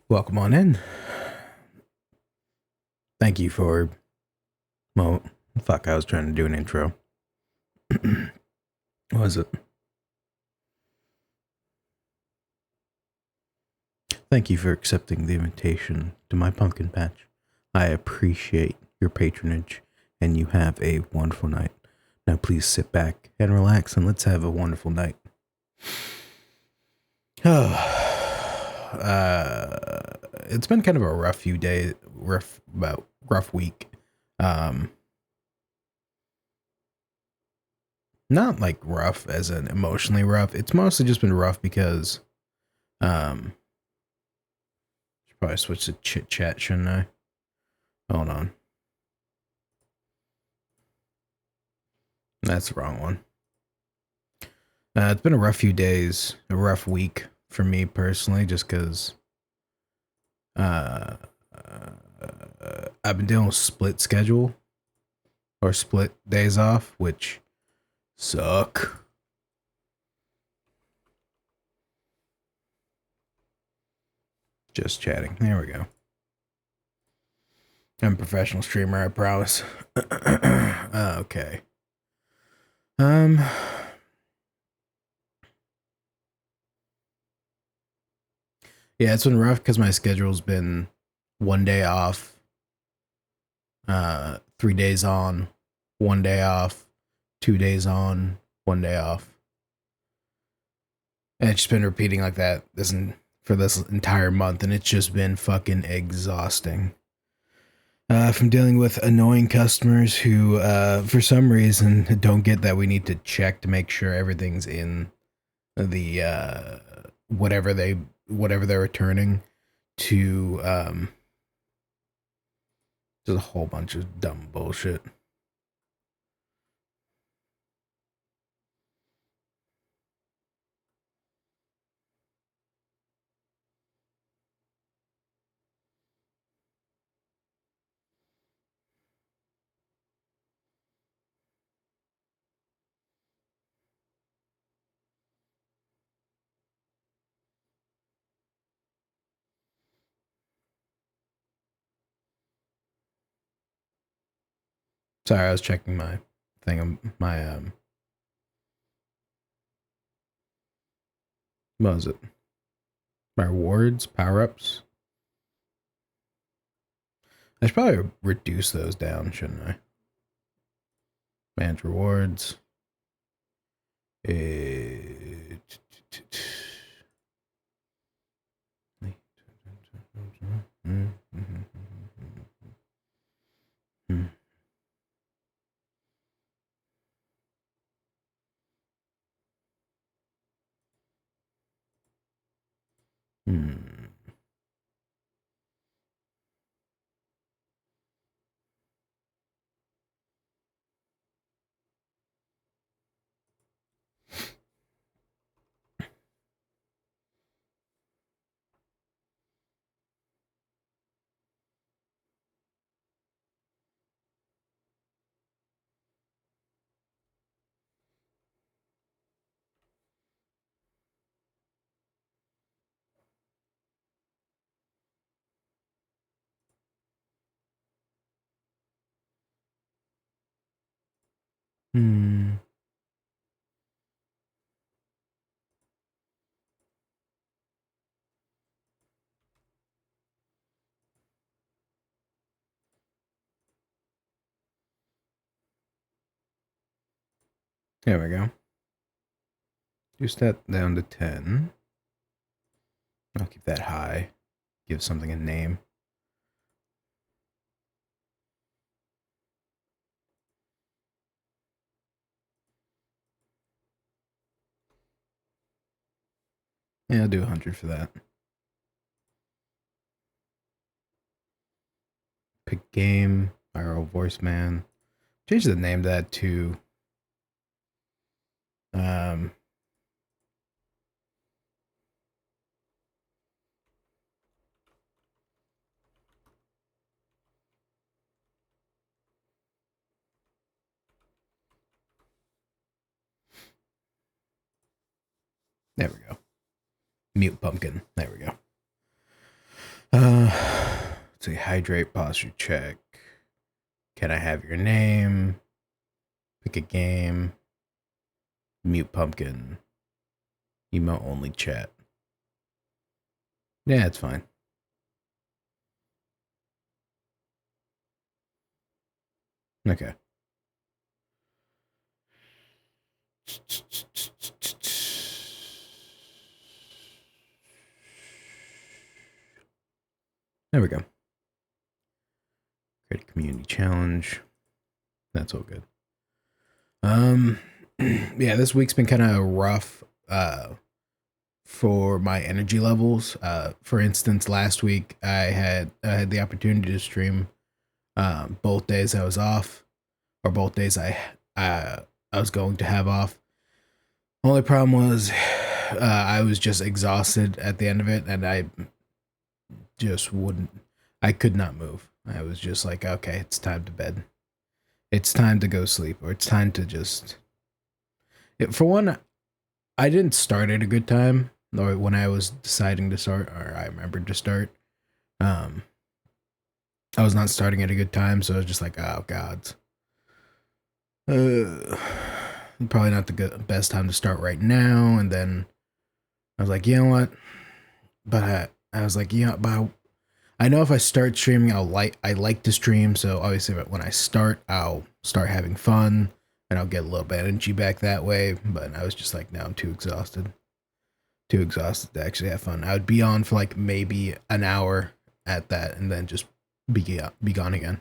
Welcome on in. Thank you for. Well, fuck, I was trying to do an intro. What was it? Thank you for accepting the invitation to my pumpkin patch. I appreciate your patronage, and you have a wonderful night. Now, please sit back and relax, and let's have a wonderful night. It's been kind of a rough few days, rough week. Um, Not like rough as in emotionally rough. It's mostly just been rough because, um, should probably switch to chit chat, shouldn't I? Hold on. That's the wrong one. It's been a rough few days, a rough week for me personally, just because uh, I've been dealing with split schedule or split days off, which suck. Just chatting. There we go. I'm a professional streamer, I promise. Okay. Um, yeah, it's been rough because my schedule's been one day off, 3 days on, 1 day off, 2 days on, 1 day off. And it's just been repeating like that for this entire month, and it's just been fucking exhausting. From dealing with annoying customers who, for some reason, don't get that we need to check to make sure everything's in the whatever they're returning, to just a whole bunch of dumb bullshit. Sorry, I was checking my thing. What was it? My rewards, power ups. I should probably reduce those down, shouldn't I? Manage rewards. There we go. Reduce that down to 10. I'll keep that high. Give something a name. Yeah, I'll do 100 for that. Pick game, viral voice man. Change the name to that to um there we go. Mute pumpkin. There we go. say hydrate, posture check. Can I have your name? Pick a game. Mute pumpkin. Emo only chat. Yeah, it's fine. Okay. There we go. Create a community challenge. That's all good. Yeah, this week's been kind of rough for my energy levels. For instance, last week I had the opportunity to stream both days I was off, or both days I was going to have off. Only problem was I was just exhausted at the end of it, and I just I could not move. I was just like, okay, it's time to bed. It's time to go sleep, or it's time to just... For one, I didn't start at a good time, or when I was deciding to start, or I remembered to start. I was not starting at a good time, so I was just like, oh, God. Probably not the best time to start right now, and then I was like, you know what? But I was like, yeah, but I know if I start streaming, I like to stream, so obviously when I start, I'll start having fun, and I'll get a little bit of energy back that way, but I was just like, no, I'm too exhausted. Too exhausted to actually have fun. I would be on for like maybe an hour at that, and then just be gone again.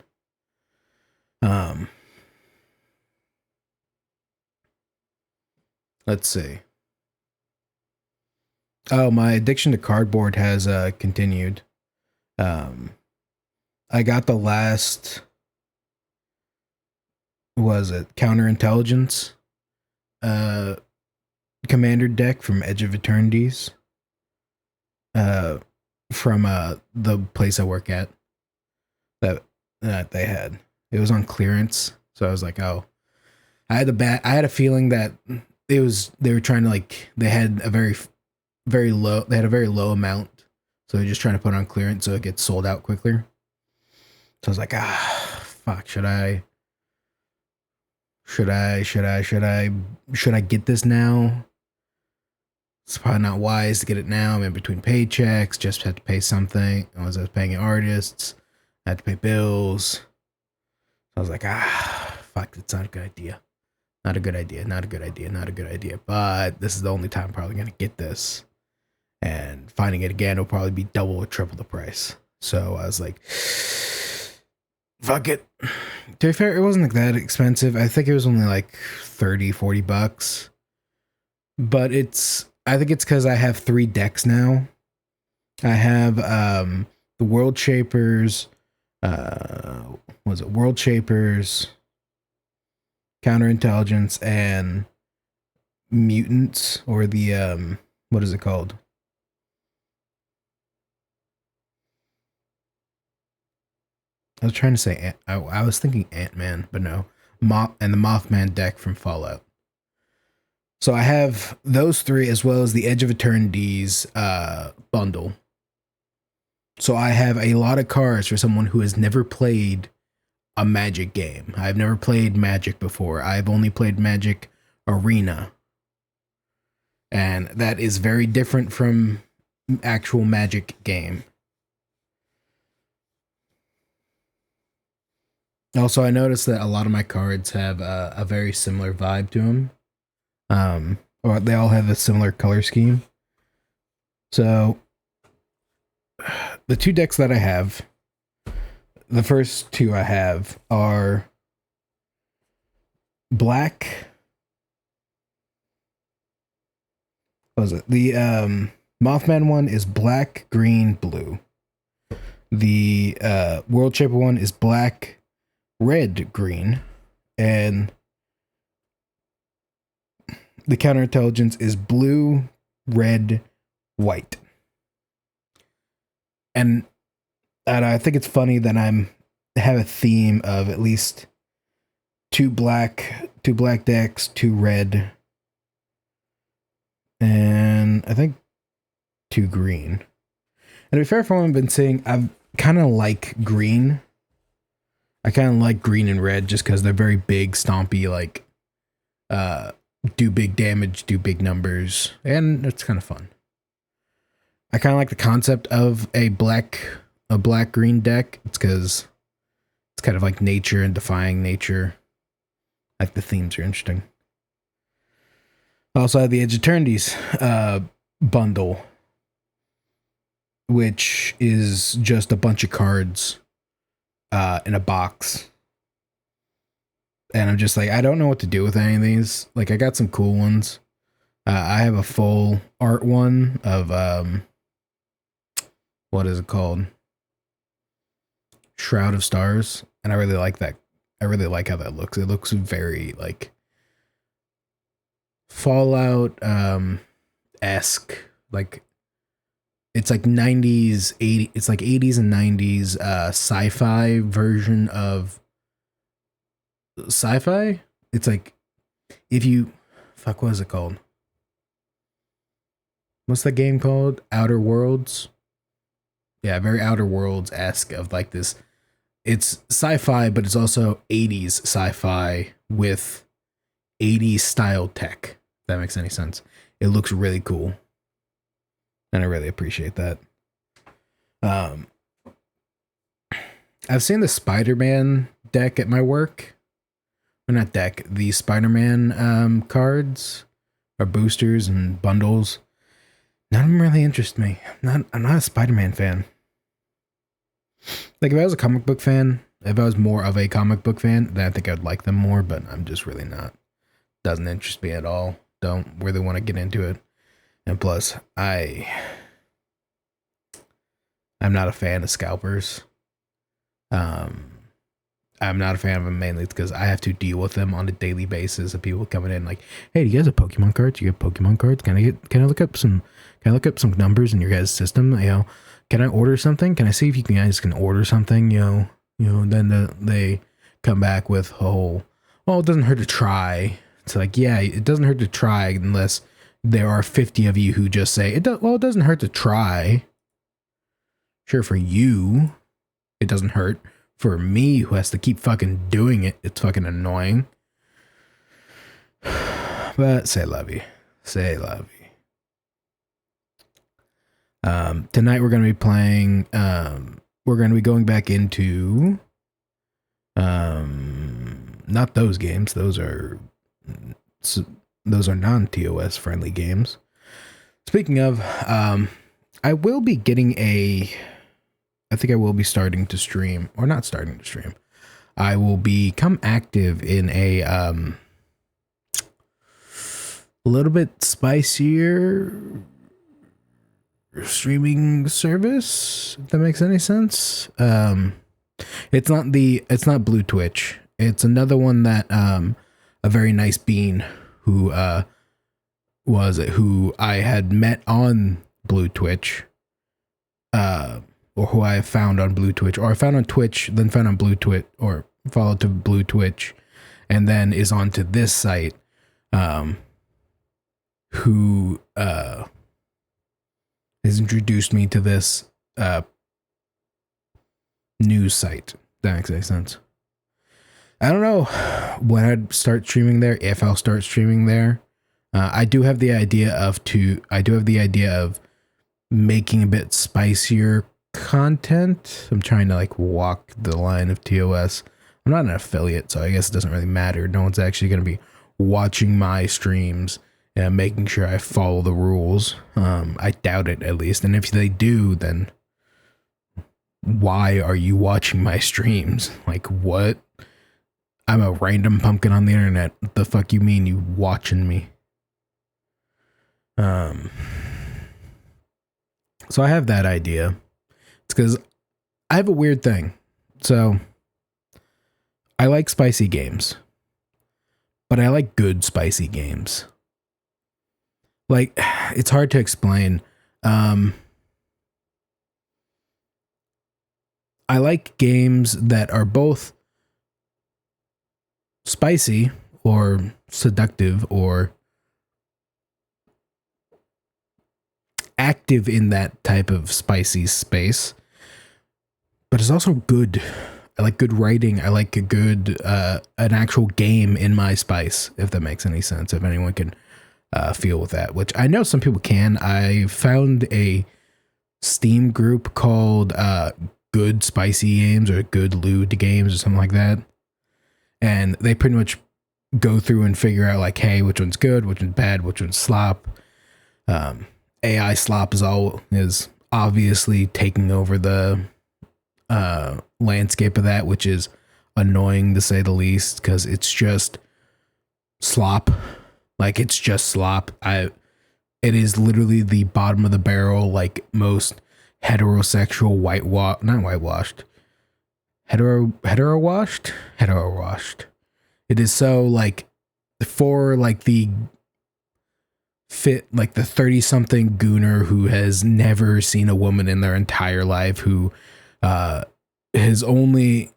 Let's see. Oh, my addiction to cardboard has continued. I got the last, was it counterintelligence commander deck from Edge of Eternities, from the place I work at, that they had. It was on clearance, so I was like, oh, I had a feeling that they were trying to, like, they had a very low amount, so they're just trying to put it on clearance so it gets sold out quicker. So I was like, fuck, should I get this now? It's probably not wise to get it now. I'm in between paychecks, just had to pay something. I was paying artists, I had to pay bills. So I was like, fuck, it's not a good idea. Not a good idea. But this is the only time I'm probably going to get this. And finding it again will probably be double or triple the price. So I was like, fuck it. To be fair, it wasn't like that expensive. I think it was only like $30-$40. But I think it's because I have 3 decks now. I have the World Shapers, World Shapers, Counterintelligence, and Mutants, or the what is it called? I was trying to say I was thinking Ant-Man, but no. And the Mothman deck from Fallout. So I have those 3 as well as the Edge of Eternities bundle. So I have a lot of cards for someone who has never played a Magic game. I've never played Magic before. I've only played Magic Arena. And that is very different from actual Magic game. Also, I noticed that a lot of my cards have a very similar vibe to them. Or they all have a similar color scheme. So, the 2 decks that I have, the first 2 I have are black. What was it? The Mothman one is black, green, blue. The World Shaper one is black, red, green, and the Counterintelligence is blue, red, white. And I think it's funny that have a theme of at least 2 black decks, 2 red, and I think 2 green. And to be fair, from what I've been saying, I've kind of like green. I kind of like green and red just because they're very big, stompy, like do big damage, do big numbers, and it's kind of fun. I kind of like the concept of a black green deck. It's because it's kind of like nature and defying nature. Like the themes are interesting. I also have the Edge Eternities bundle, which is just a bunch of cards in a box. And I'm just like, I don't know what to do with any of these. Like, I got some cool ones. I have a full art one of what is it called? Shroud of Stars, and I really like that. I really like how that looks. It looks very like Fallout esque. Like it's like 90s, 80s, it's like 80s and 90s sci-fi version of sci-fi. It's like if you what is it called? What's that game called? Outer Worlds. Yeah, very Outer Worlds-esque of like this. It's sci-fi, but it's also 80s sci-fi with 80s style tech. If that makes any sense. It looks really cool. And I really appreciate that. I've seen the Spider-Man deck at my work. Or not deck, the Spider-Man cards or boosters and bundles. None of them really interest me. I'm not a Spider-Man fan. Like, if I was a comic book fan, if I was more of a comic book fan, then I think I'd like them more, but I'm just really not. Doesn't interest me at all. Don't really want to get into it. And plus, I'm not a fan of scalpers. I'm not a fan of them mainly because I have to deal with them on a daily basis of people coming in like, hey, do you guys have Pokemon cards? You have Pokemon cards? Can I look up some numbers in your guys' system? You know, can I order something? Can I see if you guys can order something? You know, then they come back with well, it doesn't hurt to try. It's like, yeah, it doesn't hurt to try unless there are 50 of you who just say, it doesn't hurt to try. Sure, for you, it doesn't hurt. For me, who has to keep fucking doing it, it's fucking annoying. But say lovey. Say lovey. Tonight we're going to be playing, we're going to be going back into, not those games. Those are non-TOS friendly games. Speaking of, I will be getting I think I will be starting to stream, or not starting to stream. I will become active in a little bit spicier streaming service, if that makes any sense. It's not Blue Twitch. It's another one that a very nice bean who I had met on Blue Twitch, or who I found on Blue Twitch, or I found on Twitch, then found on Blue Twitch, or followed to Blue Twitch, and then is onto this site, who has introduced me to this news site. That makes any sense. I don't know when I'd start streaming there, if I'll start streaming there. I do have the idea of making a bit spicier content. I'm trying to like walk the line of TOS. I'm not an affiliate, so I guess it doesn't really matter. No one's actually going to be watching my streams and making sure I follow the rules. I doubt it, at least. And if they do, then why are you watching my streams? Like, what? I'm a random pumpkin on the internet. What the fuck you mean you watching me? So I have that idea. It's because I have a weird thing. So I like spicy games, but I like good spicy games. Like, it's hard to explain. I like games that are both spicy or seductive or active in that type of spicy space, but it's also good. I like good writing. I like a good an actual game in my spice, if that makes any sense. If anyone can feel with that, which I know some people can. I found a Steam group called Good Spicy Games or Good Lewd Games or something like that, and they pretty much go through and figure out like, hey, which one's good, which one's bad, which one's slop. AI slop is obviously taking over the landscape of that, which is annoying to say the least, because it's just slop. Like, it's just slop. It is literally the bottom of the barrel, like most heterosexual heterowashed. It is so like for like the fit, like the 30-something gooner who has never seen a woman in their entire life, who has only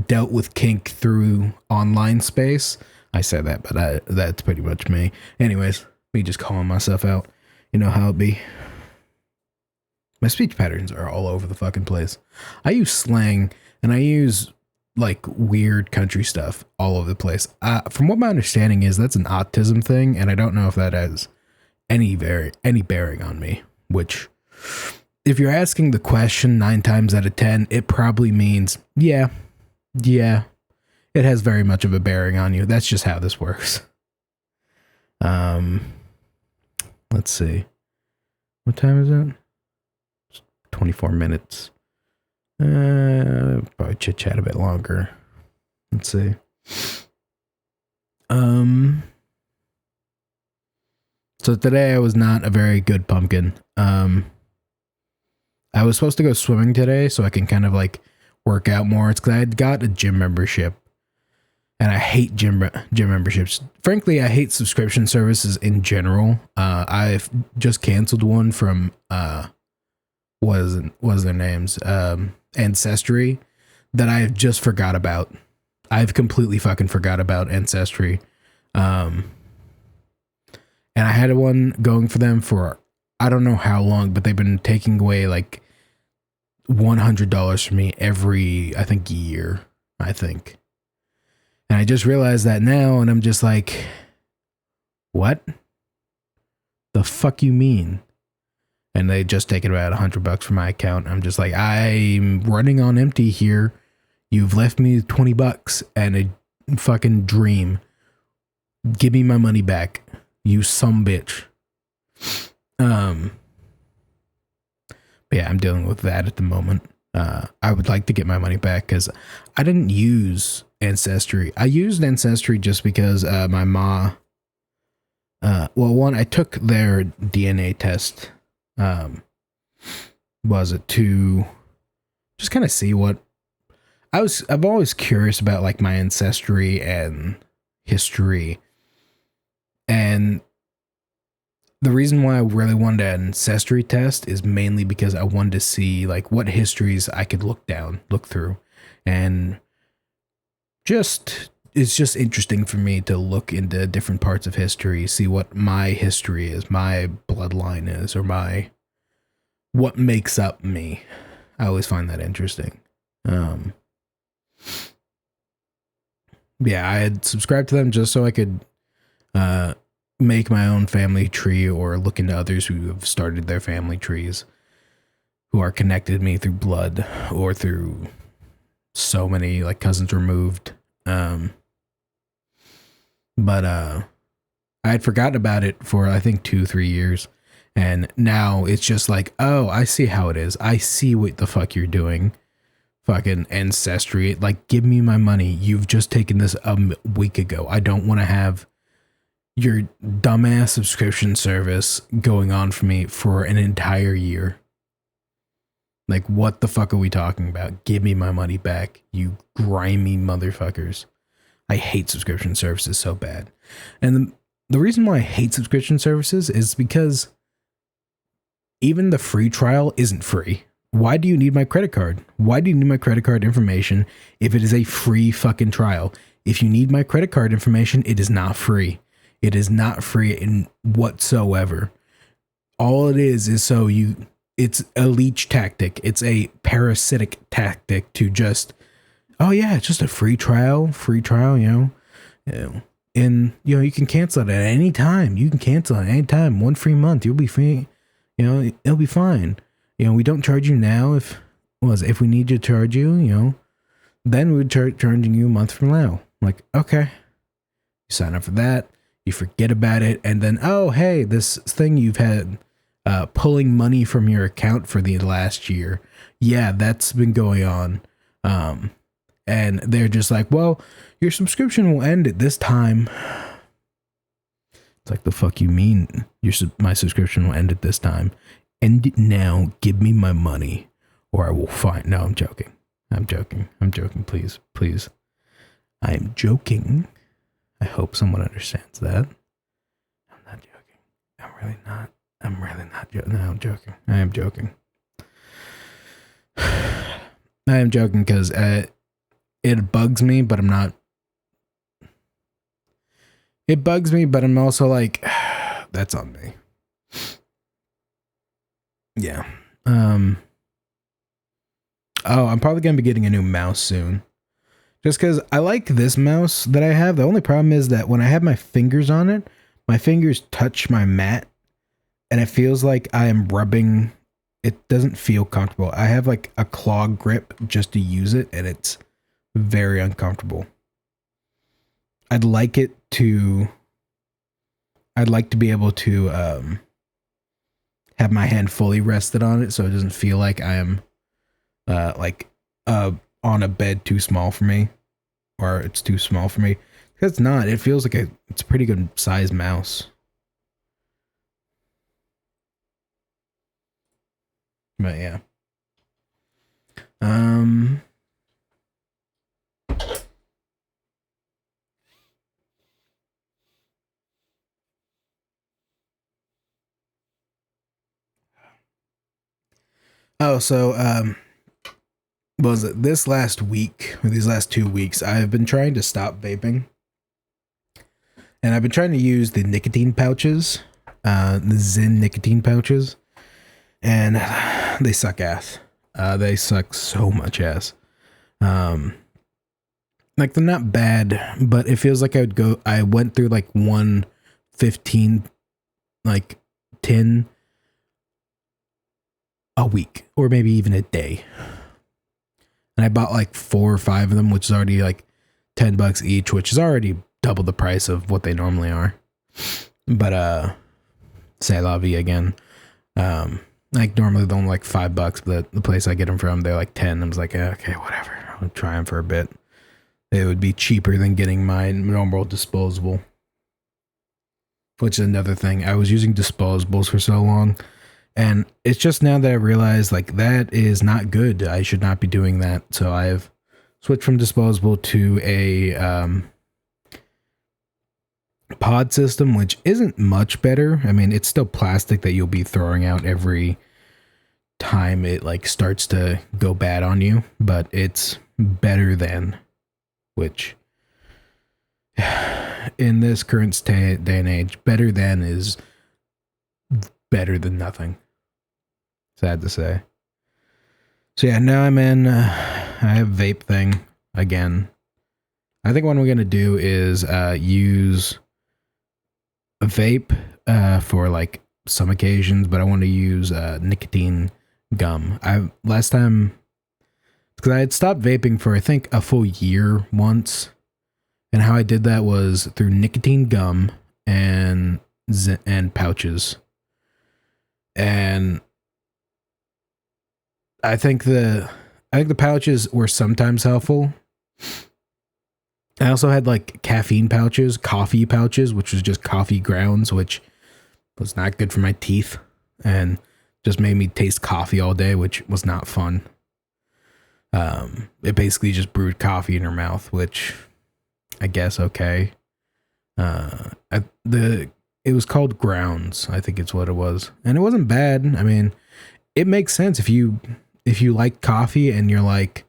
dealt with kink through online space. I said that, but that's pretty much me. Anyways, me just calling myself out. You know how it be. My speech patterns are all over the fucking place. I use slang and I use like weird country stuff all over the place. From what my understanding is, that's an autism thing, and I don't know if that has any bearing on me. Which, if you're asking the question 9 times out of 10, it probably means yeah, it has very much of a bearing on you. That's just how this works. Let's see, what time is it? 24 minutes. Probably chit chat a bit longer. Let's see. So today I was not a very good pumpkin. I was supposed to go swimming today so I can kind of like work out more. It's because I had got a gym membership, and I hate gym memberships. Frankly, I hate subscription services in general. I've just canceled one from what was their names? Ancestry, that I've just forgot about. I've completely fucking forgot about Ancestry. And I had one going for them for I don't know how long, but they've been taking away like $100 from me every, I think, year, I think. And I just realized that now, and I'm just like, what the fuck you mean? And they just taken about $100 from my account. I'm just like, I'm running on empty here. You've left me $20 and a fucking dream. Give me my money back, you sumbitch. But yeah, I'm dealing with that at the moment. I would like to get my money back because I didn't use Ancestry. I used Ancestry just because my ma. Well, one, I took their DNA test. Was it to just kind of see what I'm always curious about, like my ancestry and history. And the reason why I really wanted an ancestry test is mainly because I wanted to see like what histories I could look through. And it's just interesting for me to look into different parts of history, see what my history is, my bloodline is, or what makes up me. I always find that interesting. Yeah, I had subscribed to them just so I could make my own family tree or look into others who have started their family trees, who are connected to me through blood or through so many like cousins removed. But I had forgotten about it for I think 2-3 years, and now it's just like, oh, I see how it is. I see what the fuck you're doing. Fucking Ancestry, like, give me my money. You've just taken this a week ago. I don't want to have your dumbass subscription service going on for me for an entire year. Like, what the fuck are we talking about? Give me my money back, you grimy motherfuckers. I hate subscription services so bad. And the reason why I hate subscription services is because even the free trial isn't free. Why do you need my credit card? Why do you need my credit card information if it is a free fucking trial? If you need my credit card information, it is not free. It is not free in whatsoever. all it is so it's a leech tactic. It's a parasitic tactic to just, oh yeah, it's just a free trial, and you can cancel it at any time. You can cancel it at any time. 1 free month, you'll be free. It'll be fine. We don't charge you now. If we need to charge you, then we would charging you a month from now. Like, okay, you sign up for that. You forget about it, and then, oh hey, this thing you've had pulling money from your account for the last year. Yeah, that's been going on. And they're just like, well, your subscription will end at this time. It's like, the fuck you mean? My subscription will end at this time. End it now. Give me my money, or I will find. No, I'm joking. Please. I am joking. I hope someone understands that. I'm not joking. I'm really not joking. No, I'm joking. I am joking. I am joking because it bugs me, but I'm not. It bugs me, but I'm also like, that's on me. Yeah. Oh, I'm probably going to be getting a new mouse soon. Just because I like this mouse that I have. The only problem is that when I have my fingers on it, my fingers touch my mat and it feels like I am rubbing. It doesn't feel comfortable. I have like a claw grip just to use it, and it's very uncomfortable. I'd like to be able to have my hand fully rested on it so it doesn't feel like I am on a bed too small for me, or it's too small for me. It's not. It feels like it's a pretty good size mouse. But yeah. Oh, so was it this last week or these last 2 weeks? I've been trying to stop vaping, and I've been trying to use the nicotine pouches, the Zen nicotine pouches, and they suck ass. They suck so much ass. Like, they're not bad, but it feels like I went through like 115 like tin a week, or maybe even a day. And I bought like 4 or 5 of them, which is already like $10 each, which is already double the price of what they normally are. But c'est la vie again. Like, normally they're only like $5, but the place I get them from, they're like 10. I was like, okay, whatever. I'll try them for a bit. It would be cheaper than getting my normal disposable. Which is another thing. I was using disposables for so long, and it's just now that I realize, like, that is not good. I should not be doing that. So I've switched from disposable to a pod system, which isn't much better. I mean, it's still plastic that you'll be throwing out every time it like starts to go bad on you, but it's better than, which in this current day and age, better than is better than nothing. Sad to say. So yeah, now I'm in, I have vape thing again. I think what I'm going to do is use a vape for like some occasions, but I want to use nicotine gum. Last time, because I had stopped vaping for I think a full year once, and how I did that was through nicotine gum and pouches. And I think the pouches were sometimes helpful. I also had like caffeine pouches, coffee pouches, which was just coffee grounds, which was not good for my teeth and just made me taste coffee all day, which was not fun. It basically just brewed coffee in your mouth, which I guess okay. It was called grounds, I think it's what it was, and it wasn't bad. I mean, it makes sense if you like coffee and you're like,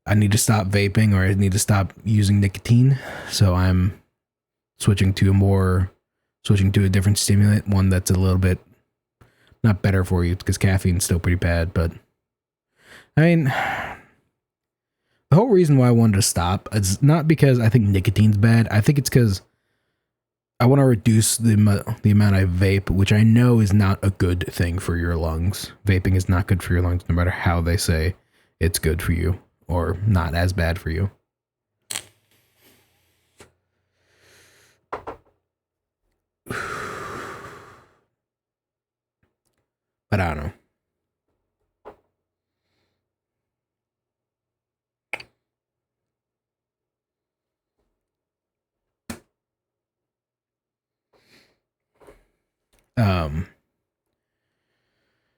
I need to stop vaping or I need to stop using nicotine, so I'm switching to a different stimulant, one that's a little bit not better for you because caffeine's still pretty bad, but I mean, the whole reason why I wanted to stop is not because I think nicotine's bad. I think it's because I want to reduce the amount I vape, which I know is not a good thing for your lungs. Vaping is not good for your lungs, no matter how they say it's good for you or not as bad for you. But I don't know.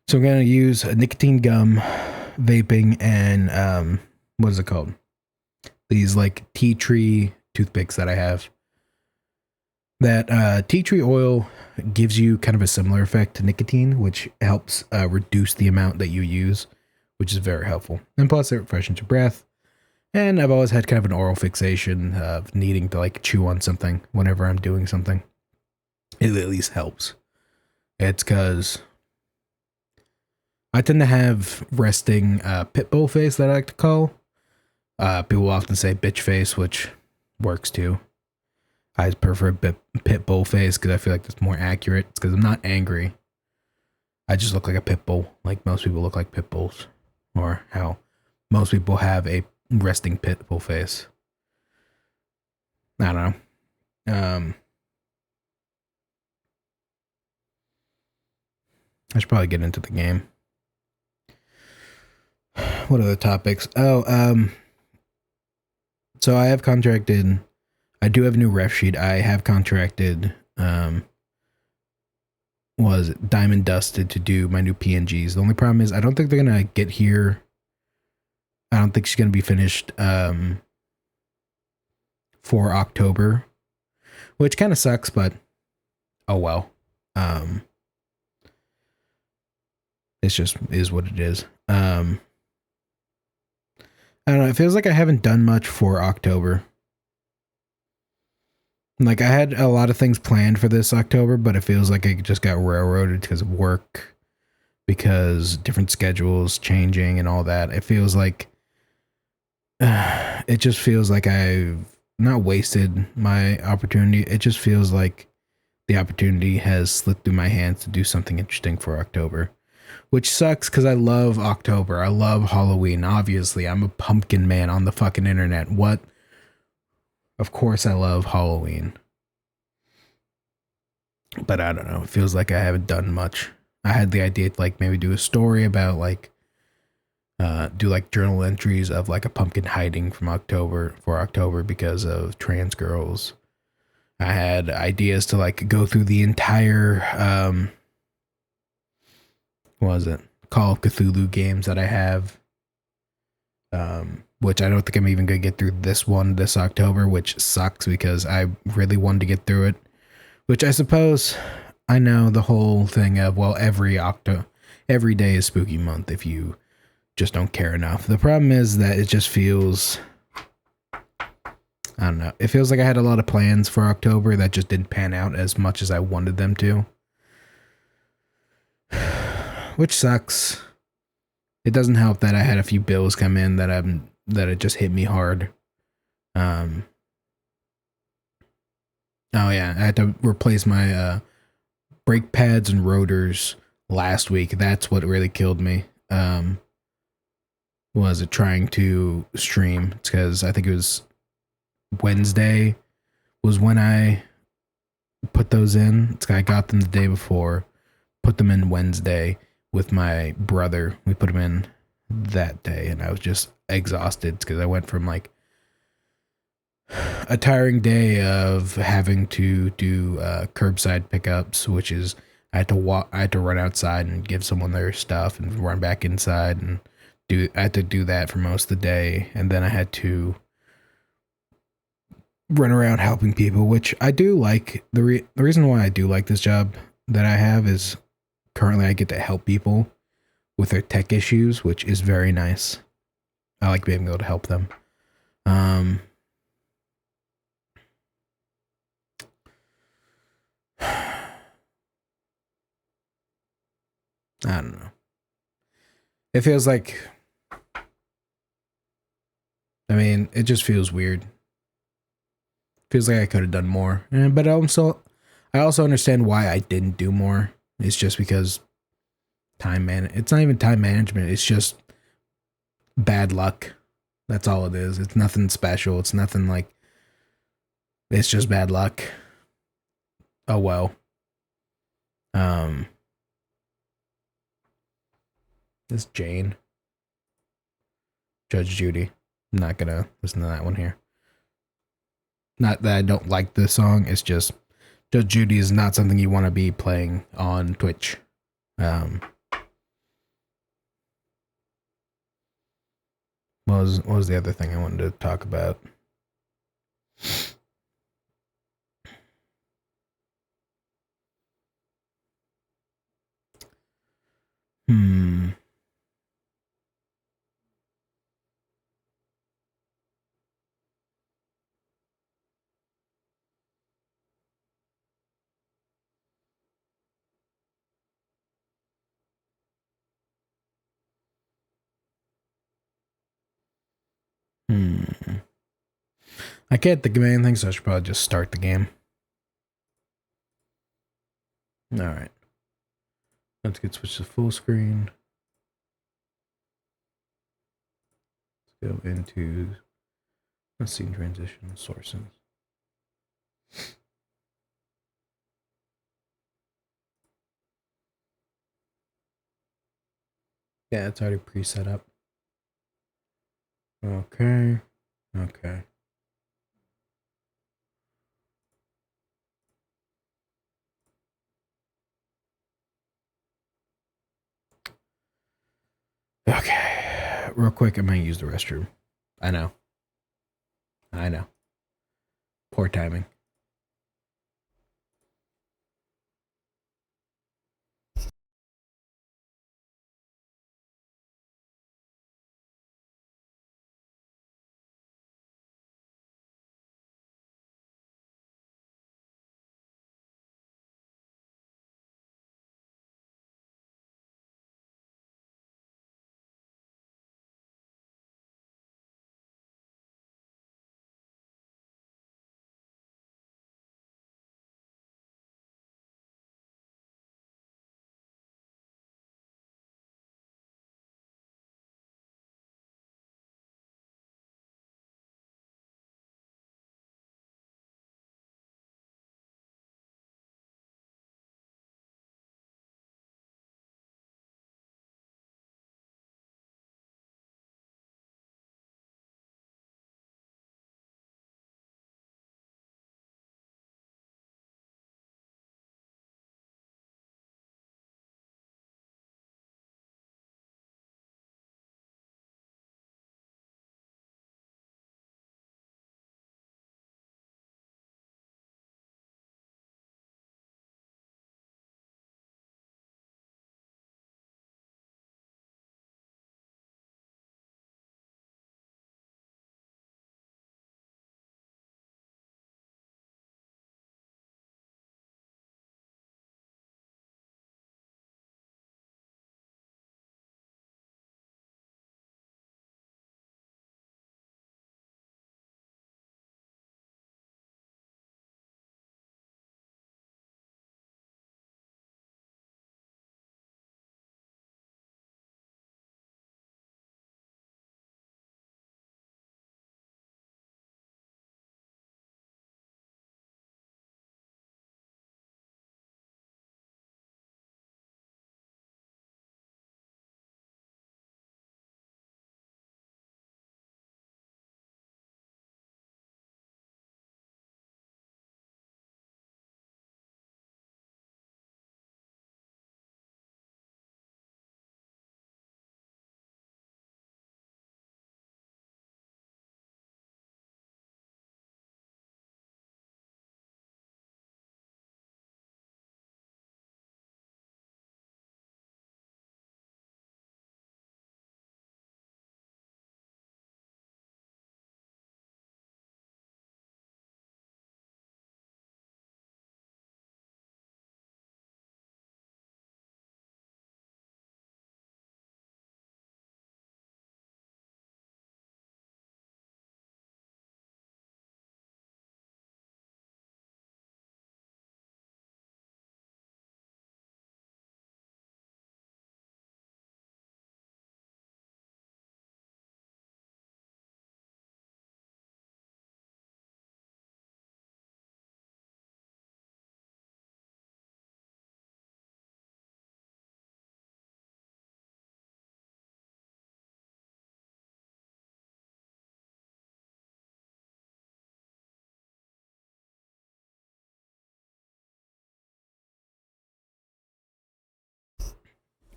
So I'm gonna use a nicotine gum, vaping, and what is it called? These like tea tree toothpicks that I have. That tea tree oil gives you kind of a similar effect to nicotine, which helps reduce the amount that you use, which is very helpful. And plus, it refreshes your breath. And I've always had kind of an oral fixation of needing to like chew on something whenever I'm doing something. It at least helps. It's because I tend to have resting pit bull face that I like to call. People often say bitch face, which works too. I prefer pit bull face because I feel like it's more accurate. It's because I'm not angry. I just look like a pit bull, like most people look like pit bulls, or how most people have a resting pit bull face. I don't know. I should probably get into the game. What are the topics? So I have contracted. I do have a new ref sheet. I have contracted. Was Diamond Dusted to do my new PNGs. The only problem is I don't think they're gonna get here. I don't think she's gonna be finished for October, which kind of sucks, but oh well. It's just is what it is. I don't know. It feels like I haven't done much for October. Like I had a lot of things planned for this October, but it feels like it just got railroaded because of work, because different schedules changing and all that. It feels like it just feels like I've not wasted my opportunity. It just feels like the opportunity has slipped through my hands to do something interesting for October, which sucks because I love October. I love Halloween. Obviously, I'm a pumpkin man on the fucking internet. What? Of course I love Halloween. But I don't know. It feels like I haven't done much. I had the idea to like maybe do a story about like do like journal entries of like a pumpkin hiding from October because of trans girls. I had ideas to like go through the entire what was it? Call of Cthulhu games that I have. Which I don't think I'm even gonna get through this October, which sucks because I really wanted to get through it. Which I suppose I know the whole thing of, well, every day is spooky month if you just don't care enough. The problem is that it just feels, I don't know. It feels like I had a lot of plans for October that just didn't pan out as much as I wanted them to. Which sucks. It doesn't help that I had a few bills come in that it just hit me hard. Oh yeah, I had to replace my brake pads and rotors last week. That's what really killed me. Was it trying to stream? It's because I think it was Wednesday was when I put those in. It's I got them the day before, put them in Wednesday with my brother. We put them in that day, and I was just exhausted because I went from like a tiring day of having to do curbside pickups, which is I had to run outside and give someone their stuff and run back inside and I had to do that for most of the day, and then I had to run around helping people, which I do like. The reason why I do like this job that I have is currently I get to help people with their tech issues, which is very nice. I like being able to help them. I don't know. It feels like, I mean, it just feels weird. Feels like I could have done more. But I also understand why I didn't do more. It's just because it's not even time management. It's just bad luck. That's all it is. It's nothing special. It's nothing like, it's just bad luck. Oh well. This Jane. Judge Judy. I'm not gonna listen to that one here. Not that I don't like this song, it's just Judge Judy is not something you want to be playing on Twitch. What was the other thing I wanted to talk about? Hmm. I can't think of anything, so I should probably just start the game. Alright. Let's get switched to full screen. Let's go into scene transition sources. Yeah, it's already pre-set up. Okay. Okay. Okay. Real quick, I might use the restroom. I know. Poor timing.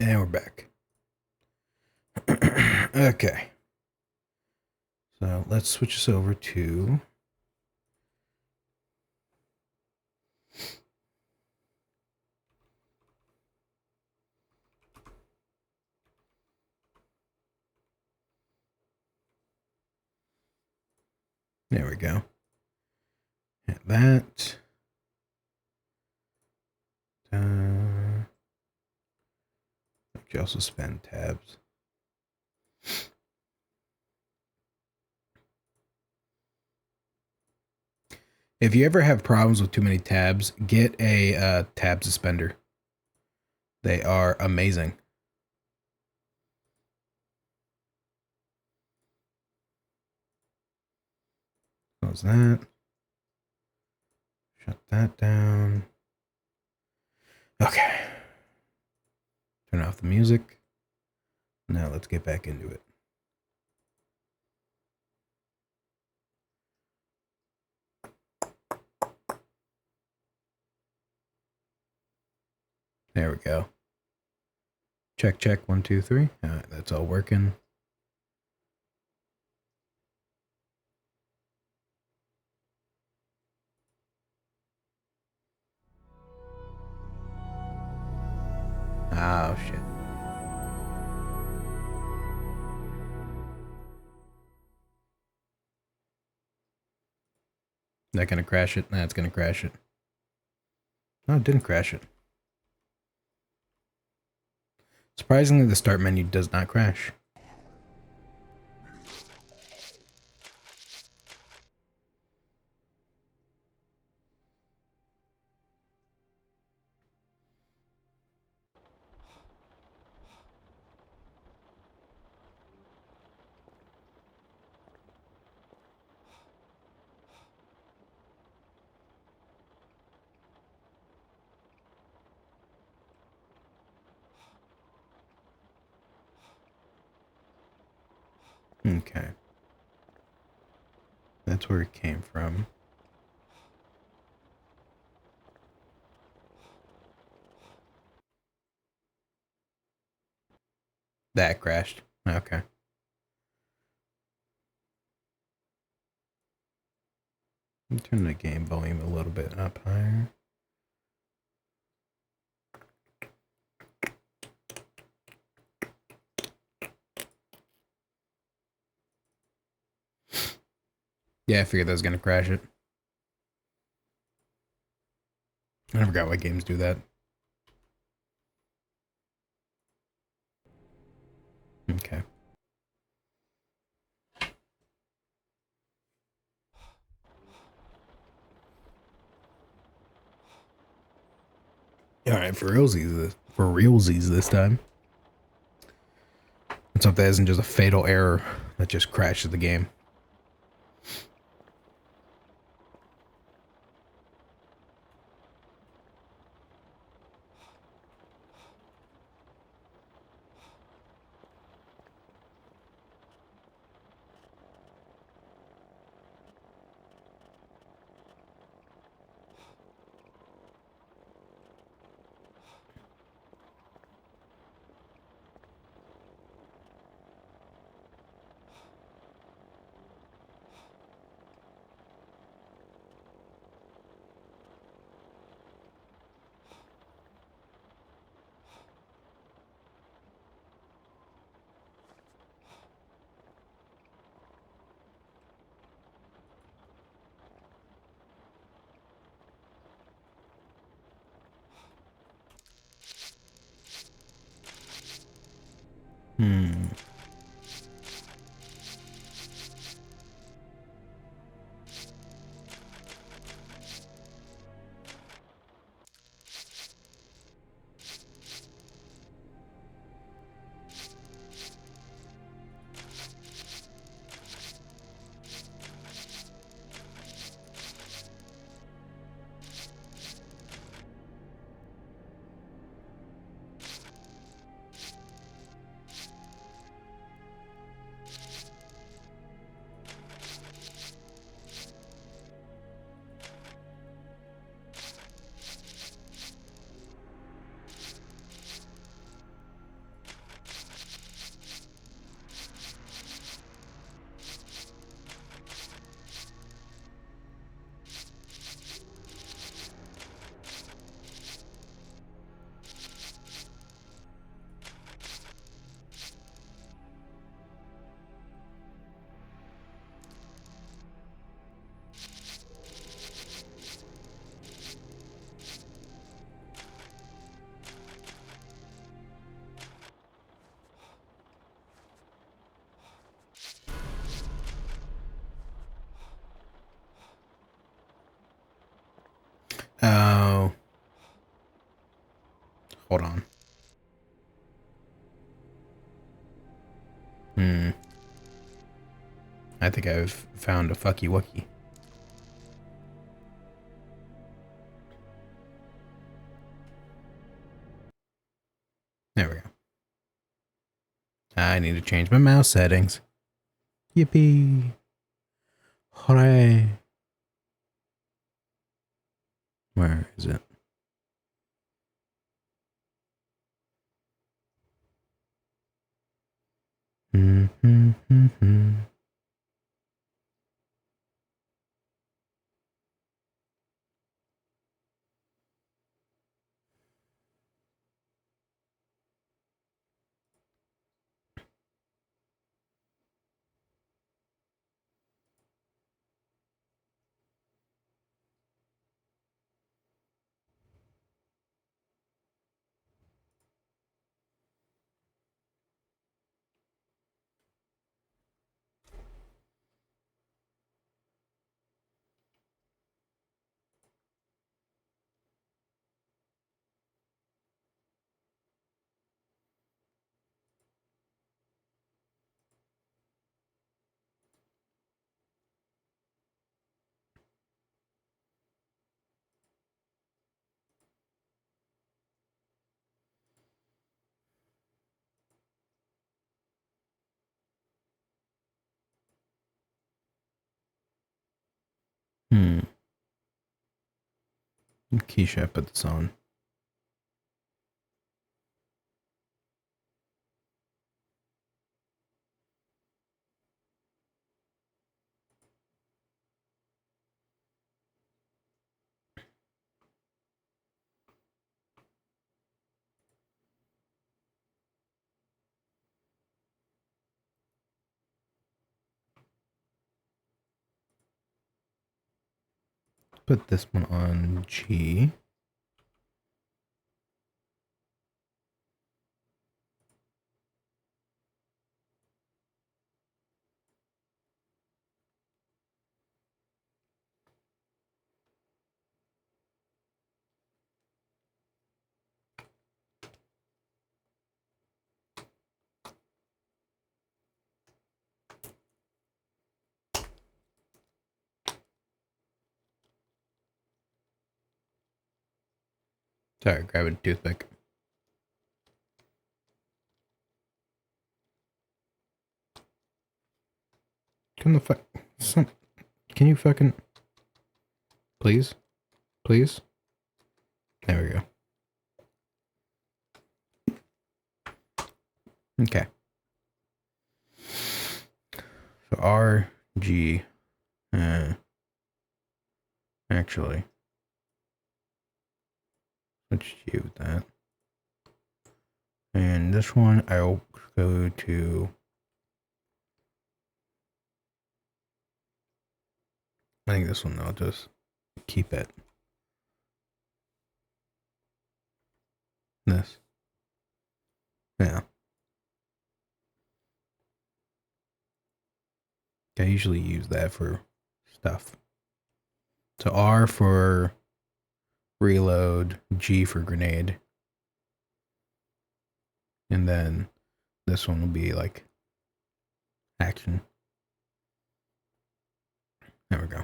And we're back. Okay. So let's switch this over to there we go. Hit that. You also spend tabs. If you ever have problems with too many tabs, get a tab suspender. They are amazing. Close that. Shut that down. Okay. Turn off the music. Now let's get back into it. There we go. Check, check, 1, 2, 3. All right, that's all working. Oh, shit. Is that gonna crash it? Nah, it's gonna crash it. No, it didn't crash it. Surprisingly, the start menu does not crash. Okay. That's where it came from. That crashed. Okay. Turn the game volume a little bit up higher. Yeah, I figured that was gonna crash it. I forgot why games do that. Okay. Alright, for realsies this time. Let's hope that isn't just a fatal error that just crashes the game. Hmm. I think I've found a fucky wucky. There we go. I need to change my mouse settings. Yippee. Hooray. Where is it? What key should I put this on? Put this one on G. Sorry, grabbing a toothpick. Come the fuck. Can you fucking. Please? Please? There we go. Okay. So R, G. Actually. Let's do that. And this one, I'll go to. I think this one, I'll just keep it. This. Yeah. I usually use that for stuff. So R for reload, G for grenade. And then this one will be like action. There we go.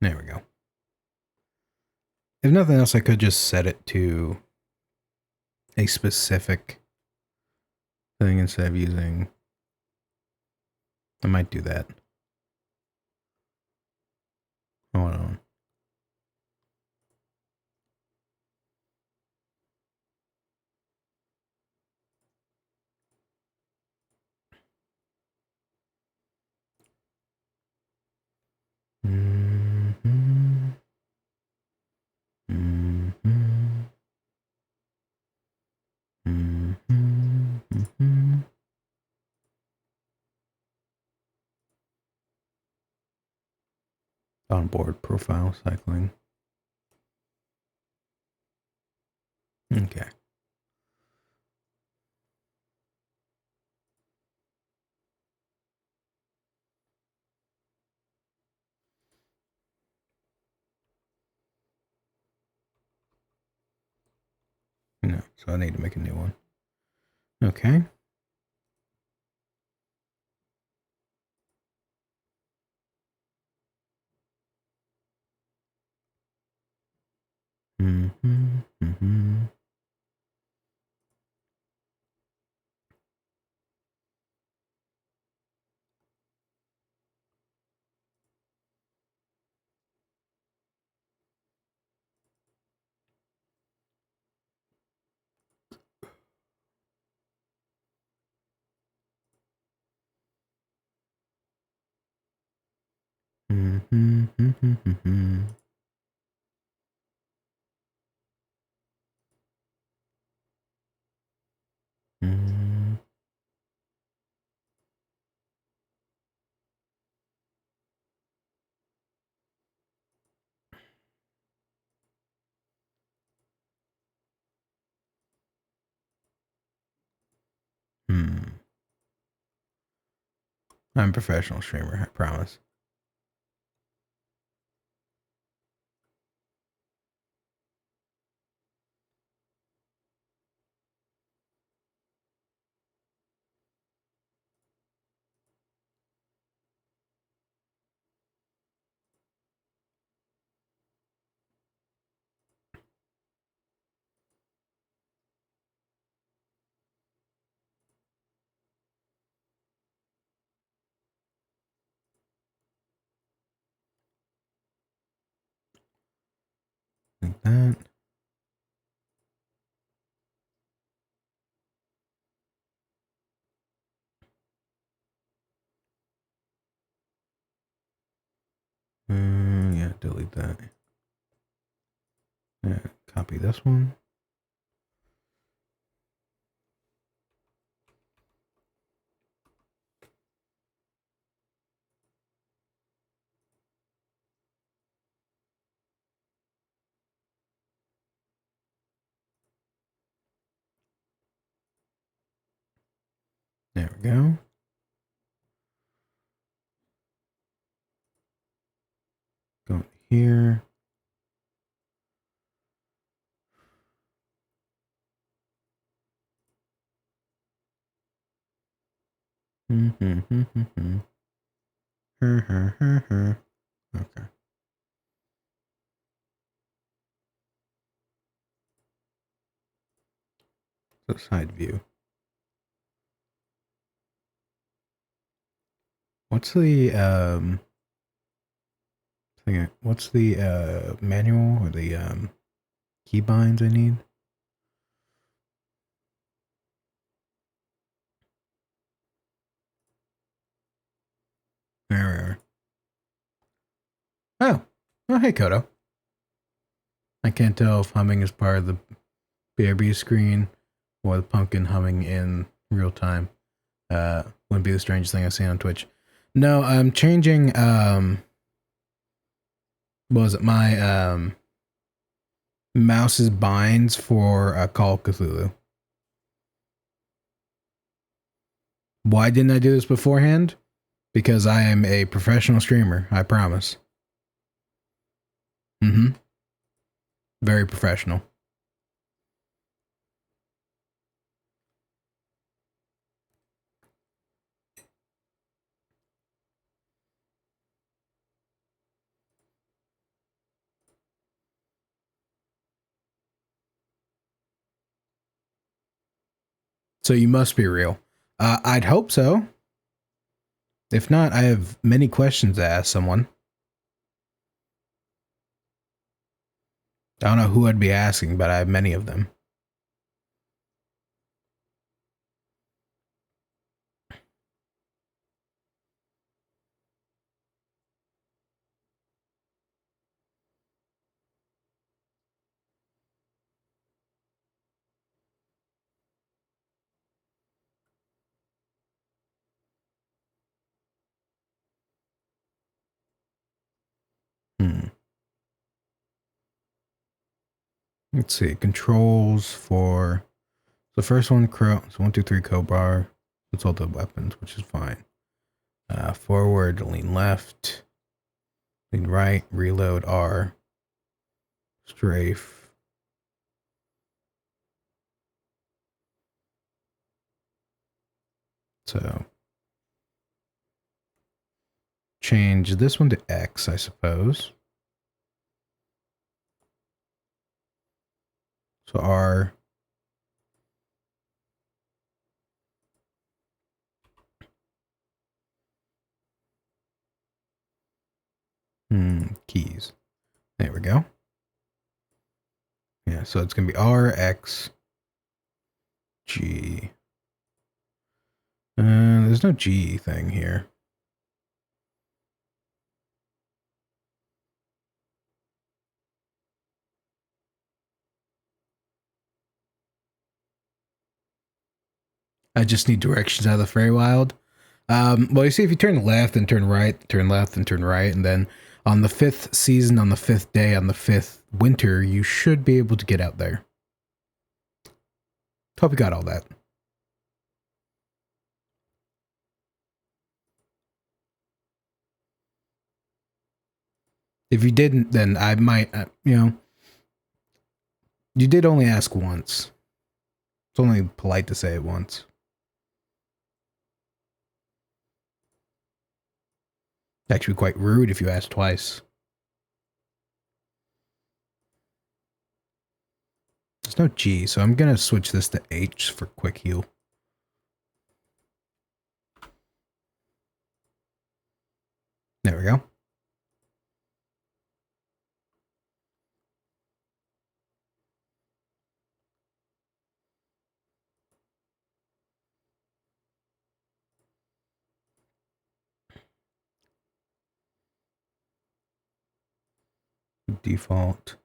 There we go. If nothing else, I could just set it to a specific thing instead of using. I might do that. Hold on. Onboard profile cycling. Okay. So I need to make a new one. Okay. Mm-hmm. Mm-hmm. Mm-hmm. Mm-hmm. Mm-hmm. Mm-hmm. Hmm. I'm a professional streamer, I promise. Like that. Yeah, delete that. Yeah, copy this one. There we go. Go here. Mm-hmm. Okay. So side view. What's the thing? What's the manual or the keybinds I need? There we are. Oh. Oh, hey, Kodo. I can't tell if humming is part of the BRB screen or the pumpkin humming in real time. Wouldn't be the strangest thing I've seen on Twitch. No, I'm changing, what was it? My, mouse's binds for Call of Cthulhu. Why didn't I do this beforehand? Because I am a professional streamer, I promise. Mm-hmm. Very professional. So you must be real. I'd hope so. If not, I have many questions to ask someone. I don't know who I'd be asking, but I have many of them. Let's see. Controls for the first one, so 1, 2, 3 crowbar. That's all the weapons, which is fine. Forward, lean left, lean right, reload R, strafe. So change this one to X, I suppose. So R. Keys. There we go. Yeah, so it's going to be R, X, G. There's no G thing here. I just need directions out of the Feywild. Well, you see, if you turn left and turn right, turn left and turn right, and then on the 5th season, on the 5th day, on the 5th winter, you should be able to get out there. Hope you got all that. If you didn't, then I might, you did only ask once. It's only polite to say it once. It's actually quite rude if you ask twice. There's no G, so I'm going to switch this to H for quick heal. There we go. Default.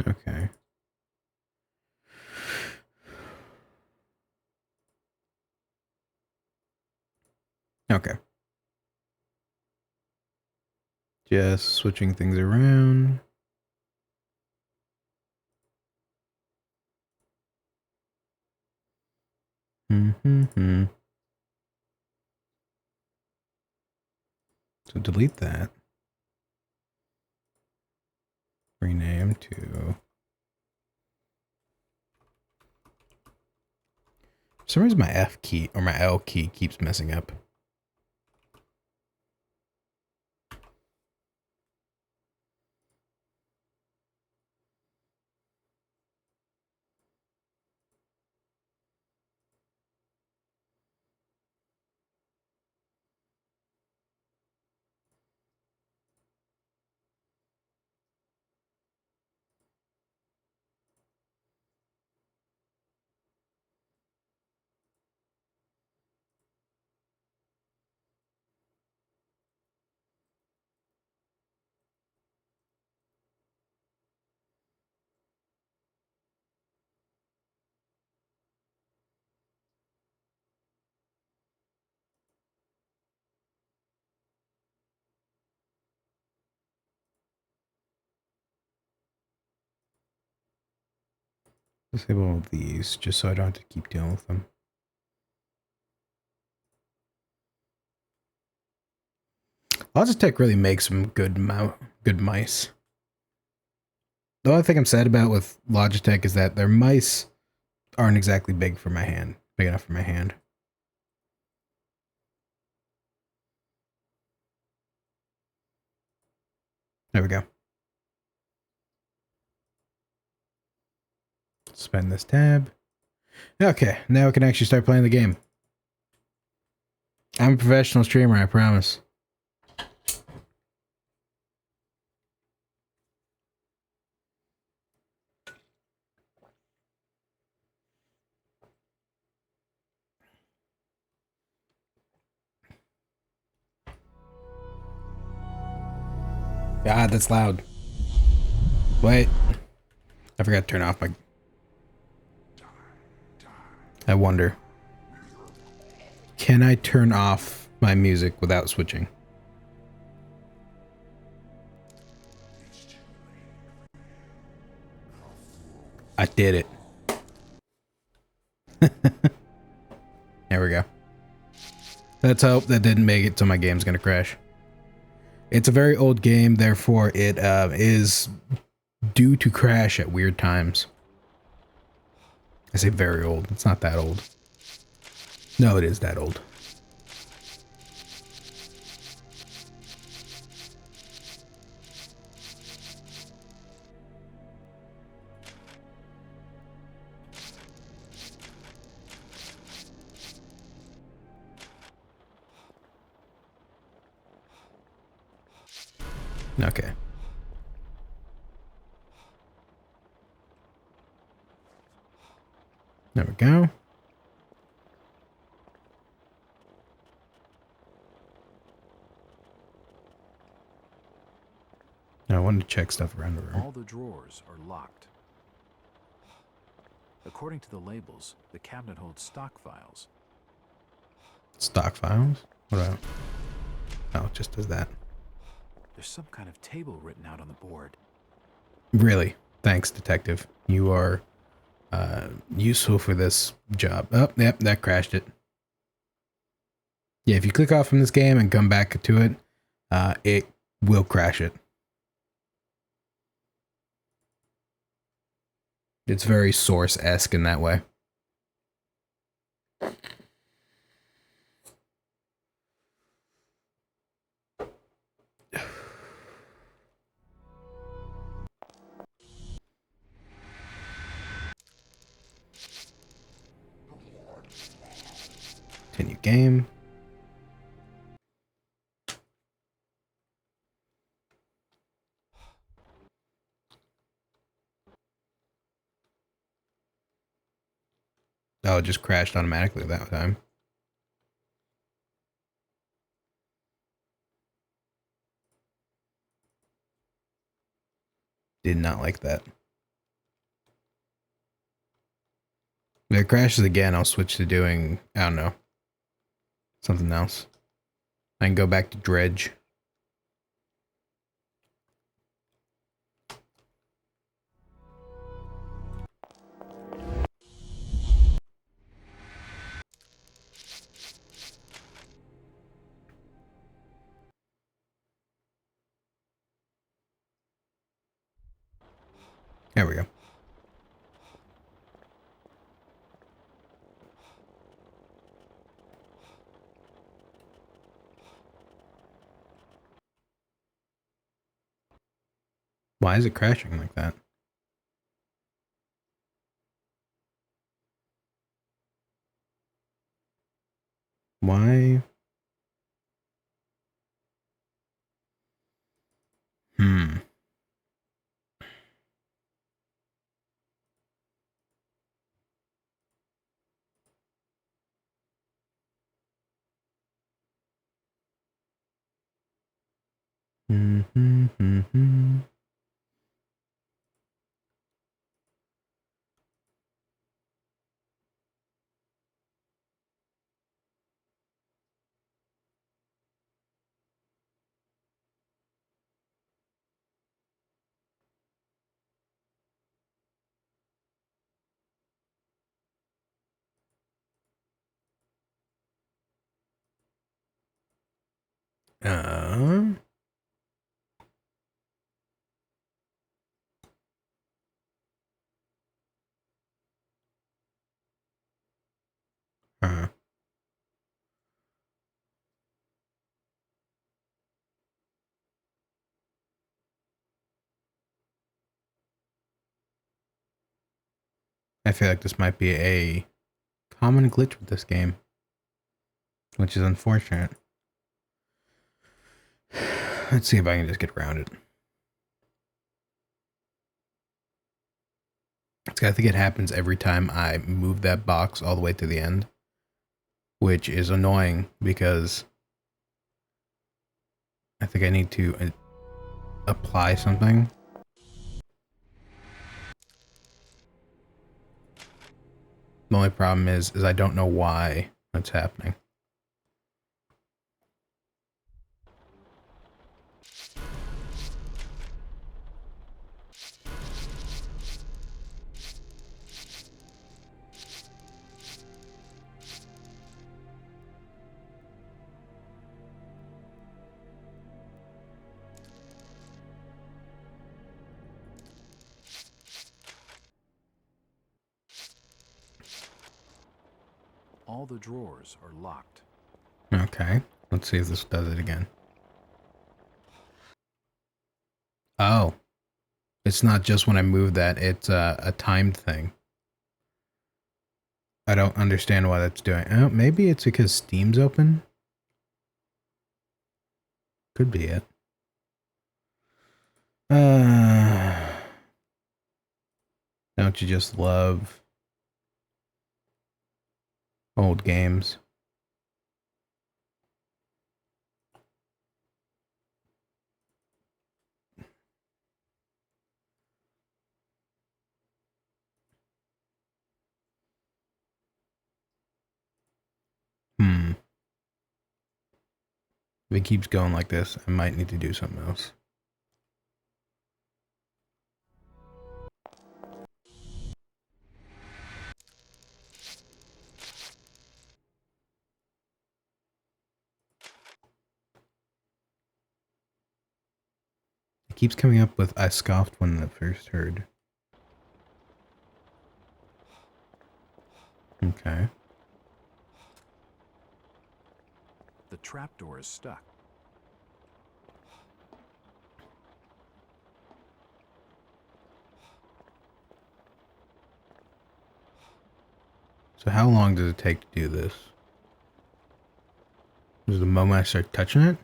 Okay. Okay. Just switching things around. So delete that. Rename to... For some reason my F key or my L key keeps messing up. Disable these just so I don't have to keep dealing with them. Logitech really makes some good mice. The only thing I'm sad about with Logitech is that their mice aren't exactly big for my hand. Big enough for my hand. There we go. Spend this tab. Okay, now we can actually start playing the game. I'm a professional streamer, I promise. God, that's loud. Wait. I forgot to turn off my... I wonder. Can I turn off my music without switching? I did it. There we go. Let's hope that didn't make it so my game's gonna crash. It's a very old game, therefore it is due to crash at weird times. I say very old. It's not that old. No, it is that old. Okay. There we go. Now I wanted to check stuff around the room. All the drawers are locked. According to the labels, the cabinet holds stock files. Stock files? What about? Oh, it just does that. There's some kind of table written out on the board. Really? Thanks, detective. You are useful for this job. Oh, yep, that crashed it. Yeah, if you click off from this game and come back to it, it will crash it. It's very Source-esque in that way. Continue game. Oh, it just crashed automatically that time. Did not like that. If it crashes again, I'll switch to doing, I don't know, something else. I can go back to Dredge. There we go. Why is it crashing like that? Why? Hmm. Mm-hmm. Uh, uh. I feel like this might be a common glitch with this game, which is unfortunate. Let's see if I can just get around it. I think it happens every time I move that box all the way to the end, which is annoying because I think I need to apply something. The only problem is I don't know why that's happening. All the drawers are locked. Okay, let's see if this does it again. Oh, it's not just when I move that, it's a timed thing. I don't understand why that's doing. Oh, maybe it's because Steam's open? Could be it. Don't you just love old games? If it keeps going like this, I might need to do something else. It keeps coming up with I scoffed when I first heard. Okay. The trapdoor is stuck. So how long does it take to do this? Is the moment I start touching it?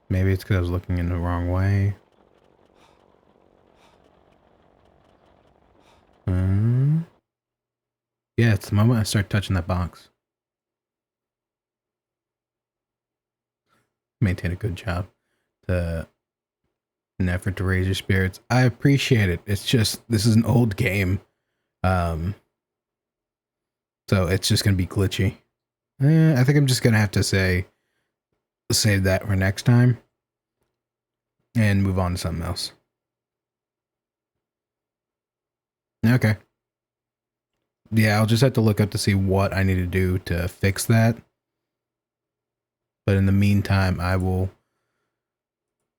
Maybe it's because I was looking in the wrong way. Yeah, it's the moment I start touching that box. Maintain a good job. An effort to raise your spirits. I appreciate it. It's just, this is an old game. So it's just going to be glitchy. I think I'm just going to have to save that for next time. And move on to something else. Okay. Yeah, I'll just have to look up to see what I need to do to fix that. But in the meantime,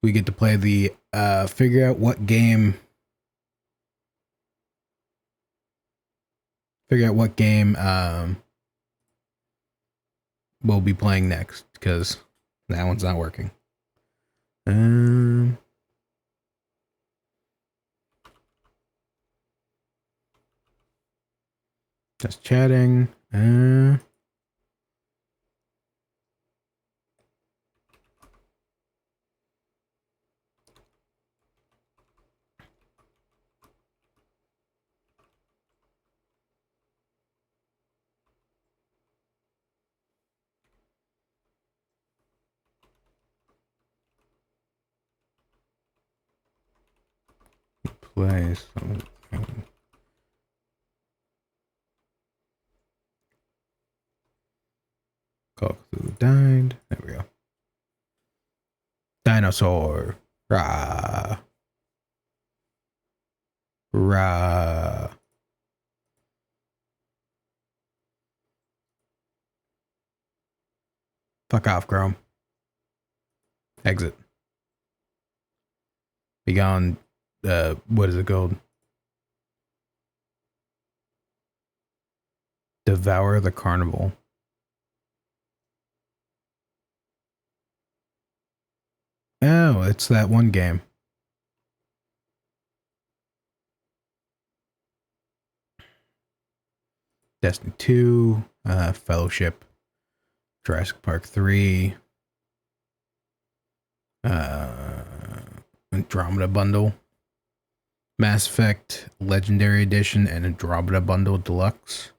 we get to play the, figure out what game we'll be playing next, because that one's not working. Just chatting. Play something. Call Cthulhu died. There we go. Dinosaur. Rah. Rah. Fuck off, Chrome. Exit. Be gone. What is it called? Devour the Carnival. it's that one game. Destiny 2, Fellowship, Jurassic Park 3, Andromeda Bundle, Mass Effect Legendary Edition, and Andromeda Bundle Deluxe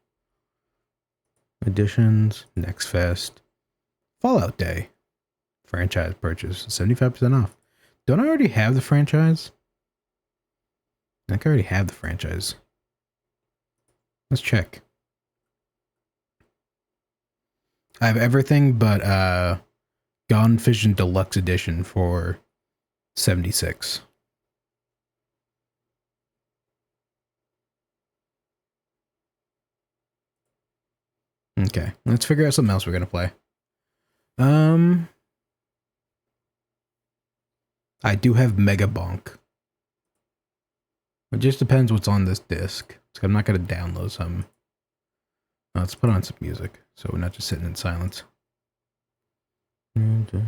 editions. Next Fest, Fallout Day, franchise purchase, 75% off. Don't I already have the franchise? I think I already have the franchise. Let's check. I have everything but Gone Fishing Deluxe Edition for 76. Okay, let's figure out something else we're gonna play. I do have Mega Bonk. It just depends what's on this disc. So I'm not gonna download some. Let's put on some music so we're not just sitting in silence. Mega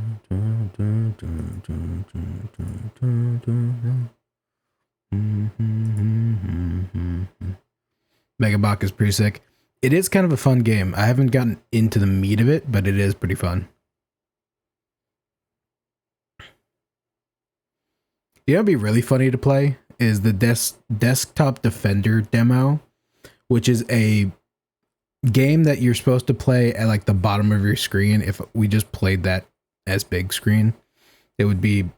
Bonk is pretty sick. It is kind of a fun game. I haven't gotten into the meat of it, but it is pretty fun. You know what'd be really funny to play is the Desktop Defender demo, which is a game that you're supposed to play at like the bottom of your screen. If we just played that as big screen, it would be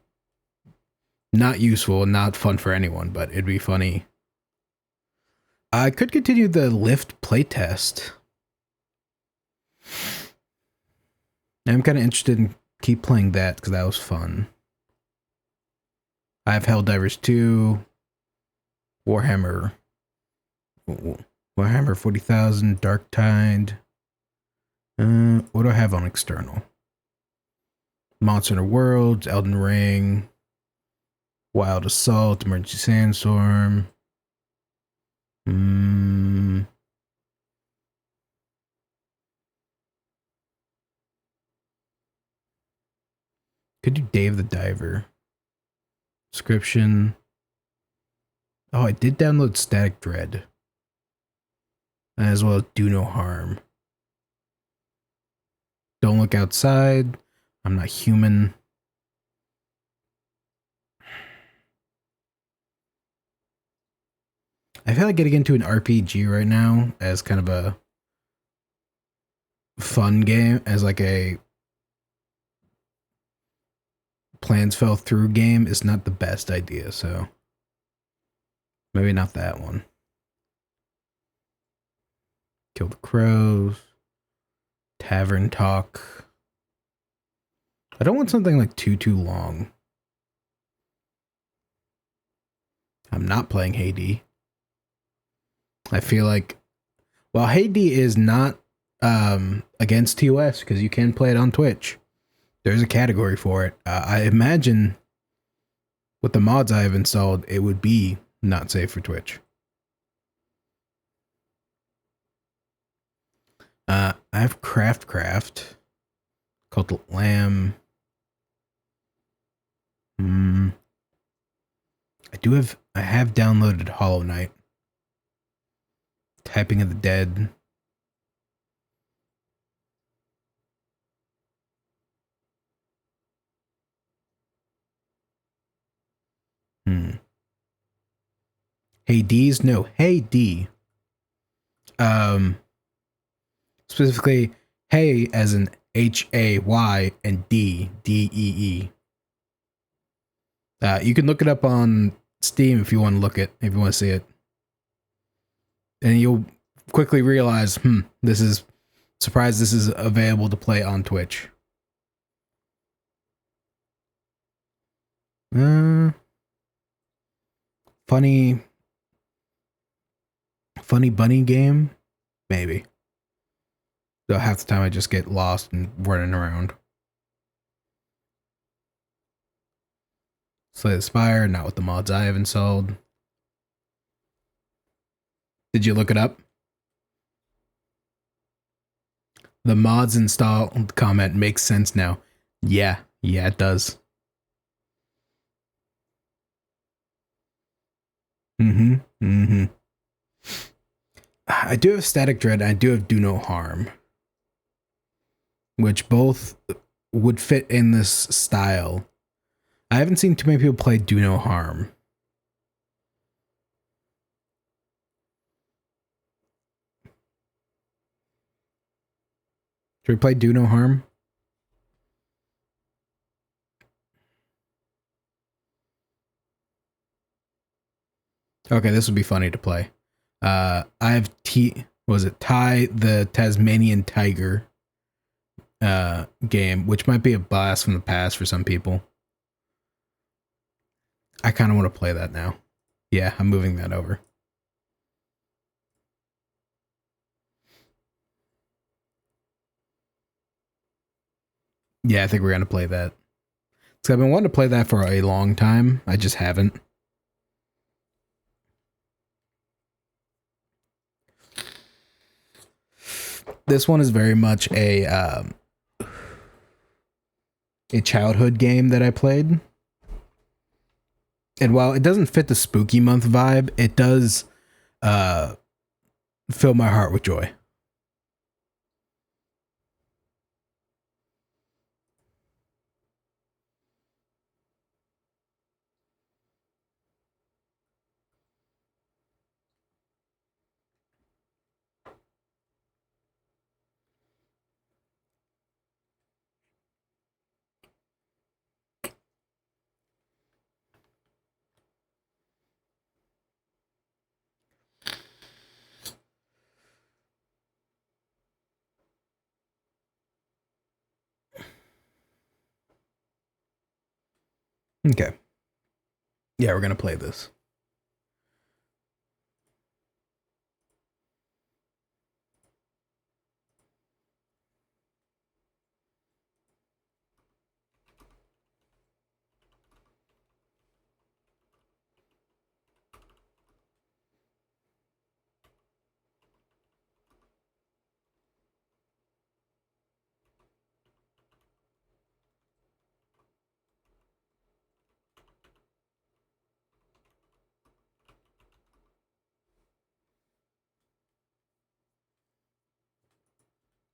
not useful and not fun for anyone, but it'd be funny. I could continue the Lift playtest. I'm kind of interested in keep playing that because that was fun. I have Helldivers 2, Warhammer 40,000, Dark Tide. What do I have on external? Monster Hunter Worlds, Elden Ring, Wild Assault, Emergency Sandstorm. Could do Dave the Diver. Description. Oh, I did download Static Dread. As well as Do No Harm. Don't Look Outside. I'm Not Human. I feel like getting into an RPG right now as kind of a fun game, as like a plans fell through game is not the best idea, so maybe not that one. Kill the Crows. Tavern Talk. I don't want something like too long. I'm not playing Hey. I feel like, well, Hey is not against TOS because you can play it on Twitch. There's a category for it. I imagine with the mods I have installed, it would be not safe for Twitch. I have Craft, Cult Lamb. I have downloaded Hollow Knight. Typing of the Dead. Hades? No, Hey D. Specifically, Hey as in Hay and Dee. You can look it up on Steam if you want to see it. And you'll quickly realize, this is available to play on Twitch. Funny bunny game? Maybe. So half the time I just get lost and running around. Slay the Spire, not with the mods I have installed. Did you look it up? The mods installed comment makes sense now. Yeah, it does. Mm-hmm. Mm-hmm. I do have Static Dread. And I do have Do No Harm, which both would fit in this style. I haven't seen too many people play Do No Harm. Should we play Do No Harm? Okay, this would be funny to play. I have Ty the Tasmanian Tiger game, which might be a blast from the past for some people. I kind of want to play that now. Yeah, I'm moving that over. Yeah, I think we're gonna play that. So I've been wanting to play that for a long time. I just haven't. This one is very much a childhood game that I played. And while it doesn't fit the spooky month vibe, it does fill my heart with joy. Okay. Yeah, we're gonna play this.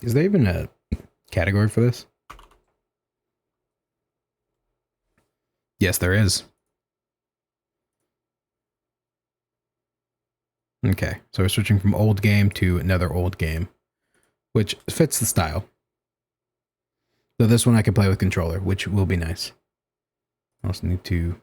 Is there even a category for this? Yes, there is. Okay, so we're switching from old game to another old game, which fits the style. So this one I can play with controller, which will be nice. I also need to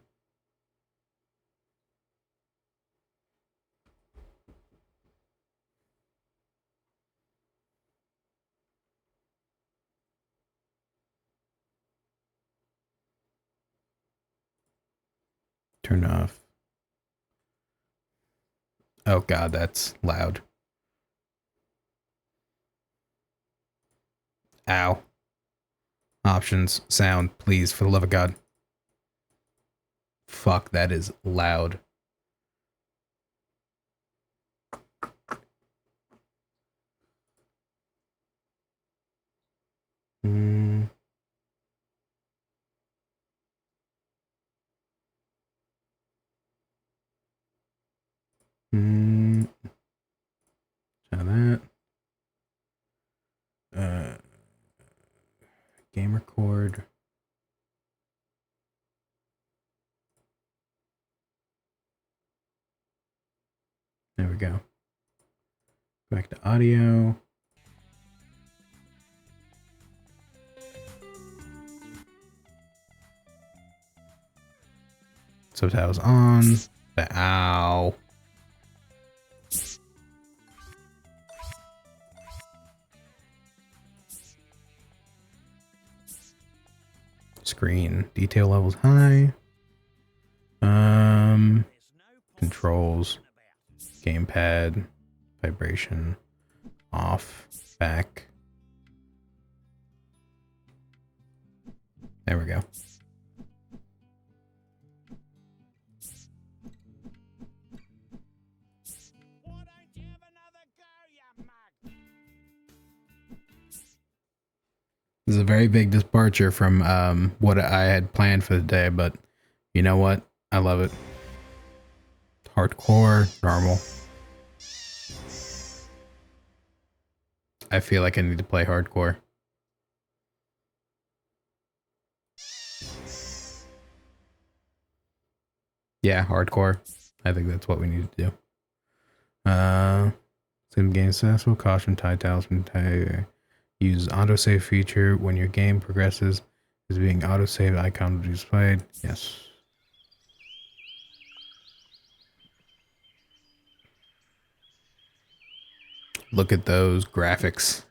turn off. Oh god, that's loud. Ow. Options, sound, please, for the love of God. Fuck, that is loud. Mm. Mm. Try that. Game record. There we go. Back to audio. Subtitles on. Ow. Screen detail levels high. Controls, gamepad, vibration, off, back. There we go. This is a very big departure from what I had planned for the day, but you know what? I love it. Hardcore, normal. I feel like I need to play hardcore. Yeah, hardcore. I think that's what we need to do. Sim game successful. Caution tie talisman tie. Use autosave feature when your game progresses. Is being autosave icon displayed. Yes. Look at those graphics.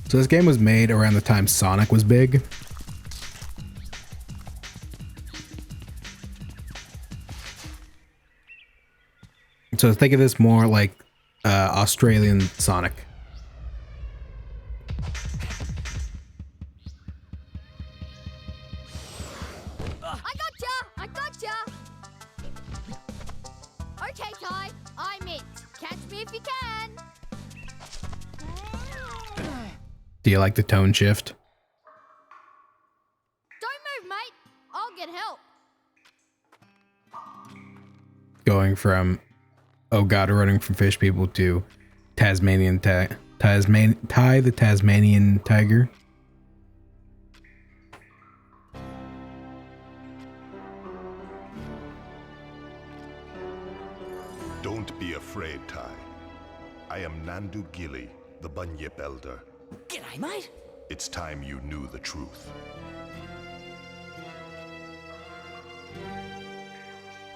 So this game was made around the time Sonic was big. So think of this more like Australian Sonic. I gotcha! Okay, Ty, I'm it. Catch me if you can. Do you like the tone shift? Don't move, mate. I'll get help. Going from, oh god, running from fish people to Tasmanian Ty the Tasmanian tiger. Don't be afraid, Ty. I am Nandu Gilly, the Bunyip Elder. G'day, mate. It's time you knew the truth.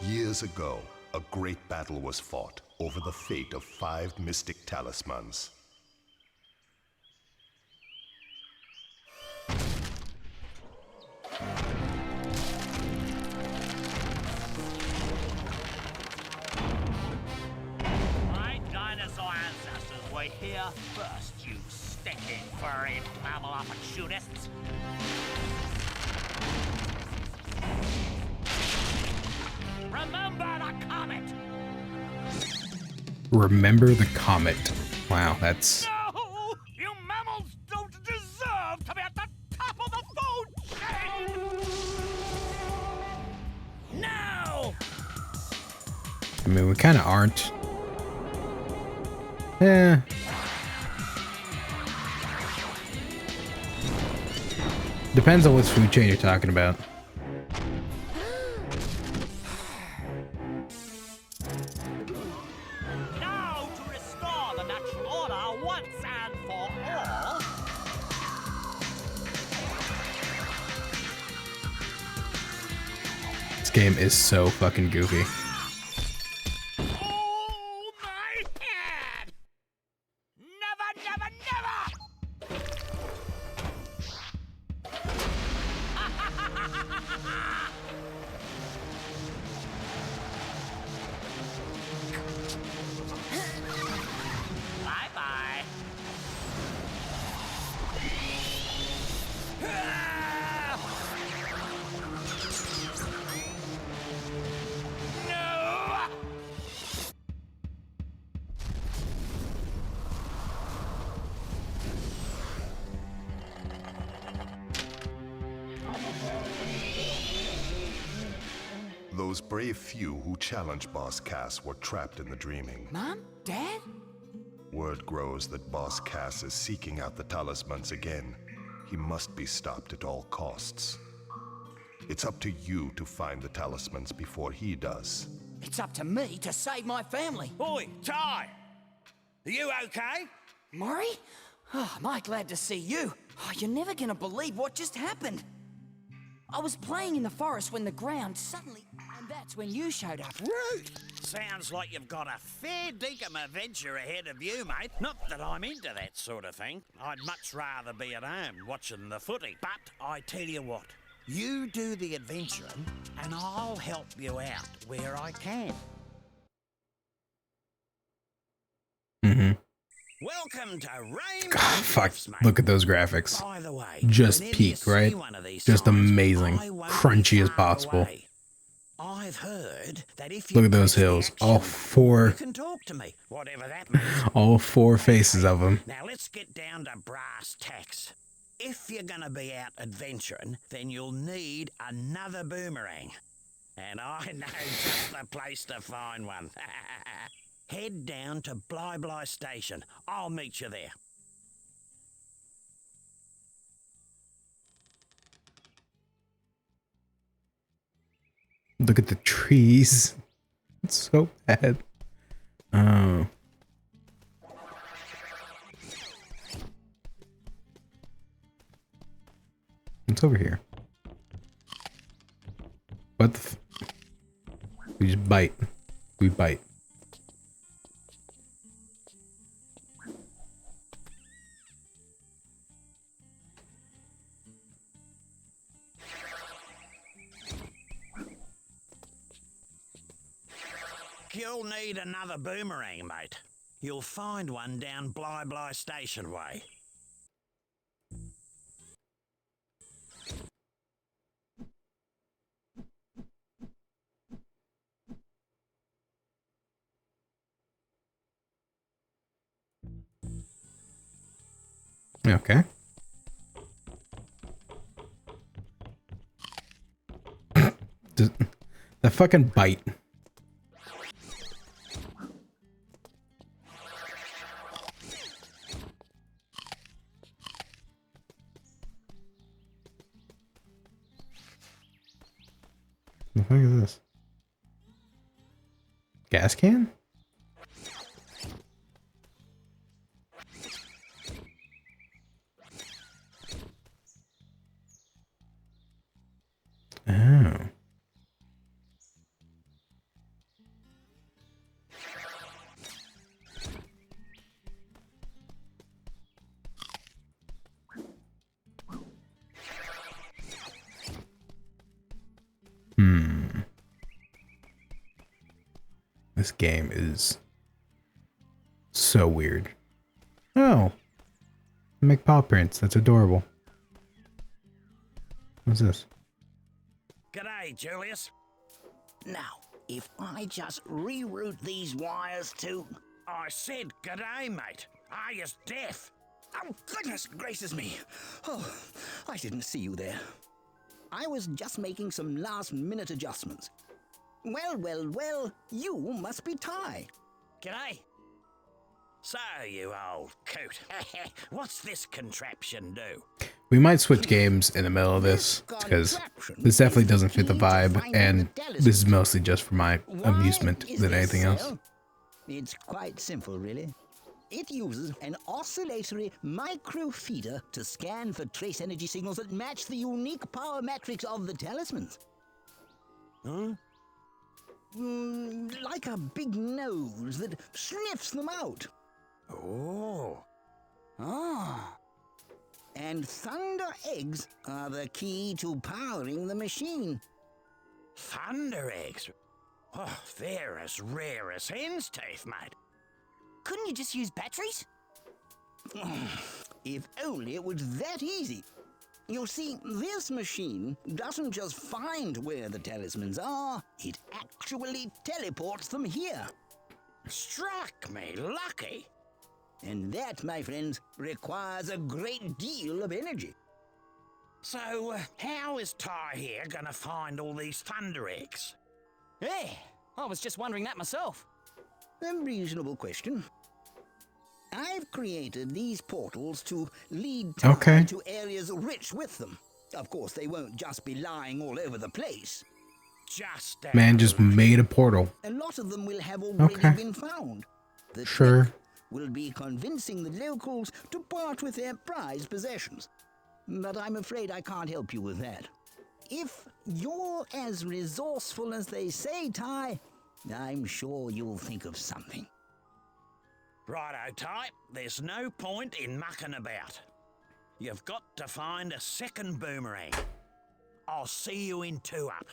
Years ago, a great battle was fought over the fate of 5 mystic talismans. My dinosaur ancestors were here first, you stinking furry mammal opportunists. Remember the comet! Remember the comet. Wow, that's... No! You mammals don't deserve to be at the top of the food chain! No! I mean, we kind of aren't. Eh. Depends on which food chain you're talking about. Now to restore the natural order once and for all. This game is so fucking goofy. Oh my head! Never, never, never! Bye bye. No! Those brave few who challenged Boss Cass were trapped in the dreaming. Mom? Dad? Word grows that Boss Cass is seeking out the talismans again. He must be stopped at all costs. It's up to you to find the talismans before he does. It's up to me to save my family. Oi, Ty! Are you okay? Murray? Oh, am I glad to see you. Oh, you're never gonna believe what just happened. I was playing in the forest when the ground suddenly... And that's when you showed up. Rude! Sounds like you've got a fair dinkum adventure ahead of you, mate. Not that I'm into that sort of thing. I'd much rather be at home watching the footy. But I tell you what, you do the adventuring and I'll help you out where I can. Mm-hmm. Welcome to Rain. God, fuck. Look at those graphics. By the way, Just whenever peak, you see right? one of these Just signs, amazing. I won't be Crunchy as far possible. away. I've heard that if Look you at those press the hills. action All button, four, you can talk to me, whatever that means. all four faces of them. Now let's get down to brass tacks. If you're gonna be out adventuring, then you'll need another boomerang. And I know just the place to find one. Head down to Bly Station. I'll meet you there. Look at the trees. It's so bad. Oh. It's over here. What the we just bite. We bite. You'll need another boomerang, mate. You'll find one down Bly Station way. Okay. The fucking bite. The fuck is this? Gas can? Oh. This game is so weird. Oh. Make paw prints. That's adorable. What's this? G'day, Julius. Now, if I just reroute these wires to... I said g'day, mate. Are you deaf? Oh, goodness gracious me. Oh, I didn't see you there. I was just making some last-minute adjustments. Well, you must be Ty. G'day. So, you old coot. What's this contraption do? We might switch games in the middle of this because this definitely doesn't fit the vibe, and this is mostly just for my amusement than anything else. It's quite simple, really. It uses an oscillatory microfeeder to scan for trace energy signals that match the unique power matrix of the talismans. Huh? Like a big nose that sniffs them out. Oh. Ah. And thunder eggs are the key to powering the machine. Thunder eggs? Oh, they're as rare as hen's teeth, mate. Couldn't you just use batteries? If only it was that easy. You see, this machine doesn't just find where the talismans are, it actually teleports them here. Struck me lucky. And that, my friends, requires a great deal of energy. So, how is Ty here gonna find all these thunder eggs? Yeah, I was just wondering that myself. A reasonable question. I've created these portals to lead Ty to areas rich with them. Of course, they won't just be lying all over the place. Just Man just made a portal. A lot of them will have already been found. The trick will be convincing the locals to part with their prized possessions. But I'm afraid I can't help you with that. If you're as resourceful as they say, Ty, I'm sure you'll think of something. Righto, Ty. There's no point in mucking about. You've got to find a second boomerang. I'll see you in 2-up.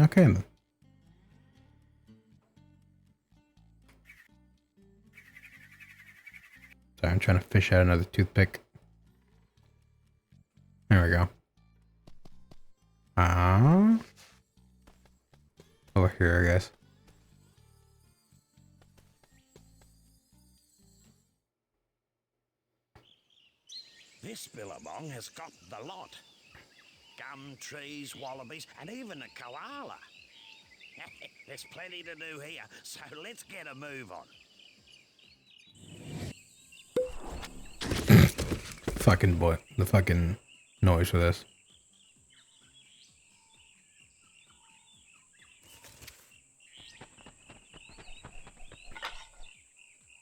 Okay then. Sorry, I'm trying to fish out another toothpick. There There we go. Over here, I guess. This billabong has got the lot. Gum trees, wallabies, and even a koala. There's plenty to do here, so let's get a move on. Fucking boy. The fucking noise for this.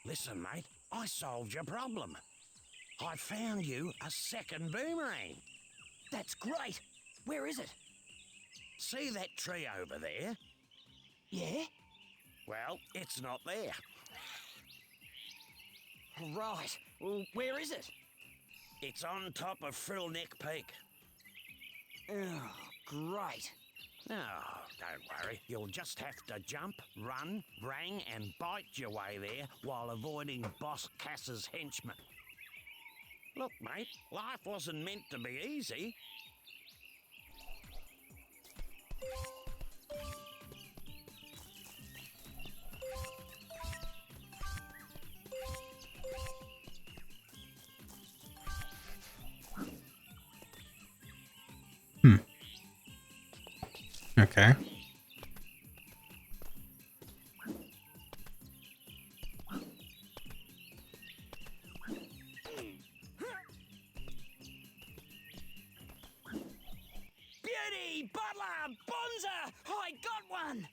Listen, mate, I solved your problem. I found you a second boomerang. That's great. Where is it? See that tree over there? Yeah? Well, it's not there. Right. Well, where is it? It's on top of Frillneck Peak. Oh, great. Oh, don't worry. You'll just have to jump, run, rang, and bite your way there while avoiding Boss Cass's henchmen. Look, mate, life wasn't meant to be easy. Okay. Beauty! Butler! Bonza! I got one!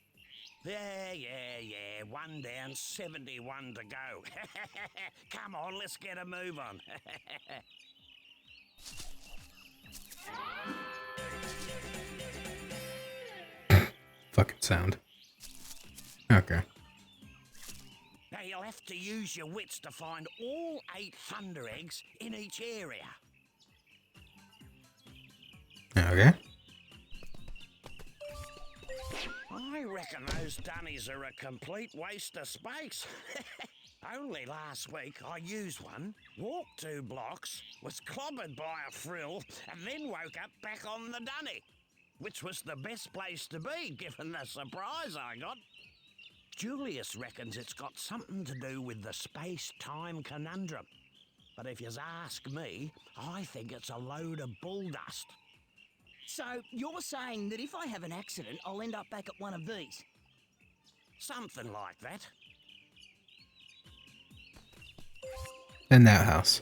Yeah. 1 down, 71 to go. Come on, let's get a move on. Fucking sound. Okay. Now you'll have to use your wits to find all 8 thunder eggs in each area. Okay. I reckon those dunnies are a complete waste of space. Only last week I used one, walked 2 blocks, was clobbered by a frill, and then woke up back on the dunny, which was the best place to be given the surprise I got. Julius reckons it's got something to do with the space-time conundrum. But if you ask me, I think it's a load of bull dust. So, you're saying that if I have an accident, I'll end up back at one of these? Something like that. In that house.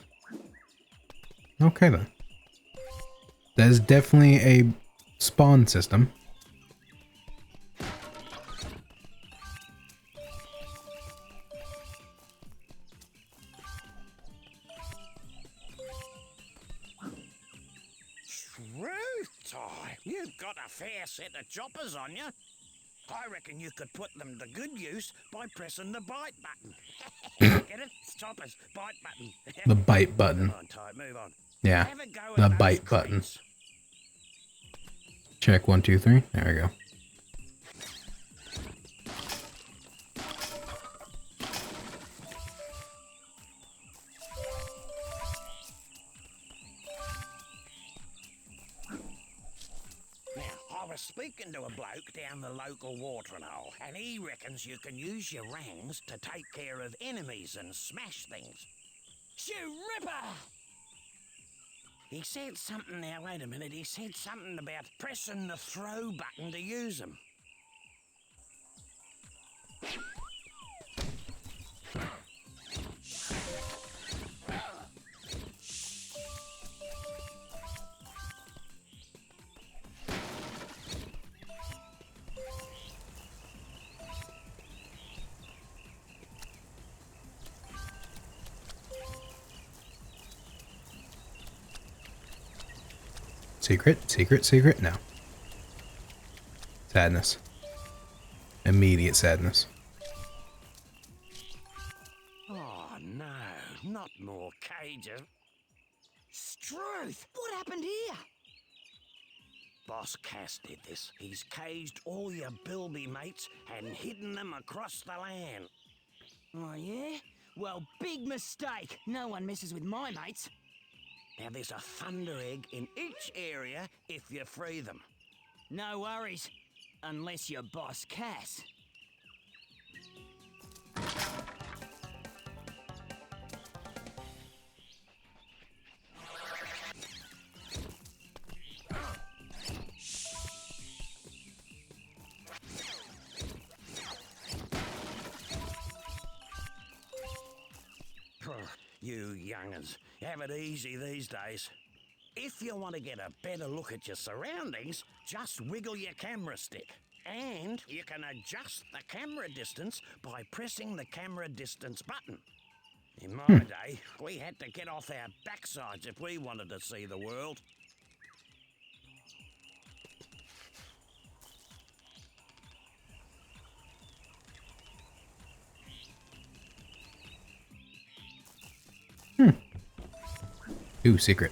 Okay then. That is definitely a spawn system. Truth, Ty, you've got a fair set of choppers on you. I reckon you could put them to good use by pressing the bite button. Get it? It's choppers, bite button. The bite button. Come on, Ty, move on. Yeah. Have a go The at those bite button. crates. Check 1, 2, 3. There we go. Now, I was speaking to a bloke down the local watering hole, and he reckons you can use your rangs to take care of enemies and smash things. Shoo Ripper! He said something, now wait a minute, he said something about pressing the throw button to use them. Secret, secret, secret. No. Sadness. Immediate sadness. Oh no, not more cages. Struth! What happened here? Boss Cass did this. He's caged all your bilby mates and hidden them across the land. Oh, yeah? Well, big mistake. No one messes with my mates. Now, there's a thunder egg in each area if you free them. No worries. Unless you're Boss Cass. You young'uns, have it easy these days. If you want to get a better look at your surroundings, just wiggle your camera stick. And you can adjust the camera distance by pressing the camera distance button. In my day, we had to get off our backsides if we wanted to see the world. Ooh, secret.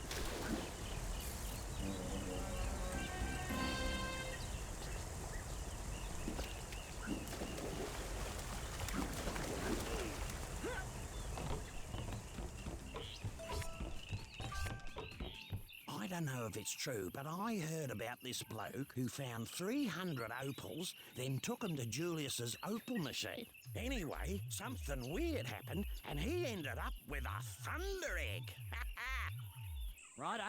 I don't know if it's true, but I heard about this bloke who found 300 opals, then took them to Julius's opal machine. Anyway, something weird happened, and he ended up with a thunder egg. Righto.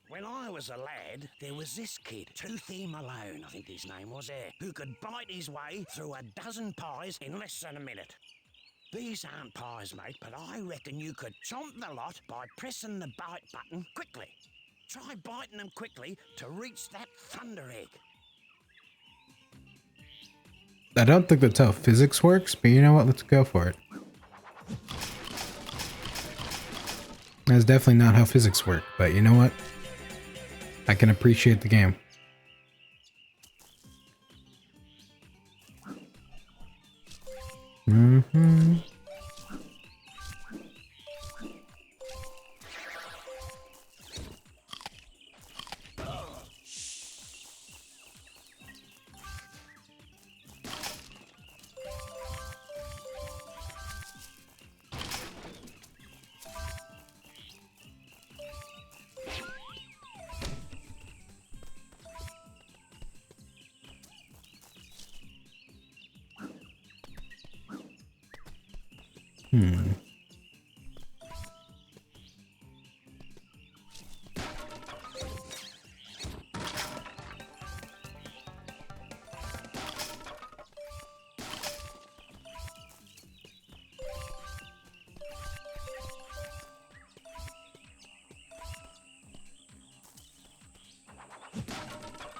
When I was a lad, there was this kid, Toothy Malone, I think his name was, who could bite his way through a dozen pies in less than a minute. These aren't pies, mate, but I reckon you could chomp the lot by pressing the bite button quickly. Try biting them quickly to reach that thunder egg. I don't think that's how physics works, but you know what? Let's go for it. That's definitely not how physics work, but you know what? I can appreciate the game.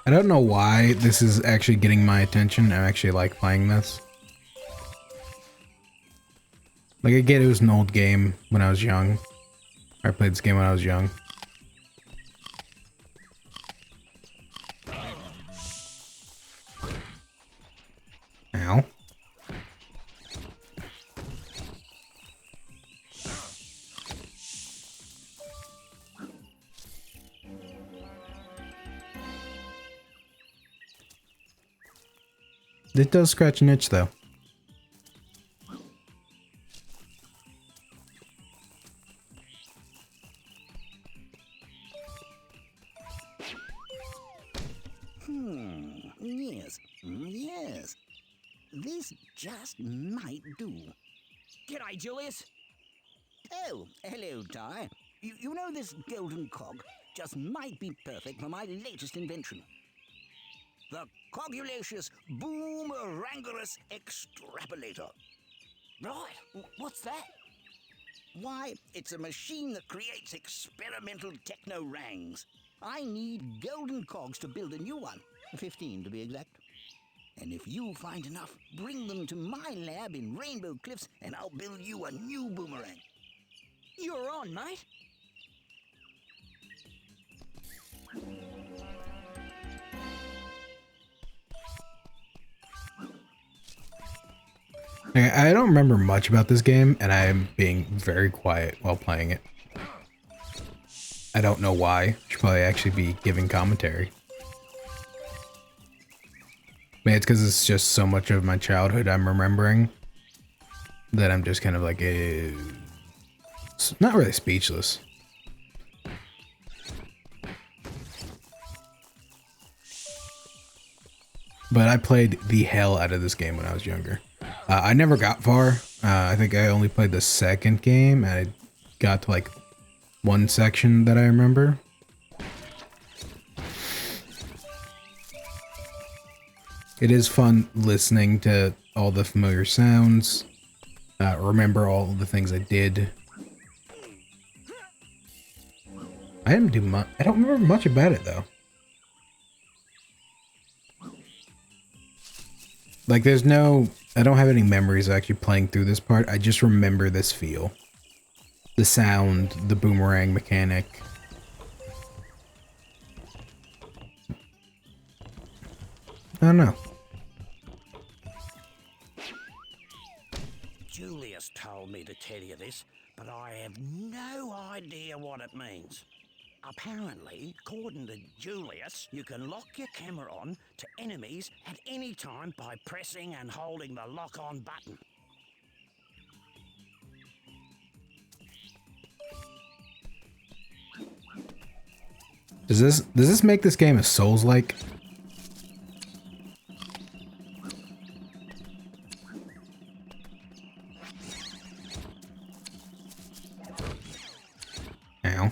I don't know why this is actually getting my attention. I actually like playing this. Like, I get it was an old game when I was young. I played this game when I was young. Ow. It does scratch an itch, though. Yes. This just might do. G'day, Julius. Oh, hello, Ty. You know this golden cog just might be perfect for my latest invention. The Cogulacious Boomerangulus Extrapolator. Right, what's that? Why, it's a machine that creates experimental techno-rangs. I need golden cogs to build a new one, 15 to be exact. And if you find enough, bring them to my lab in Rainbow Cliffs and I'll build you a new boomerang. You're on, mate. Okay, I don't remember much about this game, and I am being very quiet while playing it. I don't know why. I should probably actually be giving commentary. Maybe it's because it's just so much of my childhood I'm remembering that I'm just kind of like not really speechless. But I played the hell out of this game when I was younger. I never got far. I think I only played the second game, and I got to like one section that I remember. It is fun listening to all the familiar sounds. Remember all the things I did. I didn't do much. I don't remember much about it though. Like, there's no... I don't have any memories of actually playing through this part. I just remember this feel. The sound, the boomerang mechanic. I don't know. Julius told me to tell you this, but I have no idea what it means. Apparently, according to Julius, you can lock your camera on to enemies at any time by pressing and holding the lock-on button. Does this make this game a Souls-like? Ow.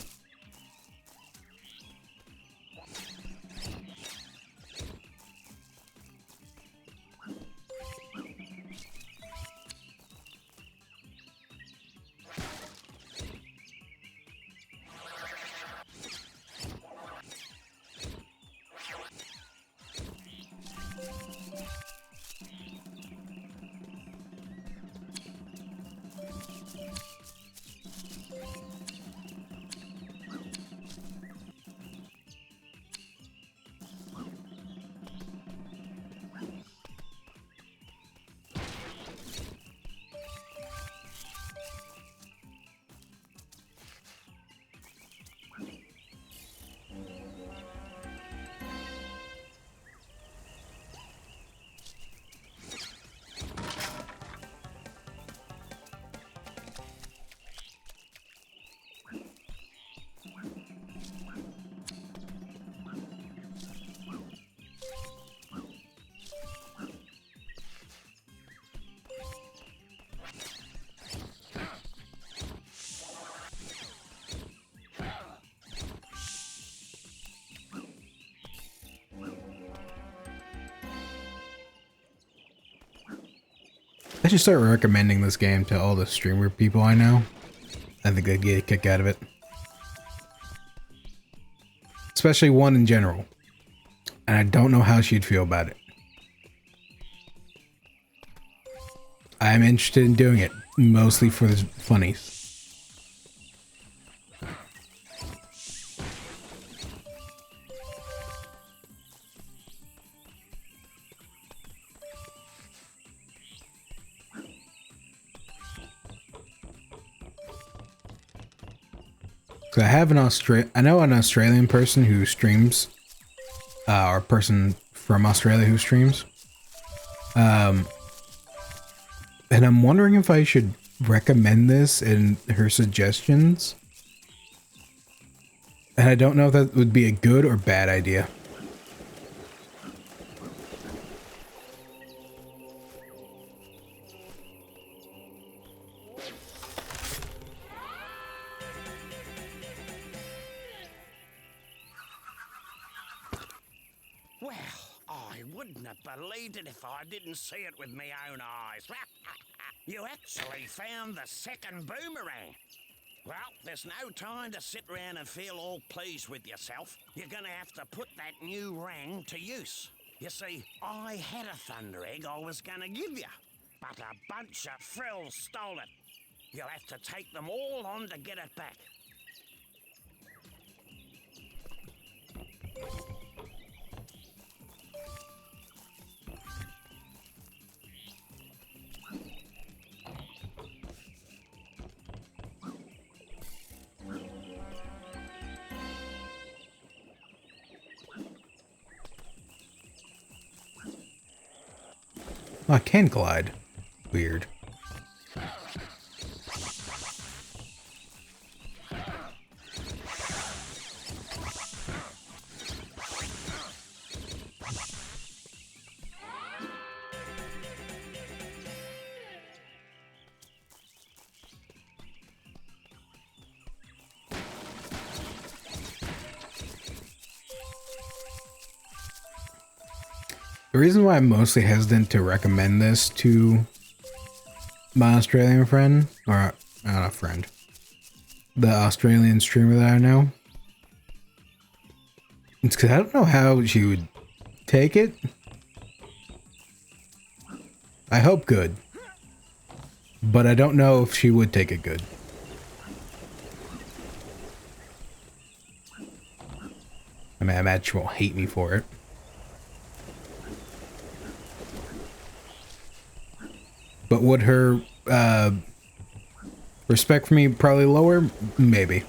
I should start recommending this game to all the streamer people I know. I think they'd get a kick out of it. Especially one in general. And I don't know how she'd feel about it. I'm interested in doing it, mostly for the funnies. So I have I know an Australian person who streams, or a person from Australia who streams. And I'm wondering if I should recommend this in her suggestions. And I don't know if that would be a good or bad idea. Well, I wouldn't have believed it if I didn't see it with my own eyes. You actually found the second boomerang. Well, there's no time to sit around and feel all pleased with yourself. You're gonna have to put that new rang to use. You see, I had a thunder egg I was gonna give you, but a bunch of frills stole it. You'll have to take them all on to get it back. Oh, I can glide. Weird. The reason why I'm mostly hesitant to recommend this to my Australian friend, or not a friend, the Australian streamer that I know, it's because I don't know how she would take it. I hope good, but I don't know if she would take it good. I mean, I imagine she won't hate me for it. But would her respect for me probably lower? Maybe.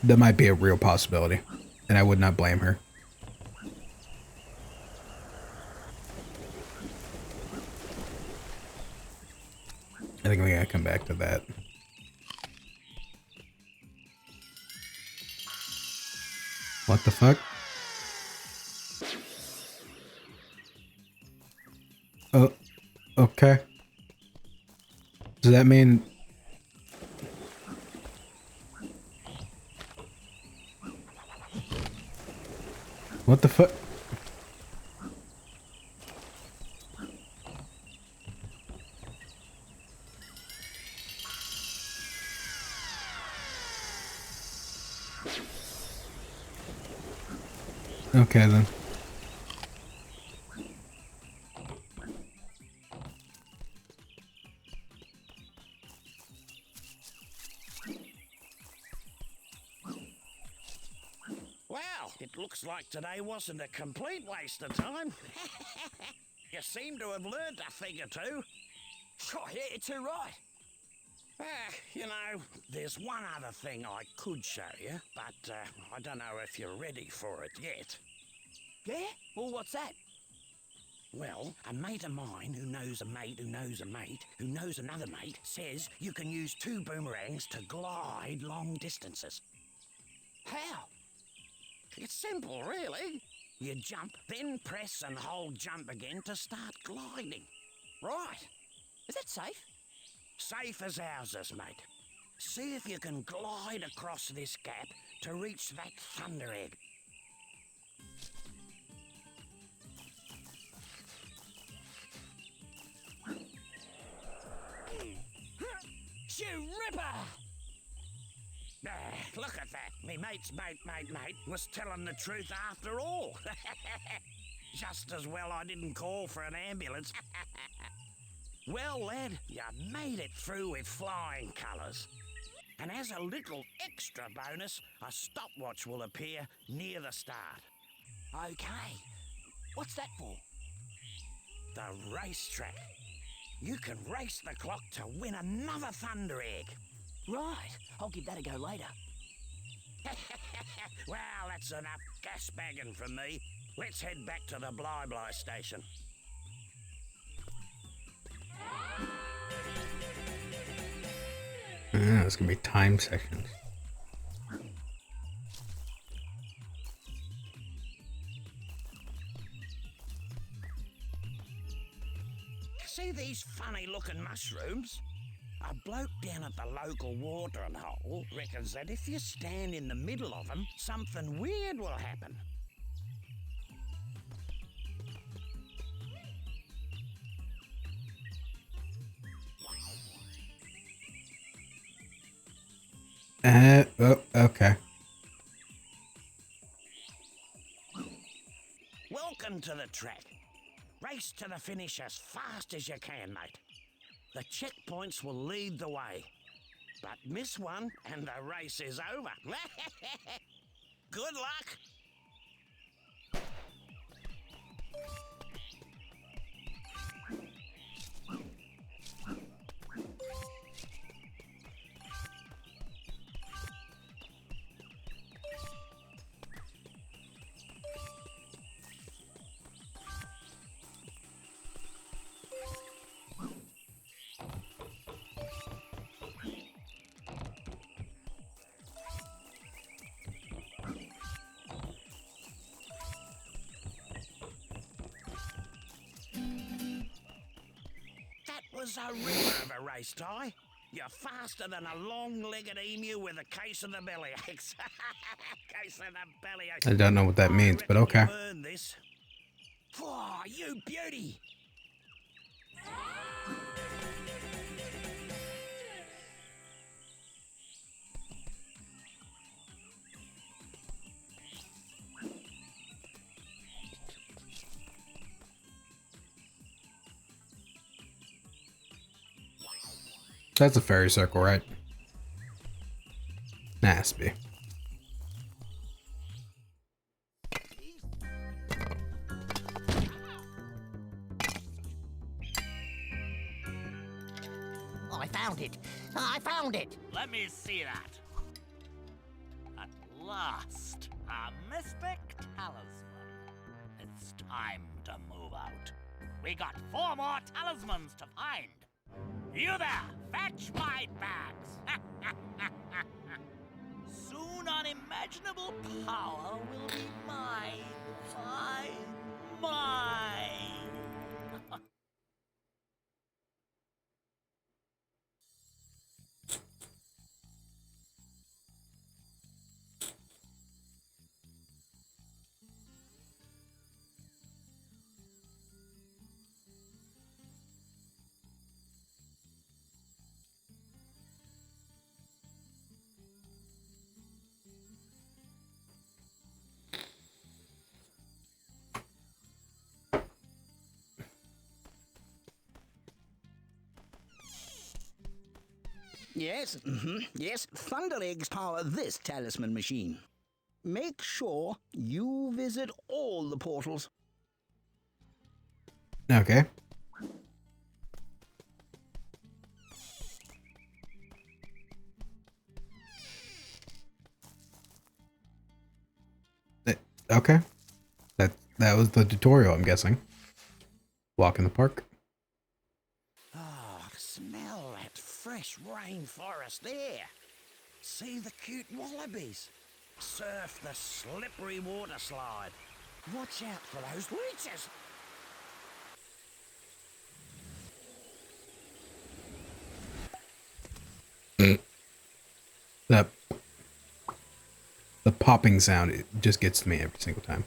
That might be a real possibility. And I would not blame her. I think we gotta come back to that. What the fuck? Oh. Okay. Does that mean... What the fuck? Okay then. It looks like today wasn't a complete waste of time. You seem to have learned a thing or two. Oh, yeah, you're too right. You know, there's one other thing I could show you, but I don't know if you're ready for it yet. Yeah? Well, what's that? Well, a mate of mine who knows a mate who knows a mate who knows another mate says you can use 2 boomerangs to glide long distances. How? It's simple, really. You jump, then press and hold jump again to start gliding. Right. Is that safe? Safe as houses, mate. See if you can glide across this gap to reach that thunder egg. Ripper! Look at that. Me mate's mate was telling the truth after all. Just as well I didn't call for an ambulance. Well, lad, you made it through with flying colours. And as a little extra bonus, a stopwatch will appear near the start. Okay. What's that for? The racetrack. You can race the clock to win another thunder egg. Right. I'll give that a go later. Well, that's enough gas bagging from me. Let's head back to the Bly station. It's gonna be time sections. See these funny looking mushrooms? A bloke down at the local watering hole reckons that if you stand in the middle of them, something weird will happen. Oh, okay. Welcome to the track. Race to the finish as fast as you can, mate. The checkpoints will lead the way. But miss one and the race is over. Good luck. That was a ripper of a race, Ty. You're faster than a long-legged emu with a case of the bellyaches. Case of the bellyaches. I don't know what that means, but okay. You've earned this. Oh, you beauty! That's a fairy circle, right? Has to be. I found it. I found it. Let me see that. At last, a mystic talisman. It's time to move out. We got 4 more talismans to find. You there, fetch my bags. Soon unimaginable power will be mine. Mine. Yes, yes, Thunder Eggs power this talisman machine. Make sure you visit all the portals. Okay. Okay. That was the tutorial, I'm guessing. Walk in the park. Oh, smell that fresh rainforest air. See the cute wallabies. Surf the slippery water slide. Watch out for those leeches. The popping sound, it just gets to me every single time.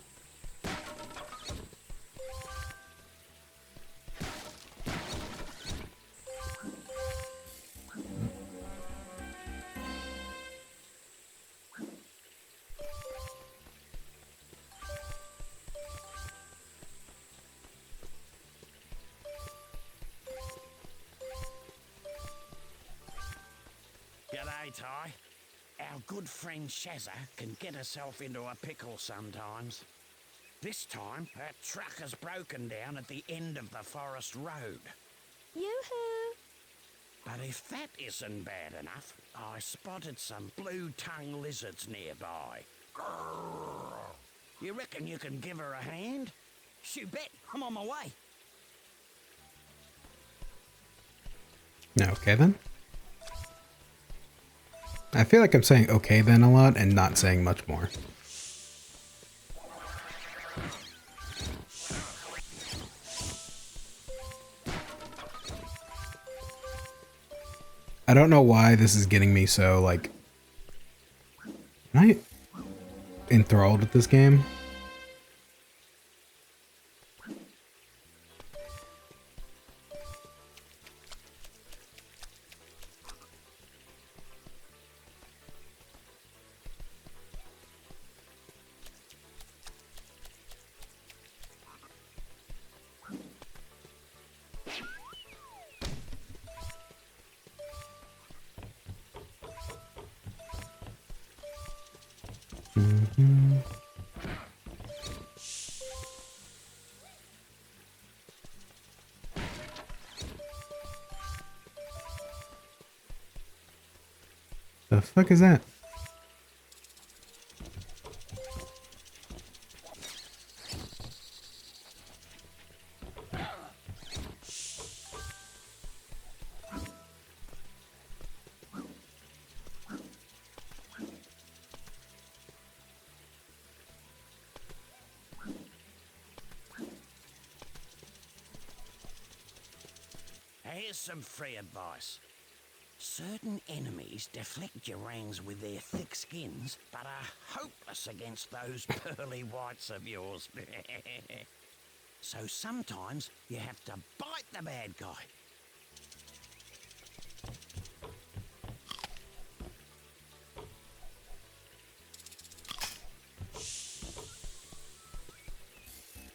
G'day, Ty. Our good friend Shazza can get herself into a pickle sometimes. This time, her truck has broken down at the end of the forest road. Yoo-hoo! But if that isn't bad enough, I spotted some blue-tongue lizards nearby. Grrr. You reckon you can give her a hand? You bet, I'm on my way. Okay then. I feel like I'm saying okay then a lot and not saying much more. I don't know why this is getting me so, like... Am I enthralled with this game? The fuck is that? Here's some free advice. Certain enemies deflect your rings with their thick skins, but are hopeless against those pearly whites of yours. So sometimes you have to bite the bad guy.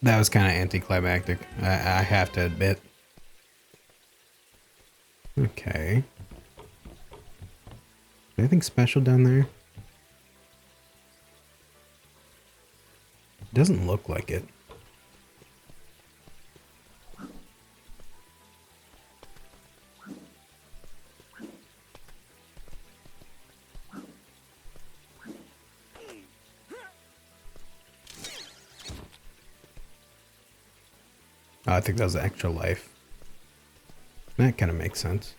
That was kind of anticlimactic, I have to admit. Okay. Anything special down there? Doesn't look like it. Oh, I think that was an extra life. That kind of makes sense.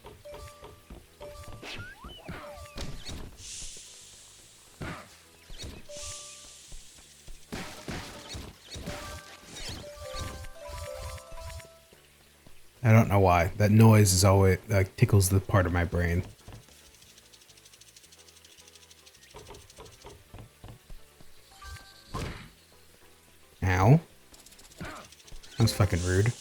I don't know why. That noise is always like tickles the part of my brain. Ow. That was fucking rude.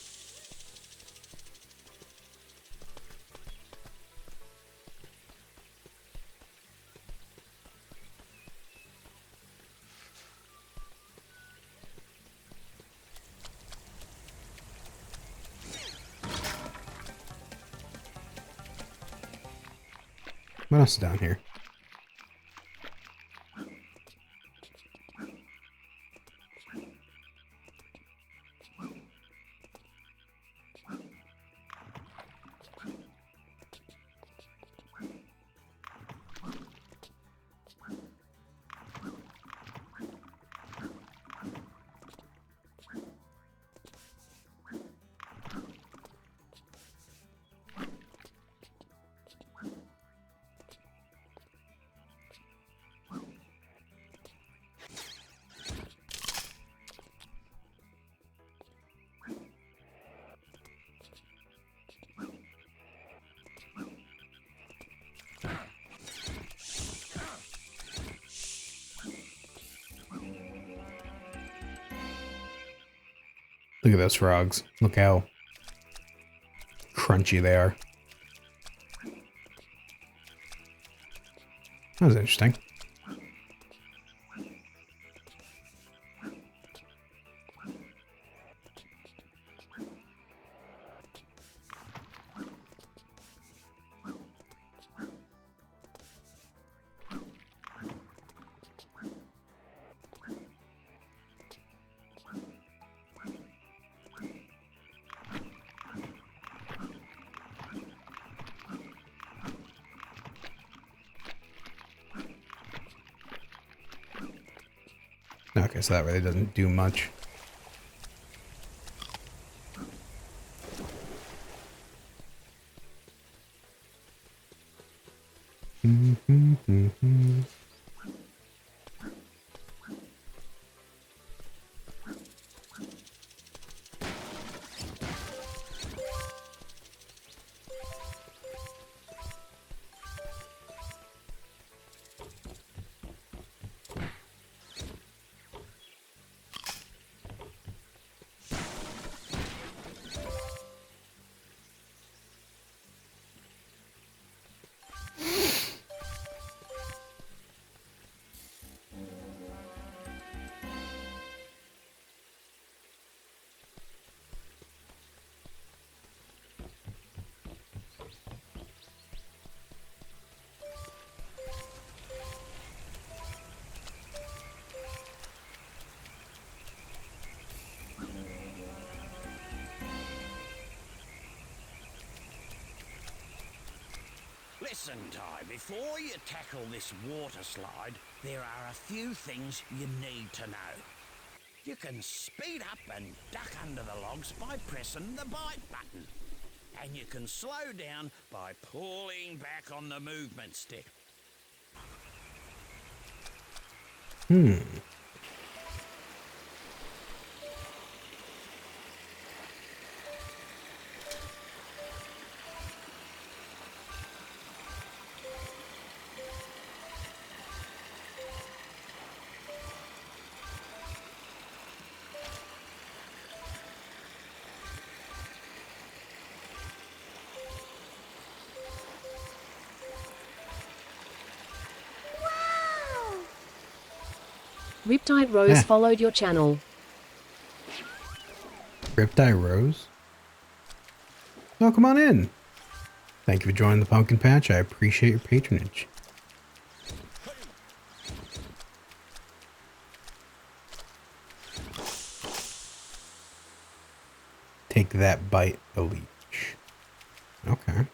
What else is down here? Look at those frogs. Look how crunchy they are. That was interesting. Okay, so that really doesn't do much. Listen, Ty, before you tackle this water slide, there are a few things you need to know. You can speed up and duck under the logs by pressing the bite button. And you can slow down by pulling back on the movement stick. Riptide Rose followed your channel. Riptide Rose? Oh, come on in. Thank you for joining the pumpkin patch. I appreciate your patronage. Take that bite, a leech. Okay.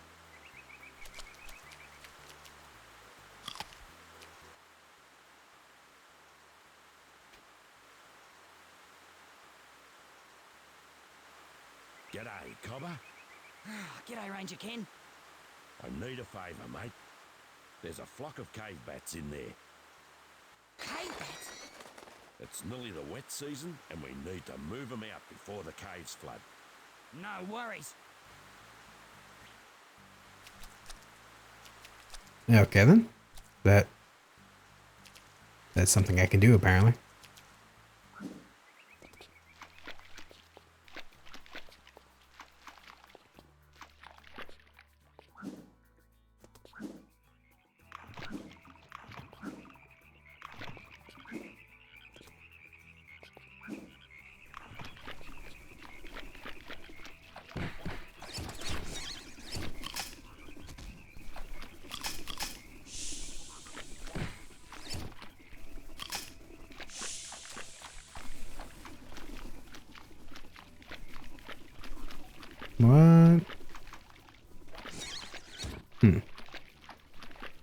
G'day, Cobber. G'day, Ranger Ken. I need a favour, mate. There's a flock of cave bats in there. Cave bats? It's nearly the wet season, and we need to move them out before the caves flood. No worries. Okay then. That's something I can do apparently. What?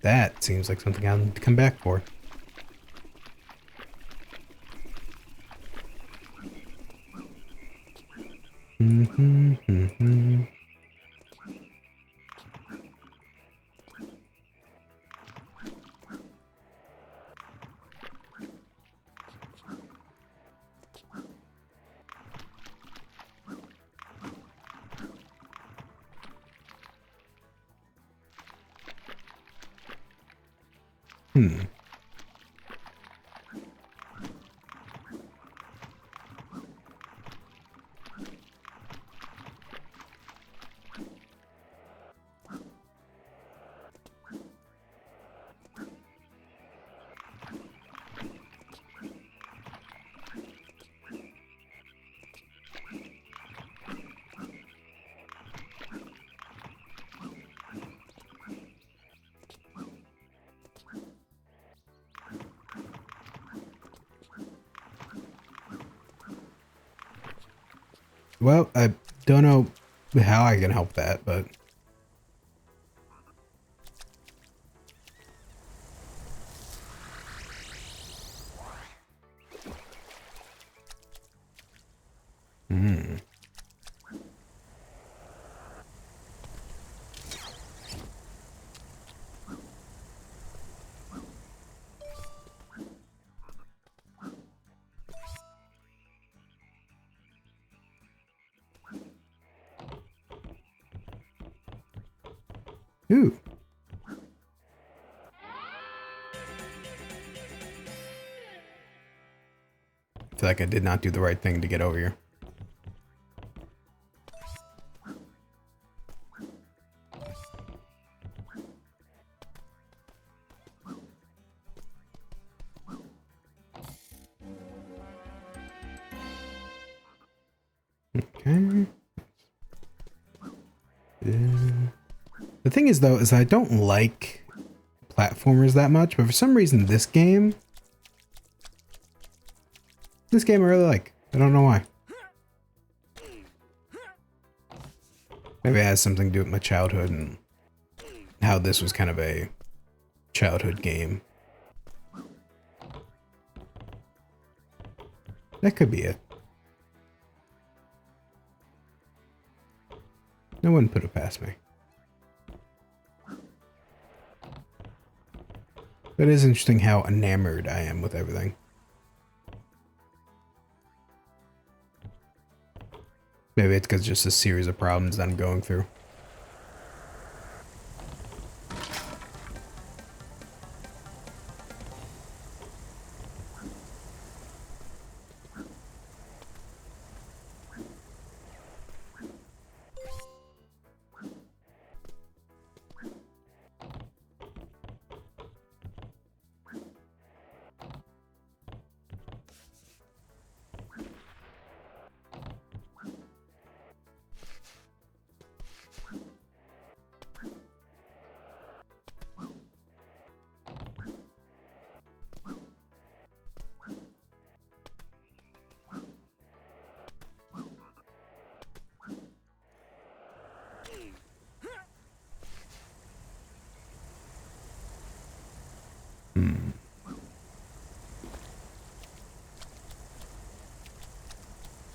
That seems like something I'll need to come back for. Well, I don't know how I can help that, but... Ooh. I feel like I did not do the right thing to get over here. Okay. The thing is, though, is I don't like platformers that much, but for some reason this game I really like. I don't know why. Maybe it has something to do with my childhood and how this was kind of a childhood game. That could be it. No one put it past me. But it is interesting how enamored I am with everything. Maybe it's because just a series of problems that I'm going through.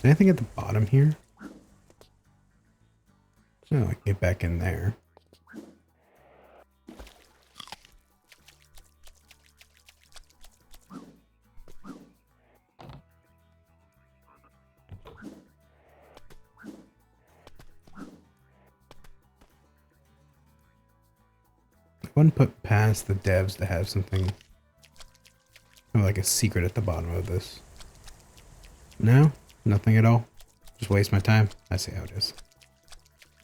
Anything at the bottom here? Oh, I can get back in there. I wouldn't put past the devs to have something like a secret at the bottom of this. No? Nothing at all? Just waste my time? I see how it is.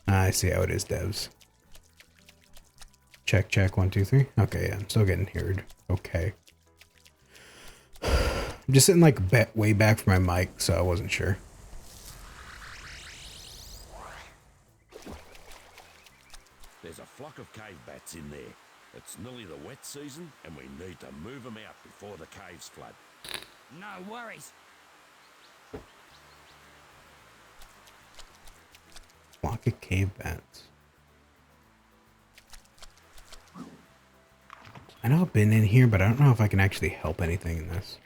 I see how it is, devs. Check, check, 1, 2, 3. Okay, yeah, I'm still getting heard. Okay. I'm just sitting like way back from my mic, so I wasn't sure. There's a flock of cave bats in there. It's nearly the wet season, and we need to move them out before the caves flood. No worries. Flock of cave bats. I know I've been in here, but I don't know if I can actually help anything in this.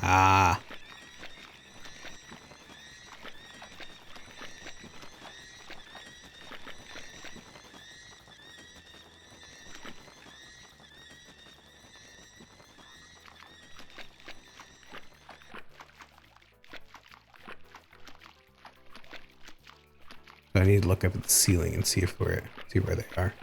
Ah. I need to look up at the ceiling and see if where they are.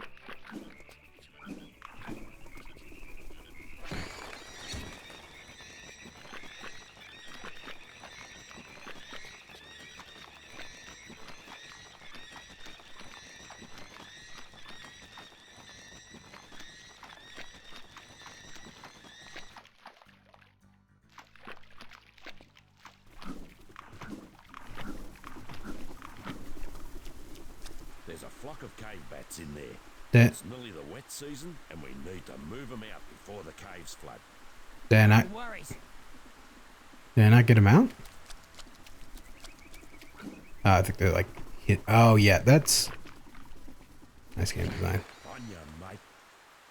There's a flock of cave bats in there. It's nearly the wet season, and we need to move them out before the caves flood. Did I not get them out? Oh, I think they're like hit. Oh yeah, that's nice game design. On ya, mate.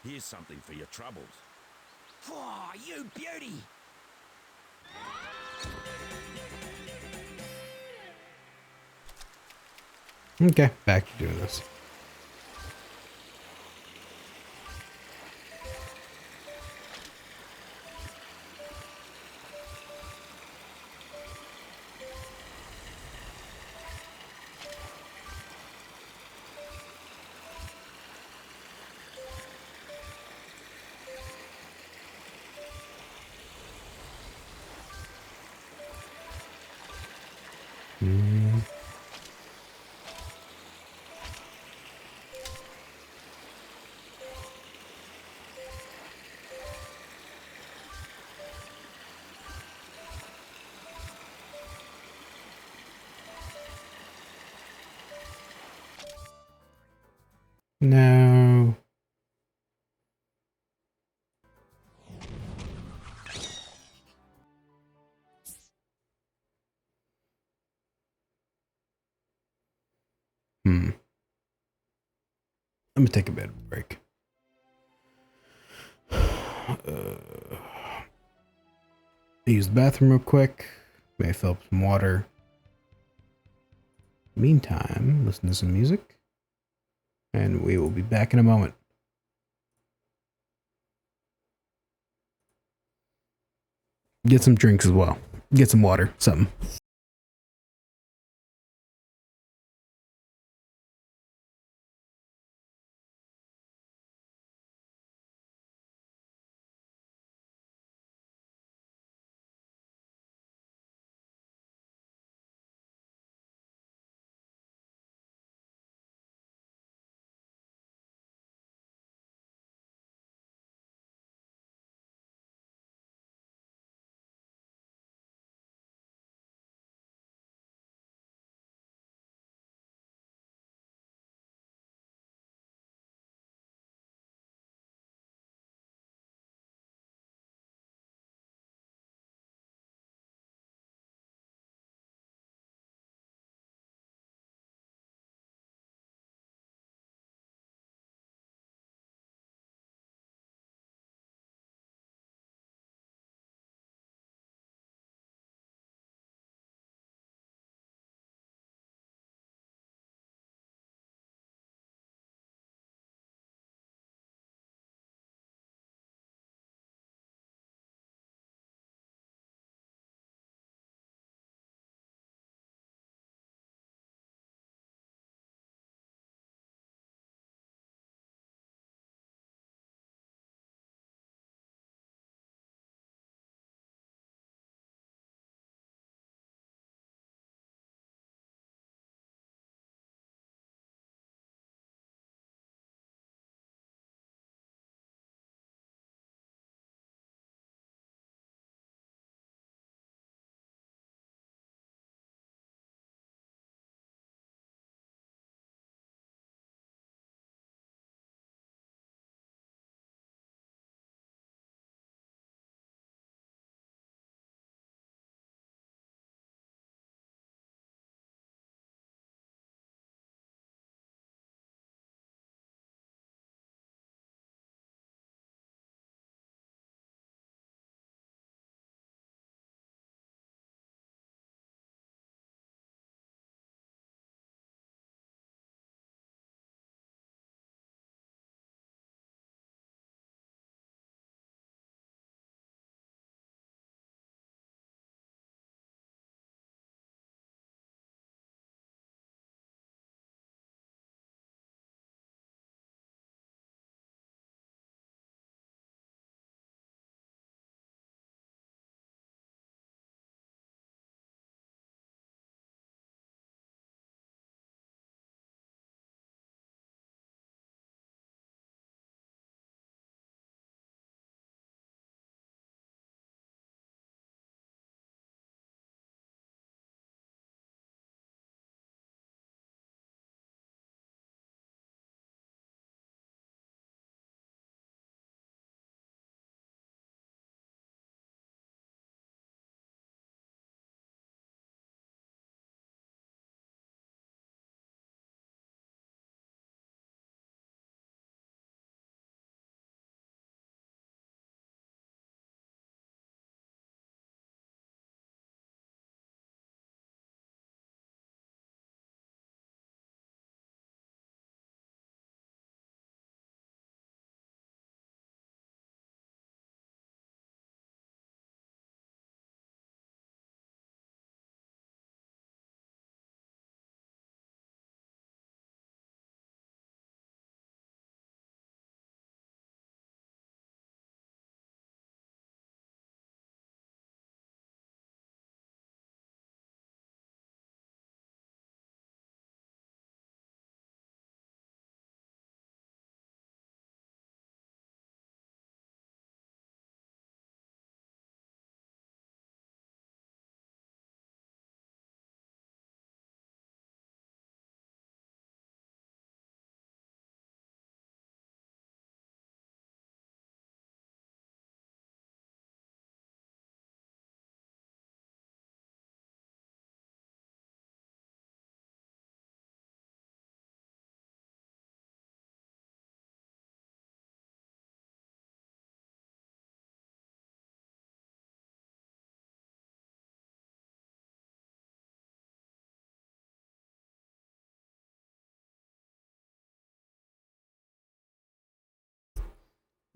Here's something for your troubles. Oh, you beauty! Okay, back to doing this. No. Let me take a bit of a break. Use the bathroom real quick. May fill up some water. Meantime, listen to some music. And we will be back in a moment. Get some drinks as well. Get some water, something.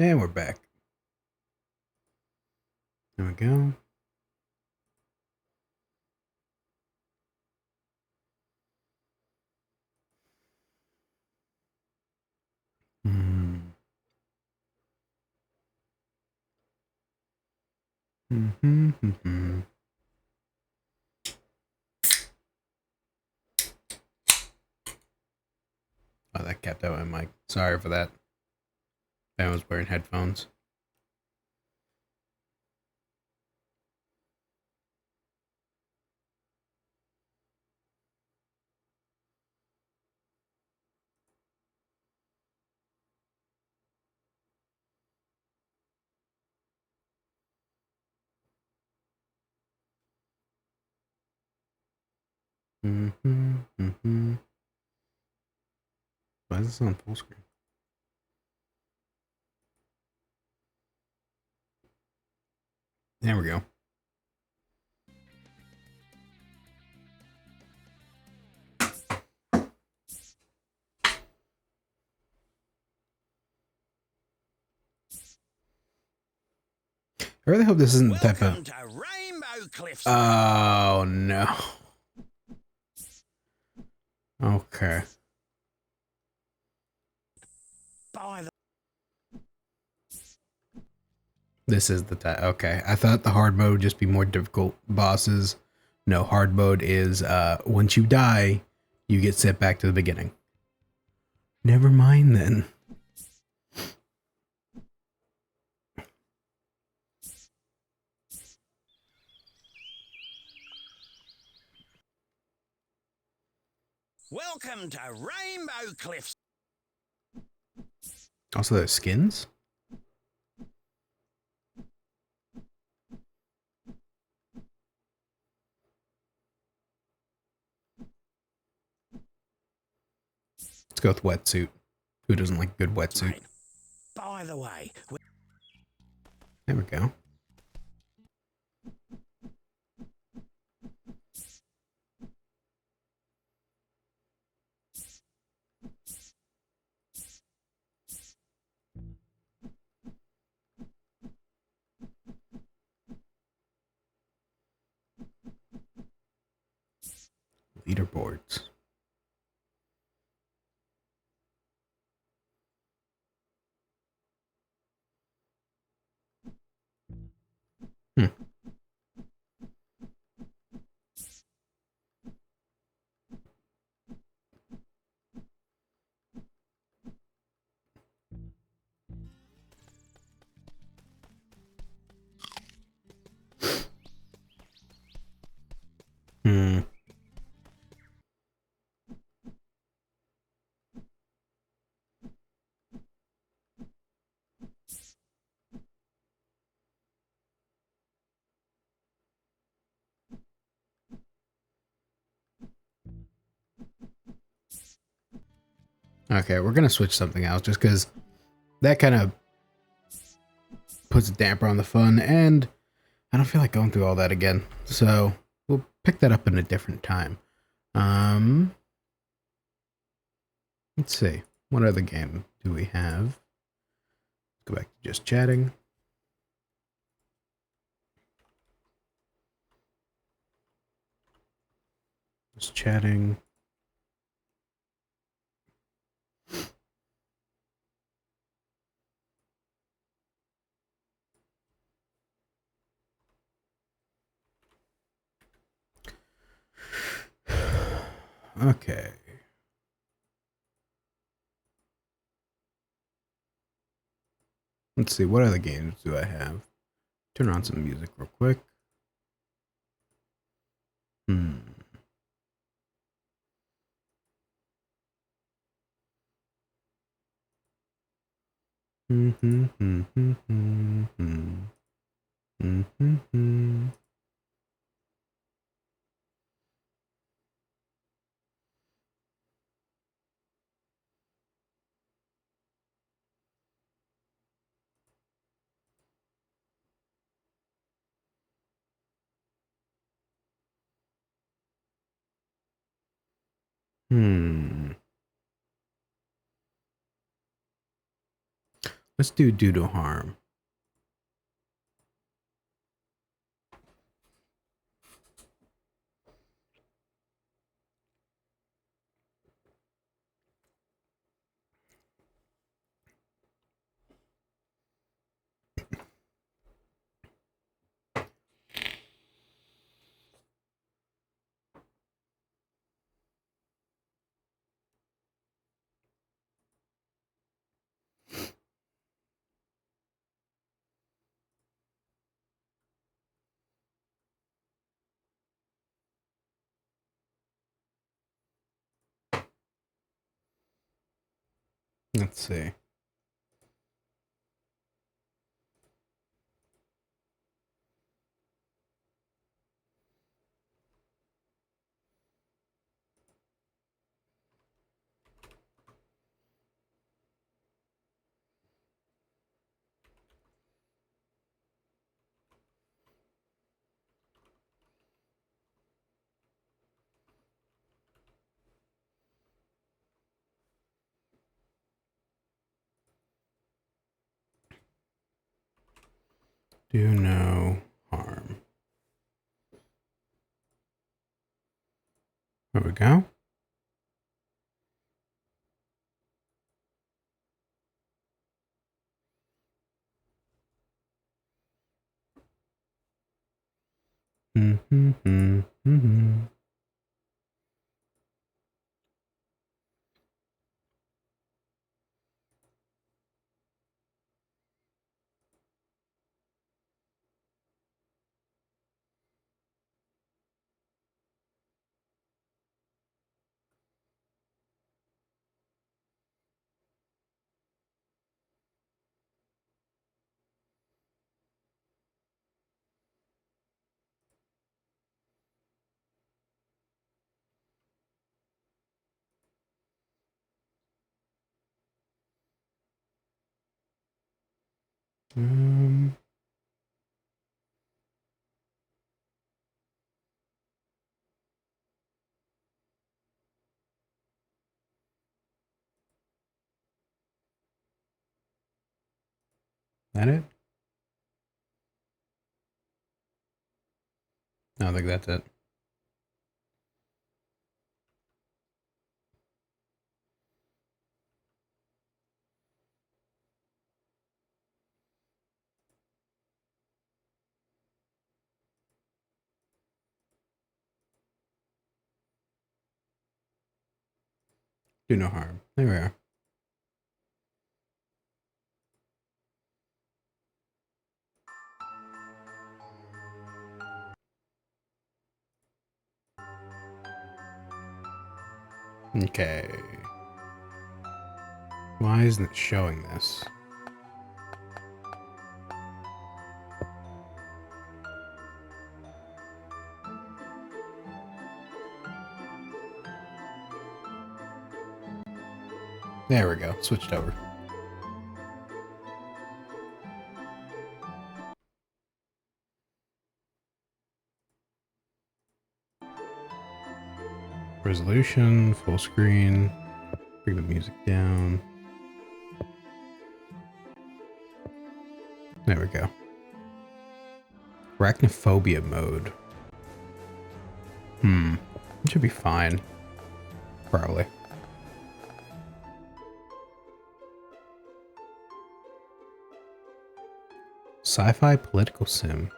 And we're back. There we go. Oh, that kept out my mic. Sorry for that. I was wearing headphones. Why is this on full screen? There we go. I really hope this isn't the type of... Oh, no. Okay. This is the type. Okay. I thought the hard mode would just be more difficult bosses. No, hard mode is once you die, you get sent back to the beginning. Never mind then. Welcome to Rainbow Cliffs. Also, there's skins. Let's go with wetsuit. Who doesn't like a good wetsuit? Mate, by the way, There we go. Leaderboards. Okay, we're gonna switch something else just because that kind of puts a damper on the fun, and I don't feel like going through all that again. So we'll pick that up in a different time. Let's see. What other game do we have? Go back to just chatting. Just chatting. Okay. Let's see, what other games do I have? Turn on some music real quick. Let's do no harm. Let's see. Do no harm. There we go. Mm-hmm. That it? I don't think that's it. Do no harm. There we are. Okay. Why isn't it showing this? There we go. Switched over. Resolution, full screen. Bring the music down. There we go. Arachnophobia mode. It should be fine. Probably. Sci-fi political sim.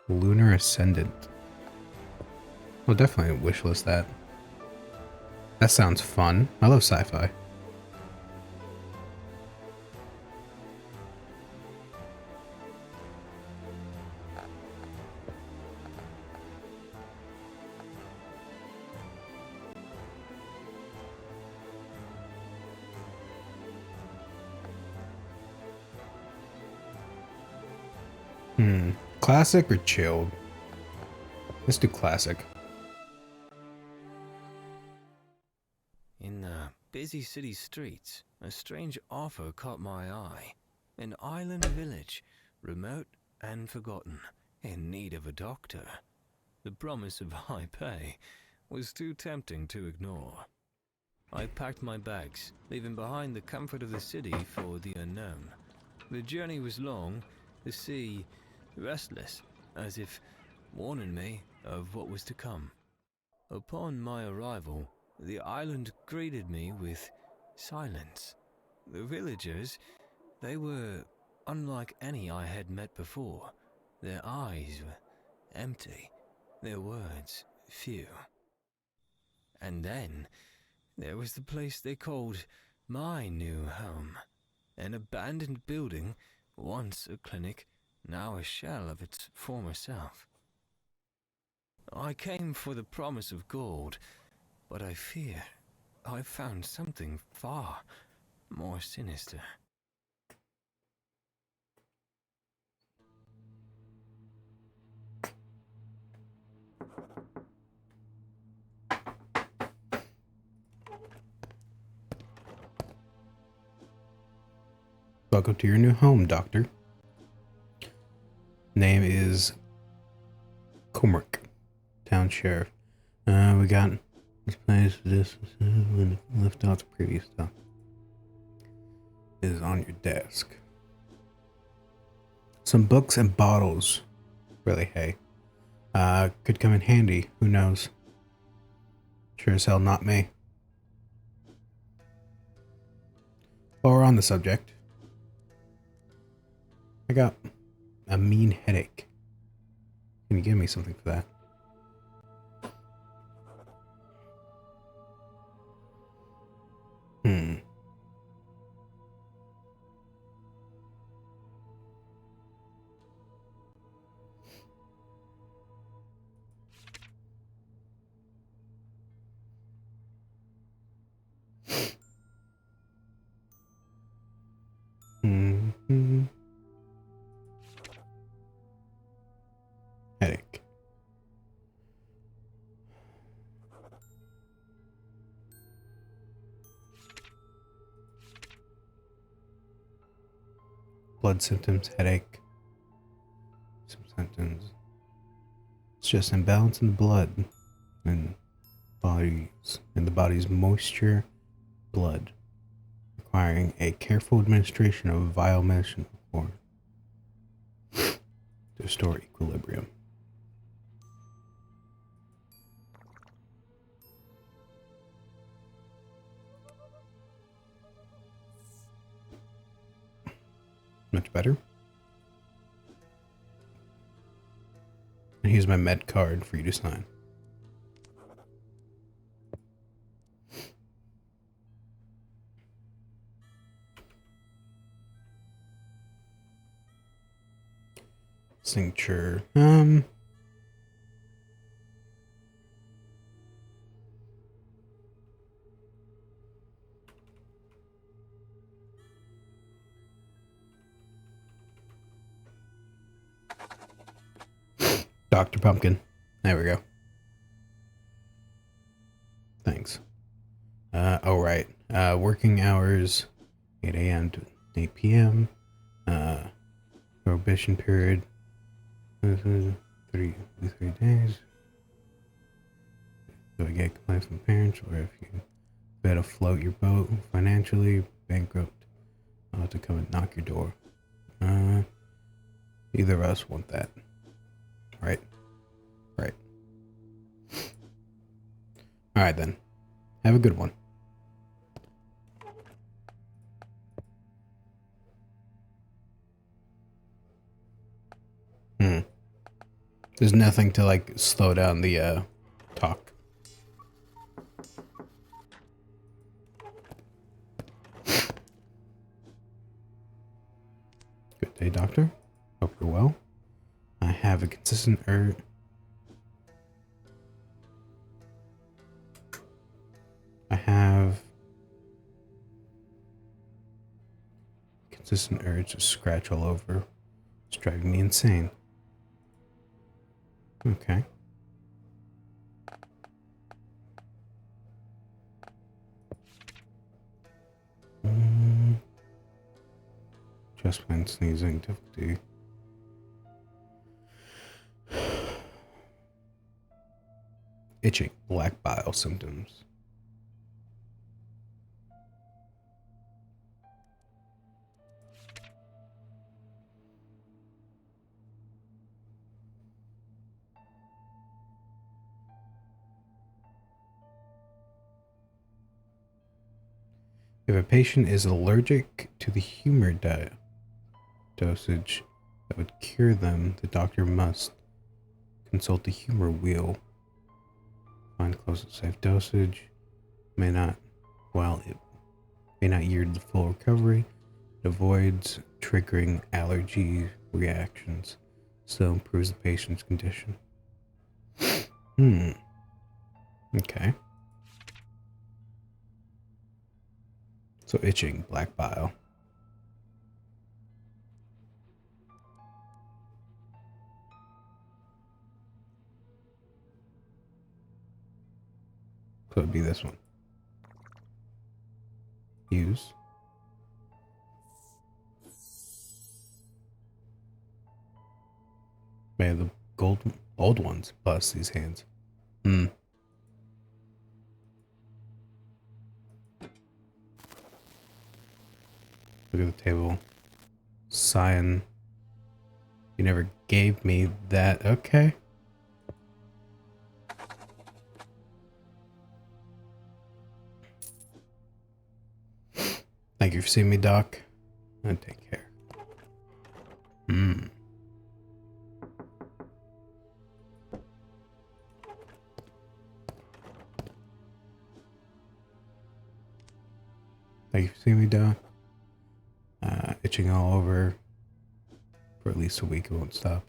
Lunar Ascendant. I'll definitely wishlist that. That sounds fun. I love sci-fi. Classic or chilled? Let's do classic. In the busy city streets, a strange offer caught my eye. An island village, remote and forgotten, in need of a doctor. The promise of high pay was too tempting to ignore. I packed my bags, leaving behind the comfort of the city for the unknown. The journey was long, the sea restless, as if warning me of what was to come. Upon my arrival, the island greeted me with silence. The villagers, they were unlike any I had met before. Their eyes were empty, their words few. And then there was the place they called my new home, an abandoned building, once a clinic, now a shell of its former self. I came for the promise of gold, but I fear I found something far more sinister. Welcome to your new home, Doctor. Name is Comric, Town Sheriff. We got this place, this, left out the previous stuff. Is on your desk. Some books and bottles. Really, hey. Could come in handy, who knows? Sure as hell not me. While we're on the subject, I got a mean headache. Can you give me something for that? Headache. Blood symptoms, headache. Some symptoms. It's just imbalance in the blood and the body's moisture, blood, requiring a careful administration of vial medicine to restore equilibrium. Much better. And here's my med card for you to sign. Signature. Dr. Pumpkin. There we go. Thanks. Oh, right. Working hours, 8 a.m. to 8 p.m. Prohibition period, 3 days. So I get complaints from parents, or if you better float your boat financially, bankrupt, I'll have to come and knock your door. Either of us want that. Right? Right. Alright then. Have a good one. There's nothing to like slow down the talk. Good day, doctor. Hope you're well. I have a consistent urge. To scratch all over. It's driving me insane. Okay. Just when sneezing, difficulty. Itching, black bile symptoms. If a patient is allergic to the humor dosage that would cure them, the doctor must consult the humor wheel. Find closest safe dosage. While it may not yield the full recovery, it avoids triggering allergy reactions. Still improves the patient's condition. Okay. So itching, black bile. So it'd be this one. Use. May the old ones bust these hands. Look at the table. Cyan. You never gave me that. Okay. Thank you for seeing me, Doc. And take care. Thank you for seeing me, Doc. Itching all over. For at least a week, it won't stop.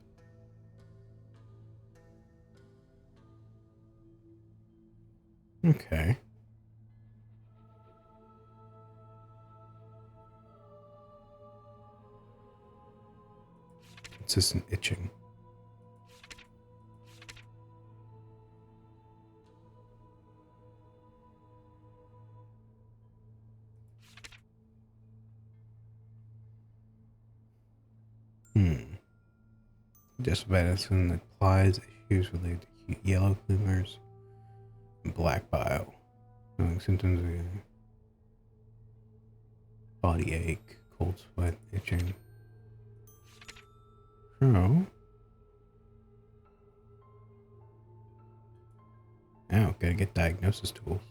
Okay. Consistent itching. Just medicine that applies issues related to yellow tumors and black bile. Knowing symptoms of body ache, cold sweat, itching. Oh. Now, gotta get diagnosis tools.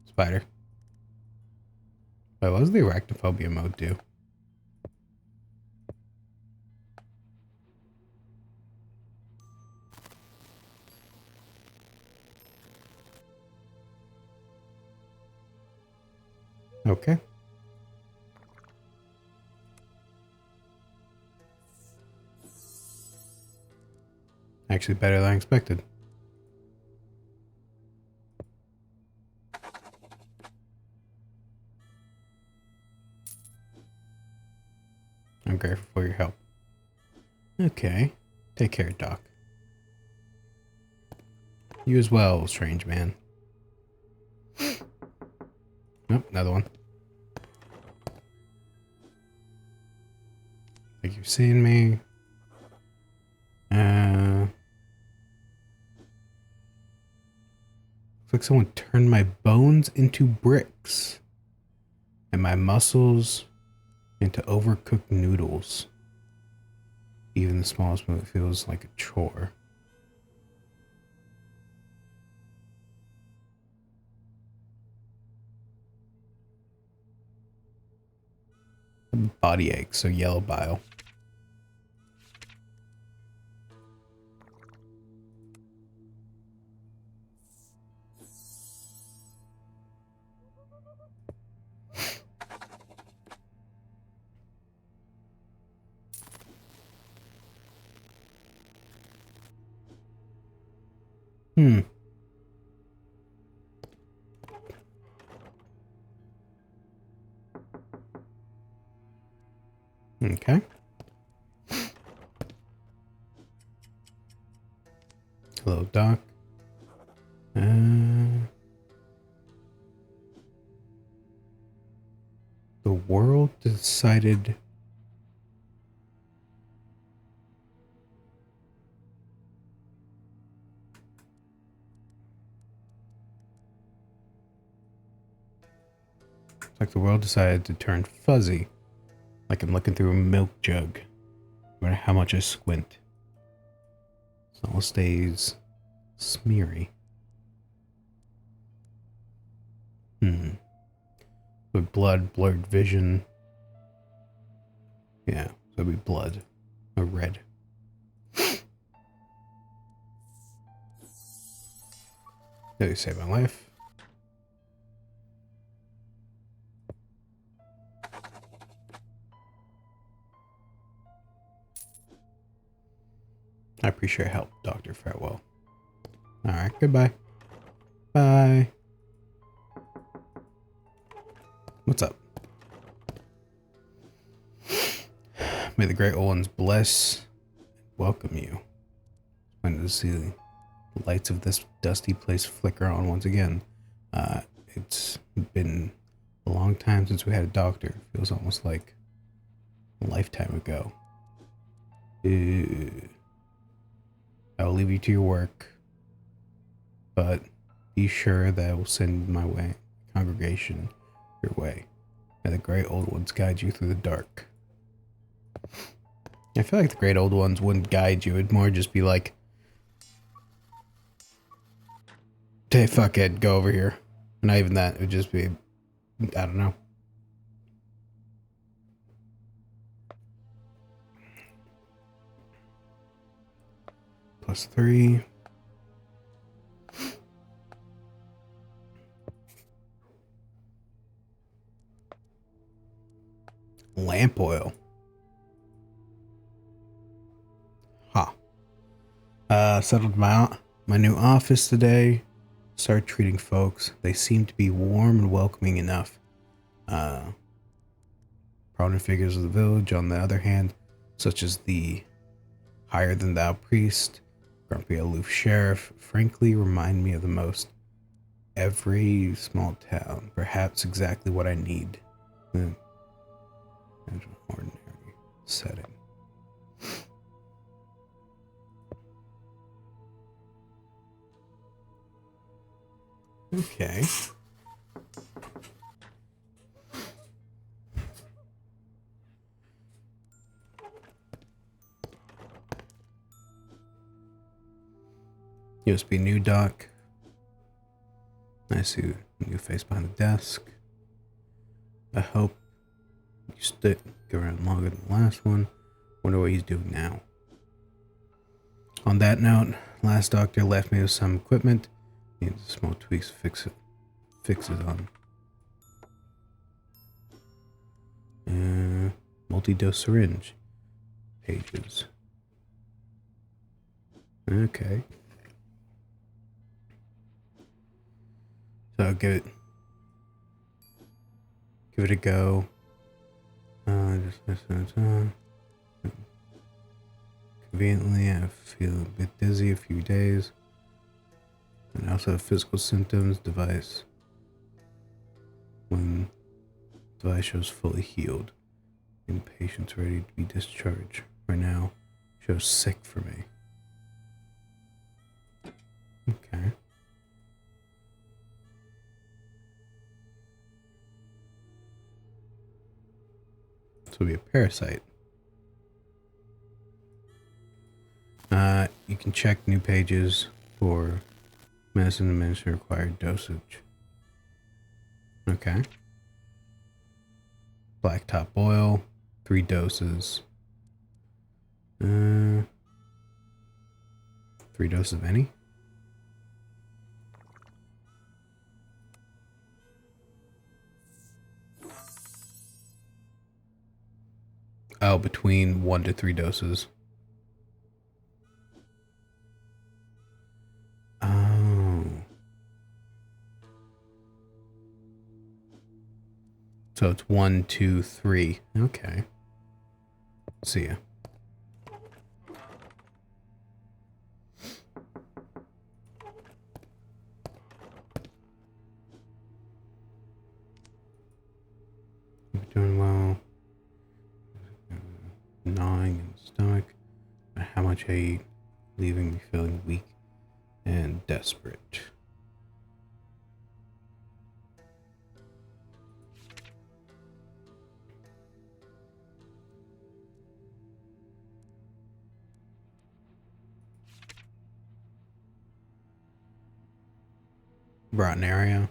Spider. What does the arachnophobia mode do? Okay. Actually better than I expected. I'm grateful for your help. Okay. Take care, Doc. You as well, strange man. Nope, another one. Thank you for seeing me. Looks like someone turned my bones into bricks. And my muscles into overcooked noodles. Even the smallest move feels like a chore. Body ache, so yellow bile. Okay. Hello, Doc. The world decided like the world decided to turn fuzzy. Like I'm looking through a milk jug. No matter how much I squint. It all stays Smeary. With blood, blurred vision. Yeah, so it'd be blood. Or red. Did he save my life? I appreciate your help, Dr. Farewell. Alright, goodbye. Bye. What's up? May the great old ones bless and welcome you. Wanted to see the lights of this dusty place flicker on once again. It's been a long time since we had a doctor. It feels almost like a lifetime ago. I'll leave you to your work, but be sure that I will send my congregation your way. May the great old ones guide you through the dark. I feel like the great old ones wouldn't guide you. It'd more just be like, hey, fuck it, go over here. Not even that. It would just be, I don't know. +3. Lamp oil. Settled my new office today. Start treating folks. They seem to be warm and welcoming enough. Prominent figures of the village, on the other hand, such as the higher-than-thou priest, grumpy aloof sheriff, frankly remind me of the most every small town. Perhaps exactly what I need in an ordinary setting. Okay. USB new dock. I see a new face behind the desk. I hope you stick around longer than the last one. Wonder what he's doing now. On that note, last doctor left me with some equipment. Needs small tweaks to fix it on. Multi-dose syringe. Pages. Okay. So give it a go. Conveniently, I feel a bit dizzy a few days. And I also have physical symptoms. When device shows fully healed. And patient's ready to be discharged. Right now, shows sick for me. Okay. This will be a parasite. You can check new pages for medicine administered required dosage. Okay. Blacktop oil, 3 doses. 3 doses of any? Oh, between 1 to 3 doses. Oh. So it's 1, 2, 3. Okay. See ya. Doing well. Gnawing in the stomach. How much I eat, leaving me feeling weak and desperate. rotten area.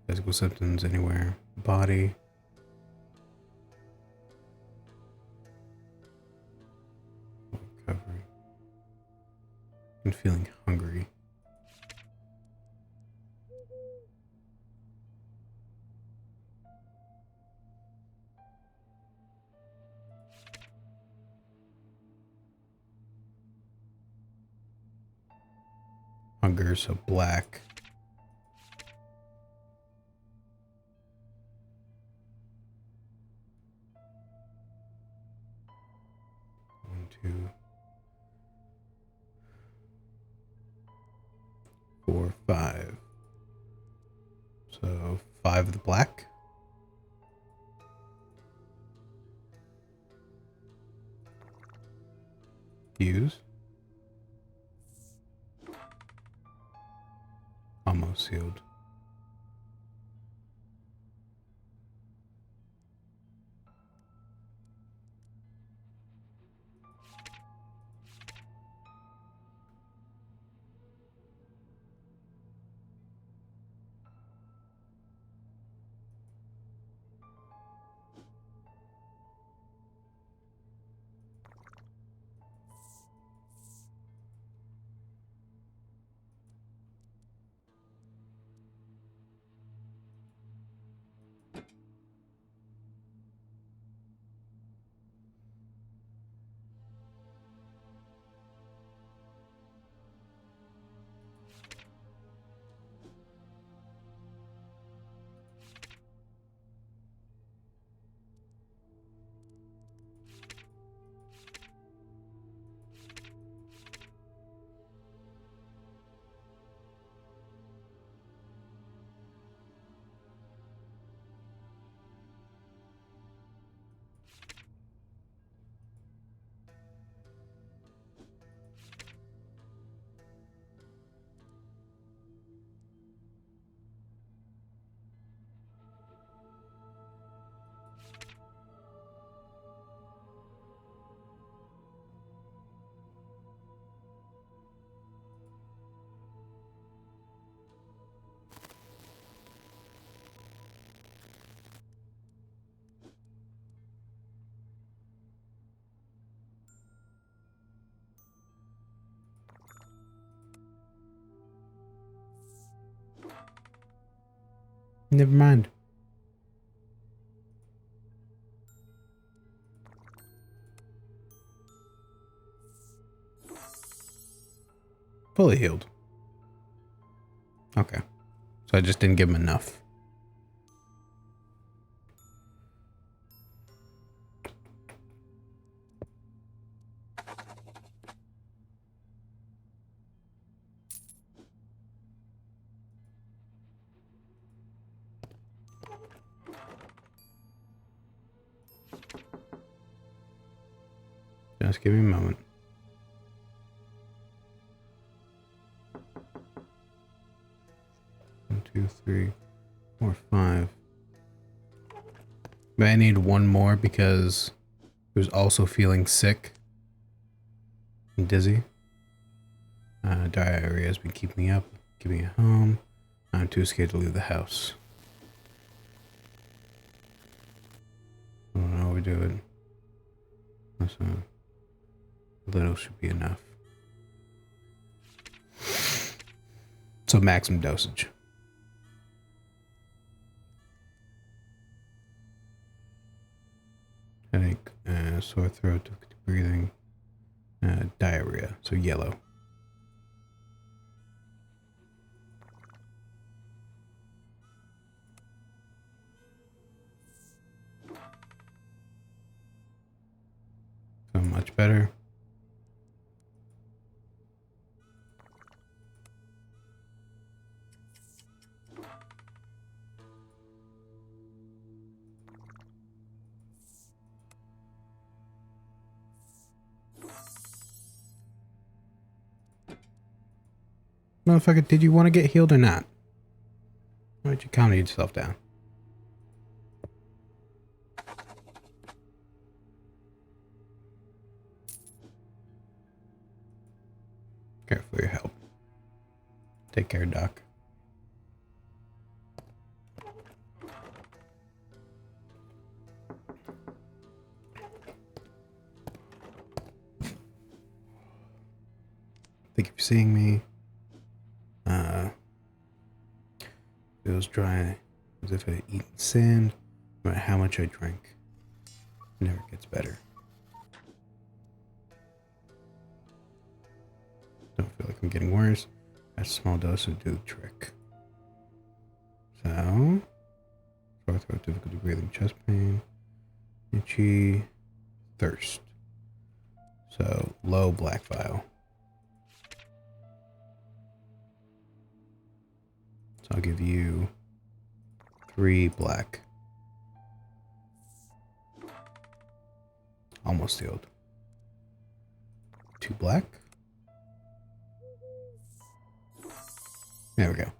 Physical symptoms anywhere. Body. Recovery. And feeling hungry. Hunger, so black. One, two, 4, 5. So 5 of the black. Use. Almost sealed. Never mind. Fully healed. Okay. So I just didn't give him enough. Just give me a moment. One, 2, 3, 4, 5. But I need one more because he was also feeling sick and dizzy. Diarrhea has been keeping me up, keeping me at home. I'm too scared to leave the house. I don't know how we do it. That's a little should be enough. So maximum dosage. Headache, sore throat, difficulty breathing, diarrhea, so yellow. So much better. Motherfucker, did you want to get healed or not? Why don't you calm yourself down? Care for your help. Take care, Doc. Thank you for seeing me. Feels dry as if I eat sand. No matter how much I drink, it never gets better. Don't feel like I'm getting worse. A small dose would do the trick. So, sore throat, difficulty breathing, chest pain, itchy, thirst. So, low black vial. So I'll give you 3 black. Almost healed. 2 black. There we go.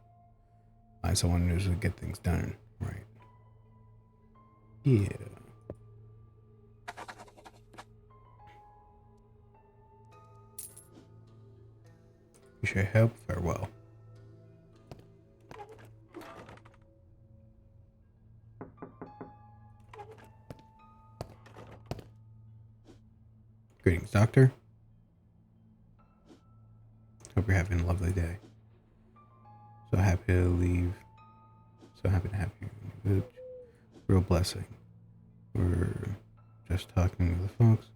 I so wanted to get things done right. Yeah. Wish your help. Farewell. Greetings, Doctor. Hope you're having a lovely day. So happy to leave. So happy to have you in the village. Real blessing. We're just talking with the folks.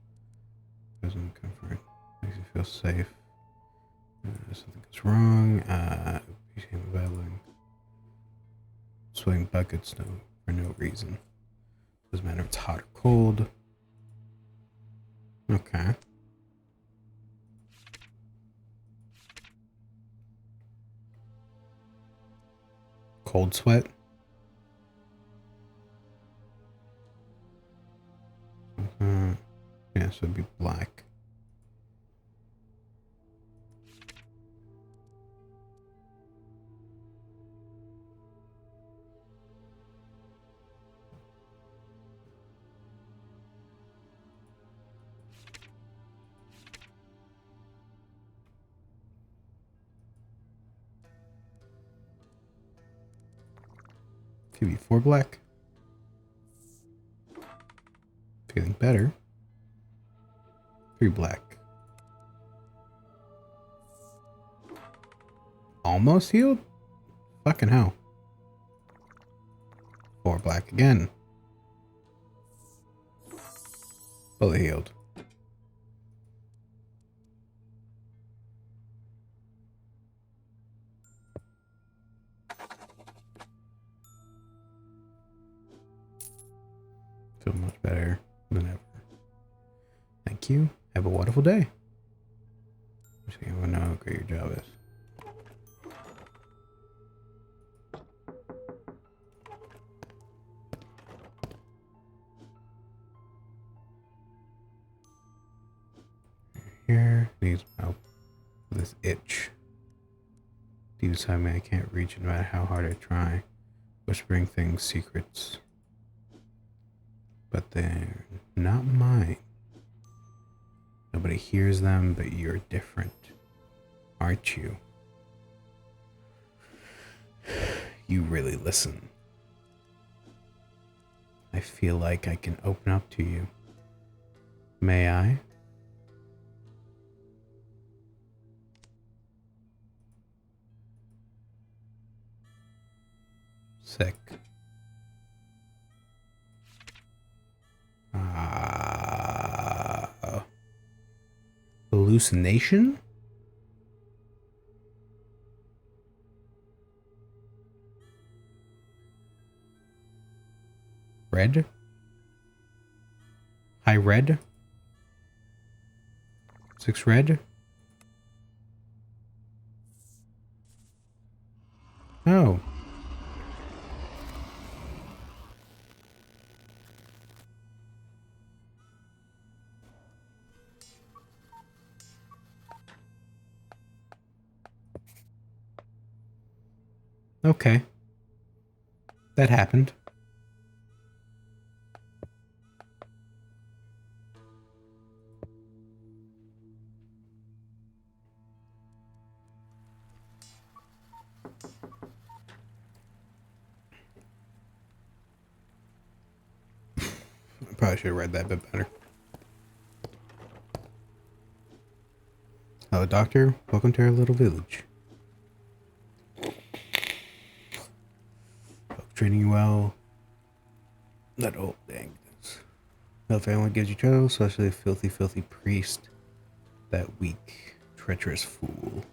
Present comfort. Makes you feel safe. Something goes wrong. Became battling. Sweating buckets for no reason. Doesn't matter if it's hot or cold. Okay. Cold sweat. Yeah, so it'd be black. Could be 4 black. Feeling better. 3 black. Almost healed? Fucking hell. 4 black again. Fully healed. Feel much better than ever. Thank you. Have a wonderful day. So you want to know how great your job is. Here needs help with this itch. Deep inside me, I can't reach it no matter how hard I try. Whispering things, secrets. But they're not mine. Nobody hears them, but you're different. Aren't you? You really listen. I feel like I can open up to you. May I? Sick. Hallucination? Red? High red? 6 red? Oh. Okay. That happened. Probably should have read that a bit better. Hello, doctor. Welcome to our little village. Hope treating you well. Not old, dang this. No family gives you trouble, especially a filthy, filthy priest. That weak, treacherous fool.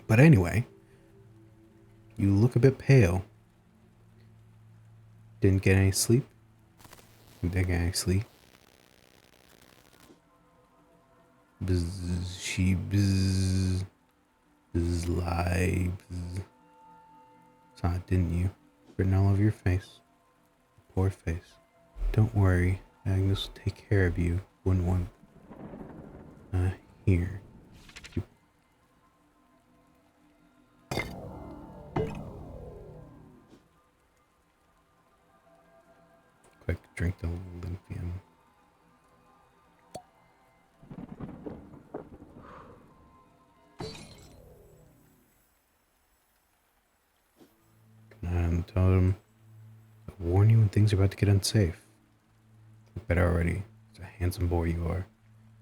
But anyway, you look a bit pale. Didn't get any sleep? Didn't get any sleep? Bzz, she bzz, bzz, lie, bzz. Saw it, didn't you? Written all over your face. Poor face. Don't worry, Agnes will take care of you. Wouldn't want... here. Quick, drink the lithium. And tell him, I warn you when things are about to get unsafe. Look better already. It's a handsome boy you are.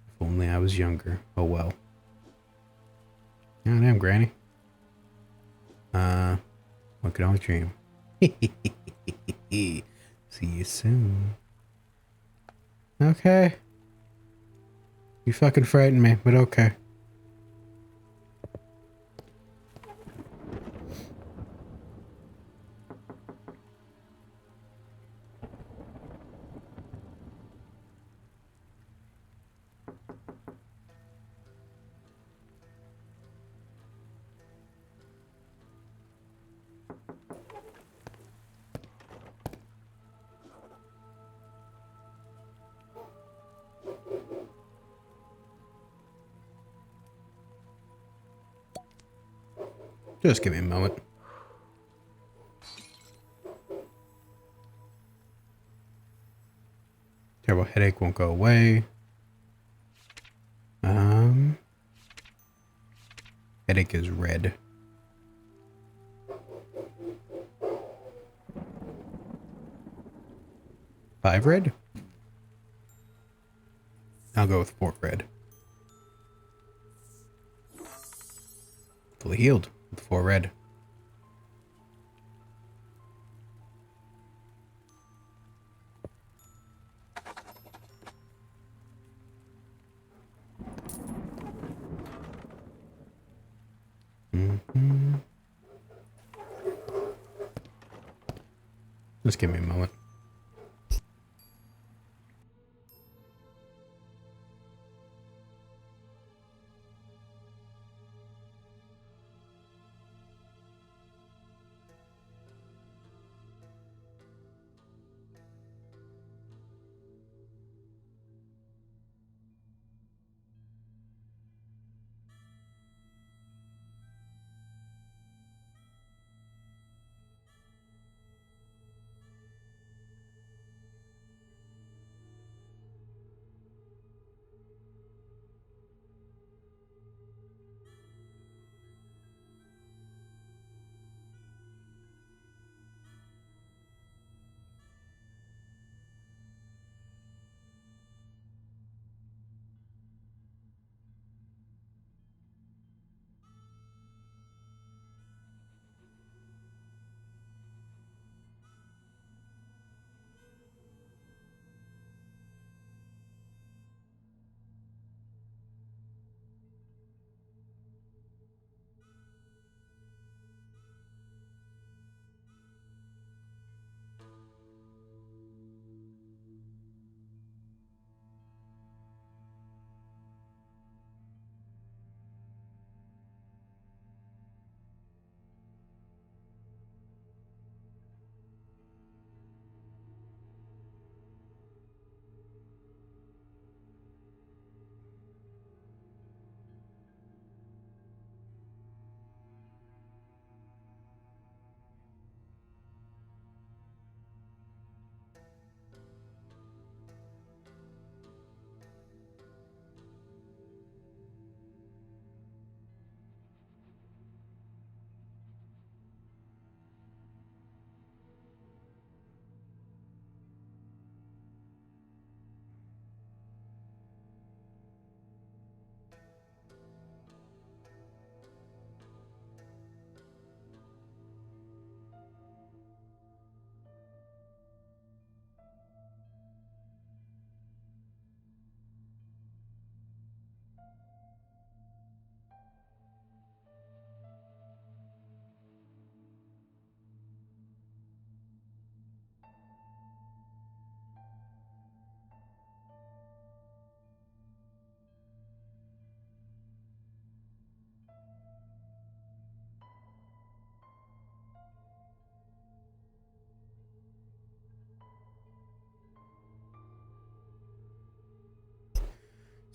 If only I was younger. Oh well. God damn, Granny. One can only dream. See you soon. Okay. You fucking frightened me, but okay. Just give me a moment. Terrible headache won't go away. Headache is red. Five red? I'll go with 4 red. Fully healed with 4 red. Just give me a moment.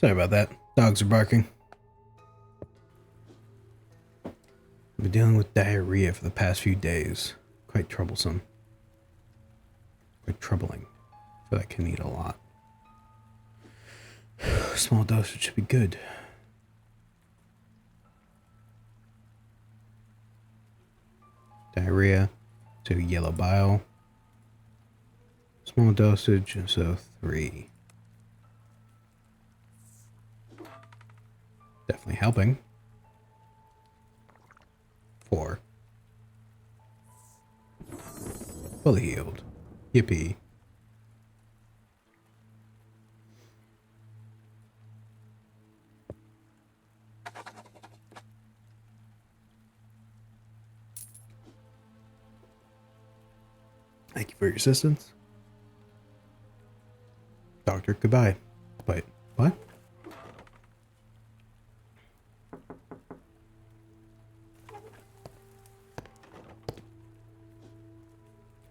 Sorry about that. Dogs are barking. I've been dealing with diarrhea for the past few days. Quite troublesome. Quite troubling. I feel like I can eat a lot. Small dosage should be good. Diarrhea, 2 yellow bile. Small dosage, so 3. Definitely helping. 4. Fully healed. Yippee. Thank you for your assistance. Doctor, goodbye. Wait, what?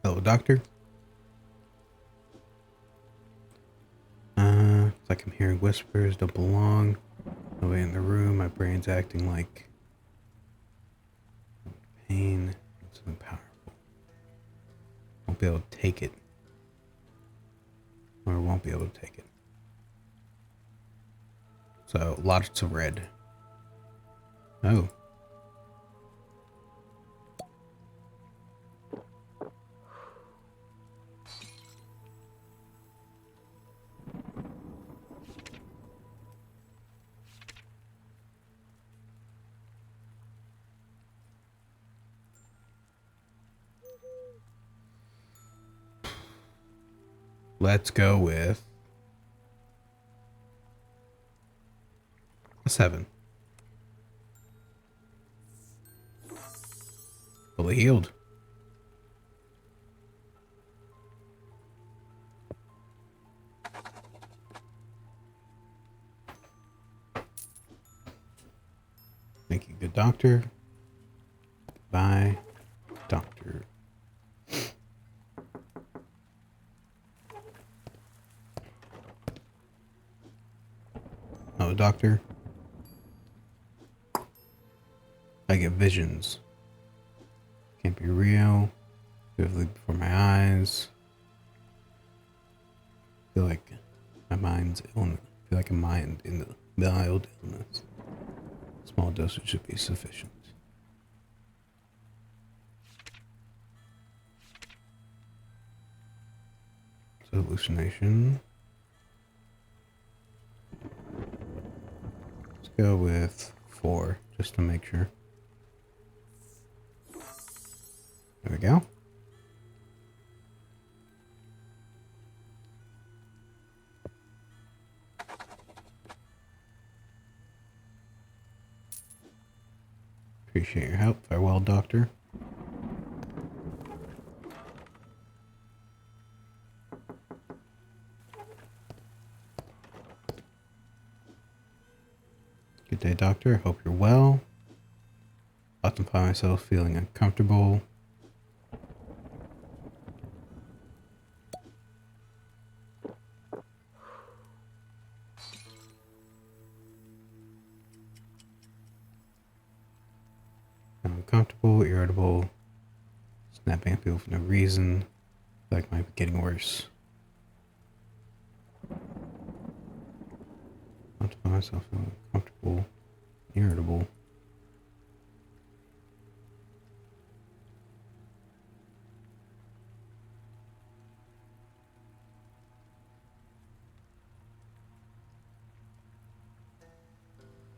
Hello, doctor. It's like I'm hearing whispers, don't belong. Nobody in the room, my brain's acting like pain. It's something powerful. Won't be able to take it. Or won't be able to take it. So, lots of red. Oh. Let's go with a 7. Fully healed. Thank you, good doctor. Bye, doctor. Oh, doctor. I get visions. Can't be real. Vividly before my eyes. Feel like my mind's illness. Feel like a mind in the mild illness. Small dosage should be sufficient. So hallucination. Let's go with 4, just to make sure. There we go. Appreciate your help. Farewell, doctor. Good day, doctor. Hope you're well. Often find myself feeling uncomfortable. I'm uncomfortable, irritable, snapping at people for no reason. Feel like it might be getting worse. Often find myself feeling uncomfortable, irritable.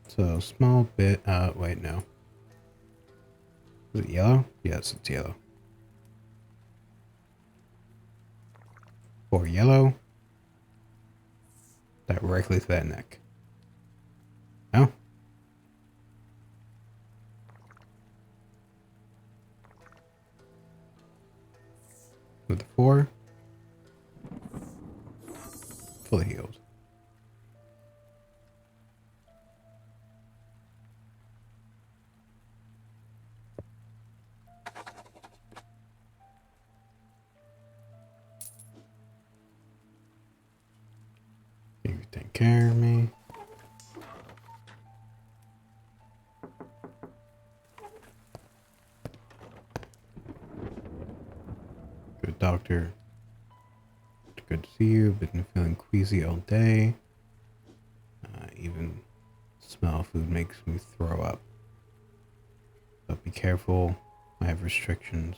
So, small bit, wait, no. Is it yellow? Yes, it's yellow. 4 yellow. Directly to that neck. Oh. With the 4. Fully healed. You can take care of me. doctor. Good to see you. Been feeling queasy all day. Even smell of food makes me throw up. But be careful. I have restrictions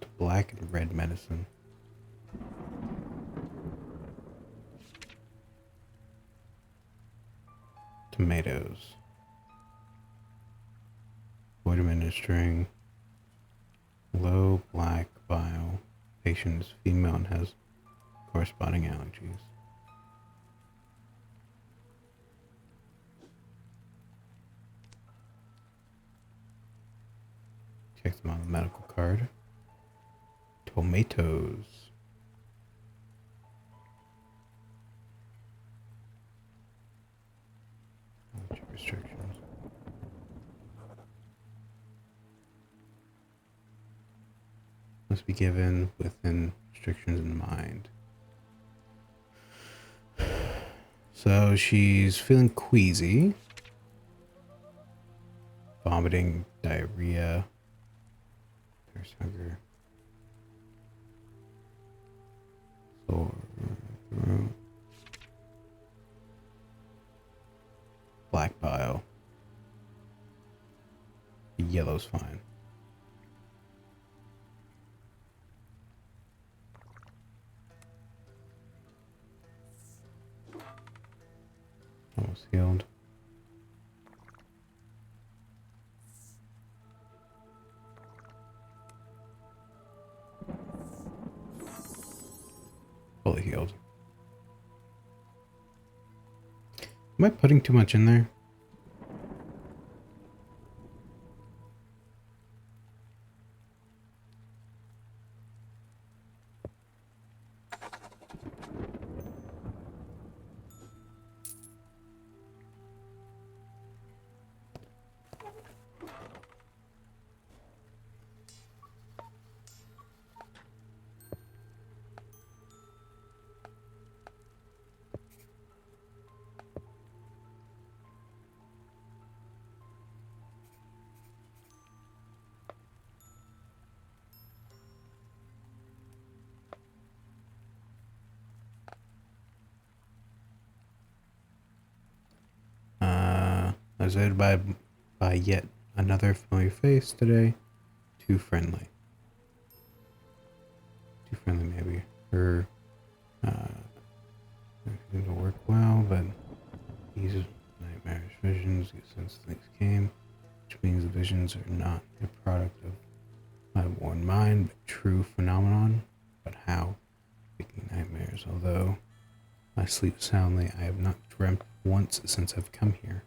to black and red medicine. Tomatoes. Avoid administering low black bile. Patient is female and has corresponding allergies. Check them on the medical card. Tomatoes. Allergy restrictions. Must be given within restrictions in mind. So she's feeling queasy, vomiting, diarrhea, thirst, hunger, sore throat, black bile. Yellow's fine. Almost healed. Fully healed. Am I putting too much in there? I was aided by yet another familiar face today. Too friendly. Too friendly, maybe. Her everything will work well, but these nightmarish visions get since things came, which means the visions are not a product of my worn mind, but true phenomenon. But how? Speaking nightmares, although I sleep soundly, I have not dreamt once since I've come here.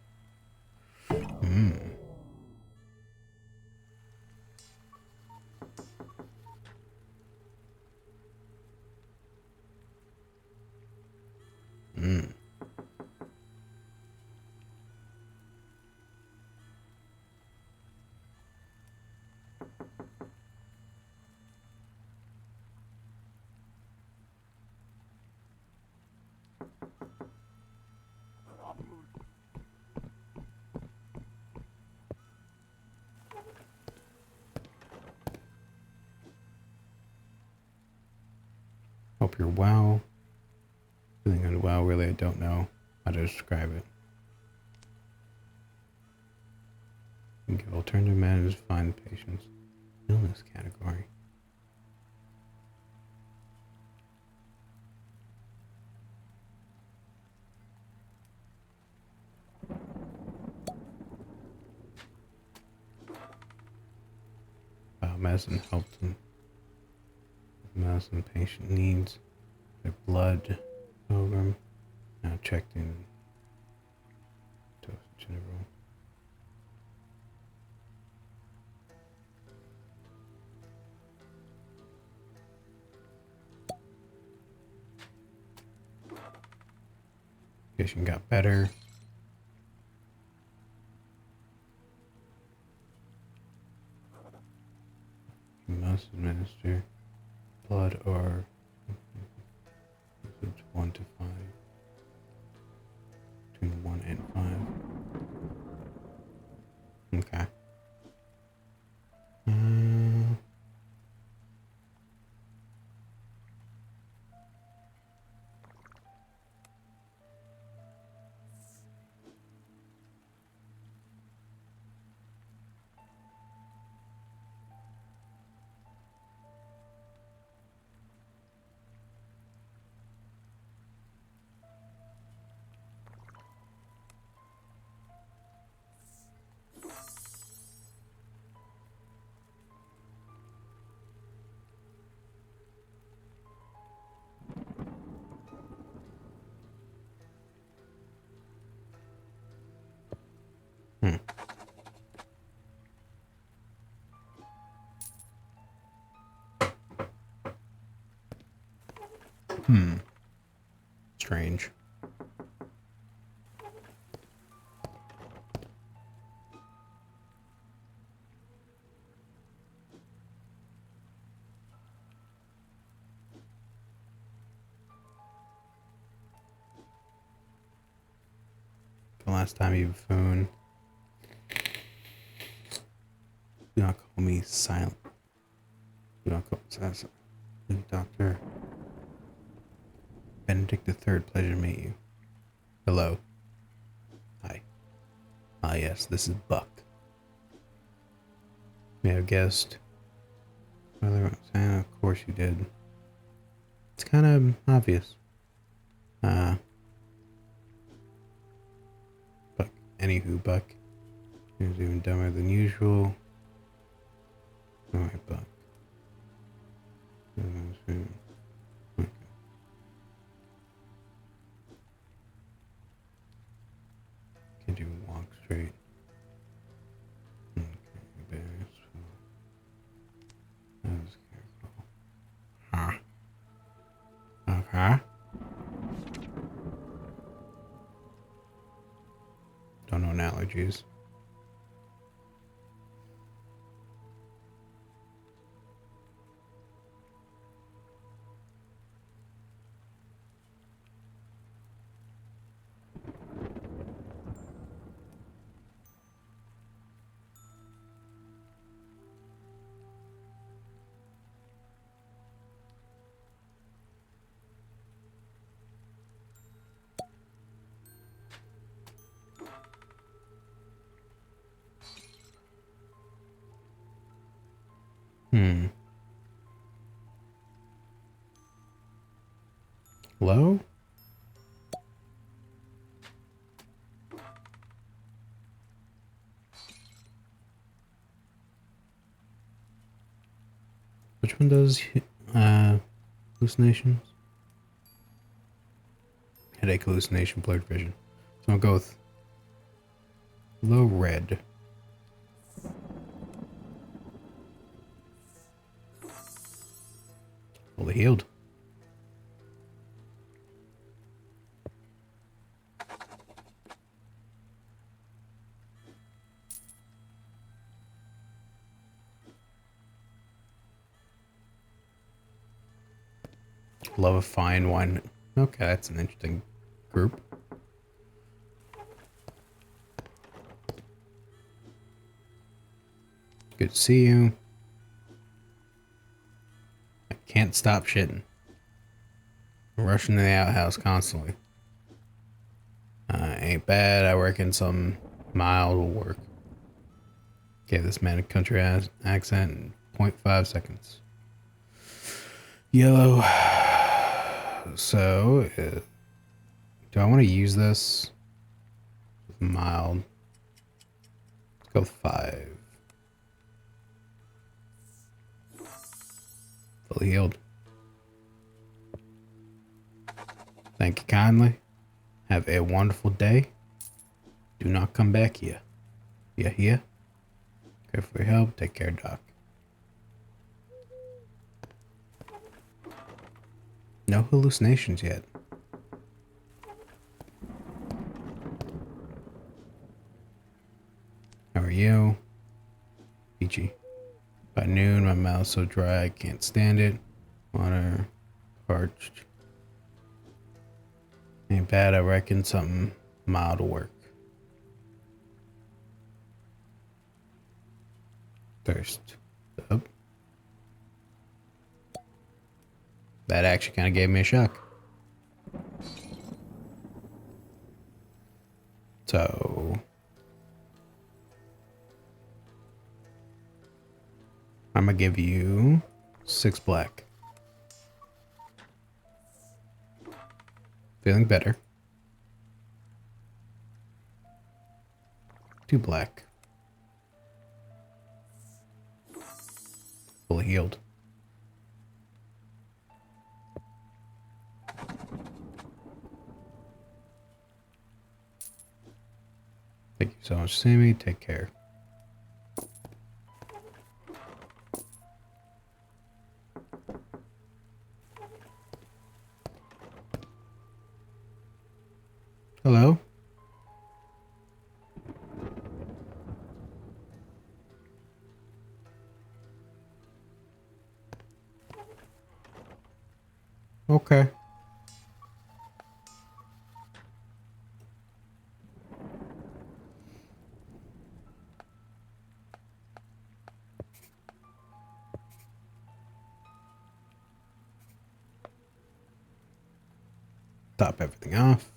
Hope you're well. Feeling unwell, really, I don't know how to describe it. You can give alternative methods to find patients. Illness category. Medicine helped them. Medicine patient needs. Their blood program. Now checked in. Dose general. Patient got better. You must administer blood or 1 to 5. Between 1 and 5. Okay. Strange. The last time you phone. Do not call me silent. Do not call me silent. Doctor Benedict III, pleasure to meet you. Hello. Hi. Ah, yes, this is Buck. May I have guessed? Of course you did. It's kind of obvious. Buck. Anywho, Buck. You're even dumber than usual. Alright, Buck. Okay. Can't even walk straight. Okay, Huh. Okay. Don't know allergies. Hello? Which one does hallucinations? Headache, hallucination, blurred vision. So I'll go with low red. Fully healed. Love a fine wine. Okay, that's an interesting group. Good to see you. I can't stop shitting. I'm rushing to the outhouse constantly. Ain't bad. I reckon some mild will work. Gave this man a country accent in 0.5 seconds. Yellow. So, do I want to use this? Mild. Let's go with 5. Fully healed. Thank you kindly. Have a wonderful day. Do not come back here. You here? Care for your help. Take care, Doc. No hallucinations yet. How are you? Peachy. By noon, my mouth's so dry I can't stand it. Water. Parched. Ain't bad, I reckon something mild will work. Thirst. Up. That actually kind of gave me a shock. So I'm gonna give you 6 black. Feeling better. 2 black. Fully healed. Thank you so much, Sammy. Take care. Okay. Top everything off.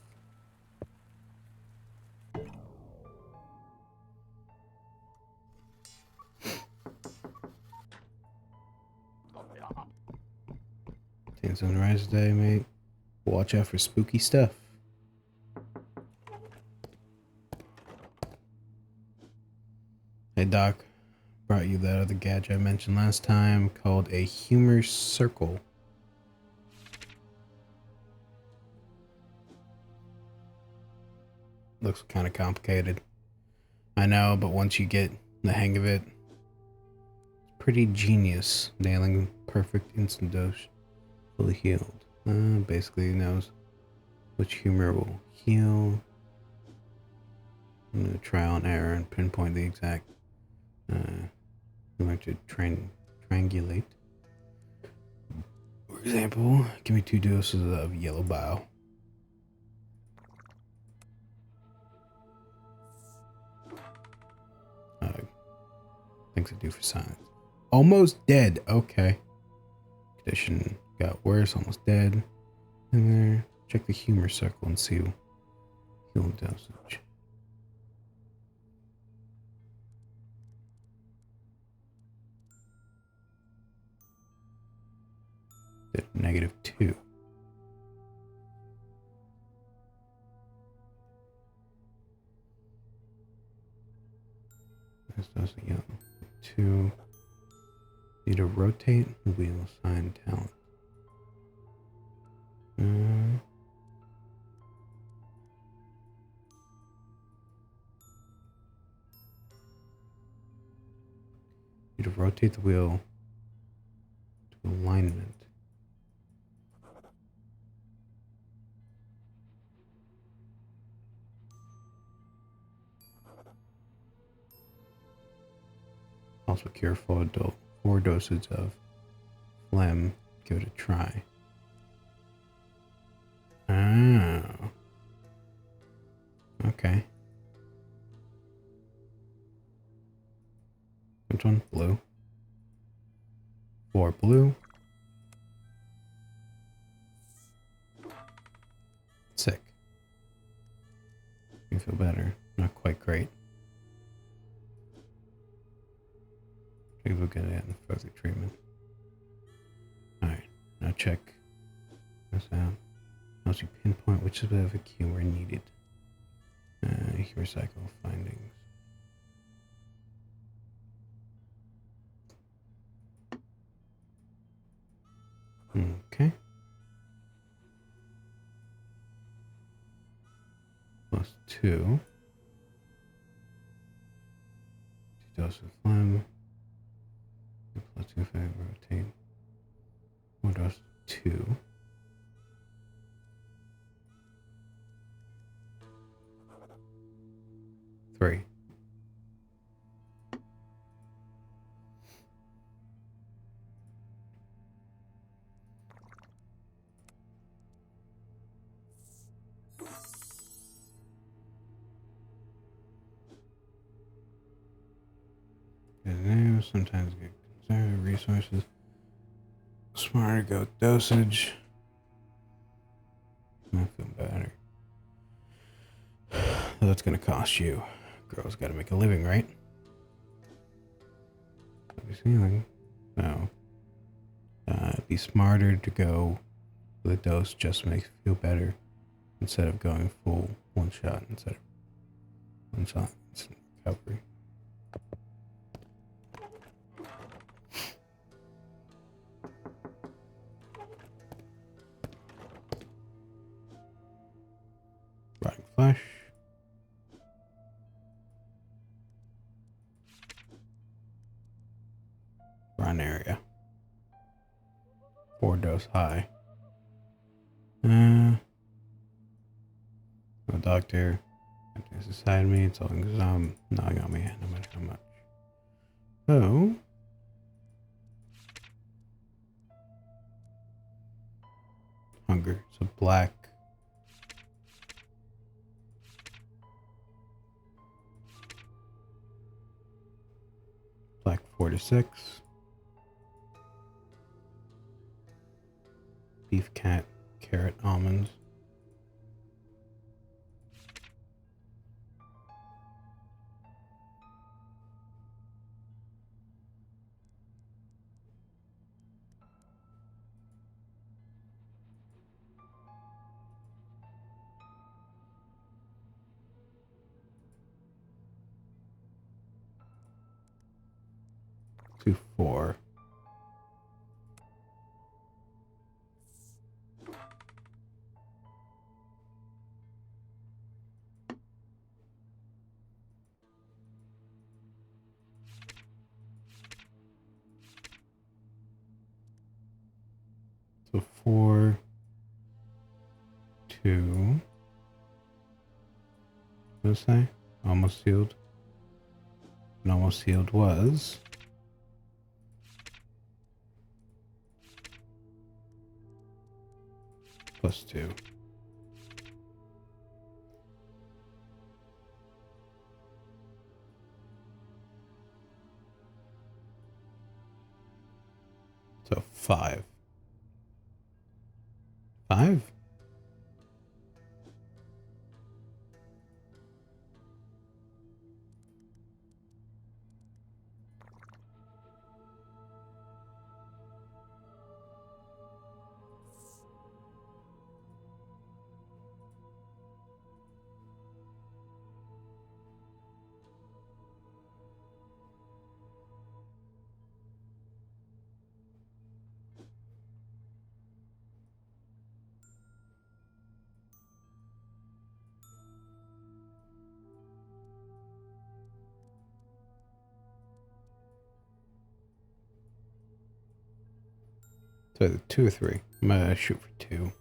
Things on the rise today, mate. Watch out for spooky stuff. Hey Doc, brought you that other gadget I mentioned last time called a humor circle. Looks kind of complicated. I know, but once you get the hang of it, it's pretty genius. Nailing perfect instant dose, fully healed. Basically knows which humor will heal. I'm gonna trial and error and pinpoint the exact humor to triangulate. For example, give me 2 doses of yellow bile. Things I do for science. Almost dead. Okay. Condition got worse. Almost dead. In there. Check the humor circle and see healing dosage. Did -2. This does a yellow. 2. Need to rotate the wheel, assign talent. Need to rotate the wheel to alignment. Also cure 4 doses of phlegm. Give it a try. Oh. Okay. Which one? Blue. 4 blue. 6. You feel better. Not quite great. We'll get it in further treatment. Alright, now check this out. Helps you pinpoint which specific humor needed. Humor cycle findings. Okay. +2. 2 doses of phlegm. +2 five rotate. 4 doses 2. 3. Sometimes get conservative resources. Smarter go with dosage. I feel better. That's gonna cost you. Girls gotta make a living, right? Ceiling. No. Be smarter to go with a dose just makes you feel better instead of going full one shot instead of one shot instant recovery. Rotting flesh. Run area. 4 dose high. No doctor. It's beside me. It's all because I'm gnawing on me no matter how much. So black. Black 4 to 6. Beef cat, carrot, almonds. To 4. So 4, 2. What did I say? Almost sealed. And almost sealed was +2. So 5. 5? So either 2 or 3. I'm gonna shoot for 2.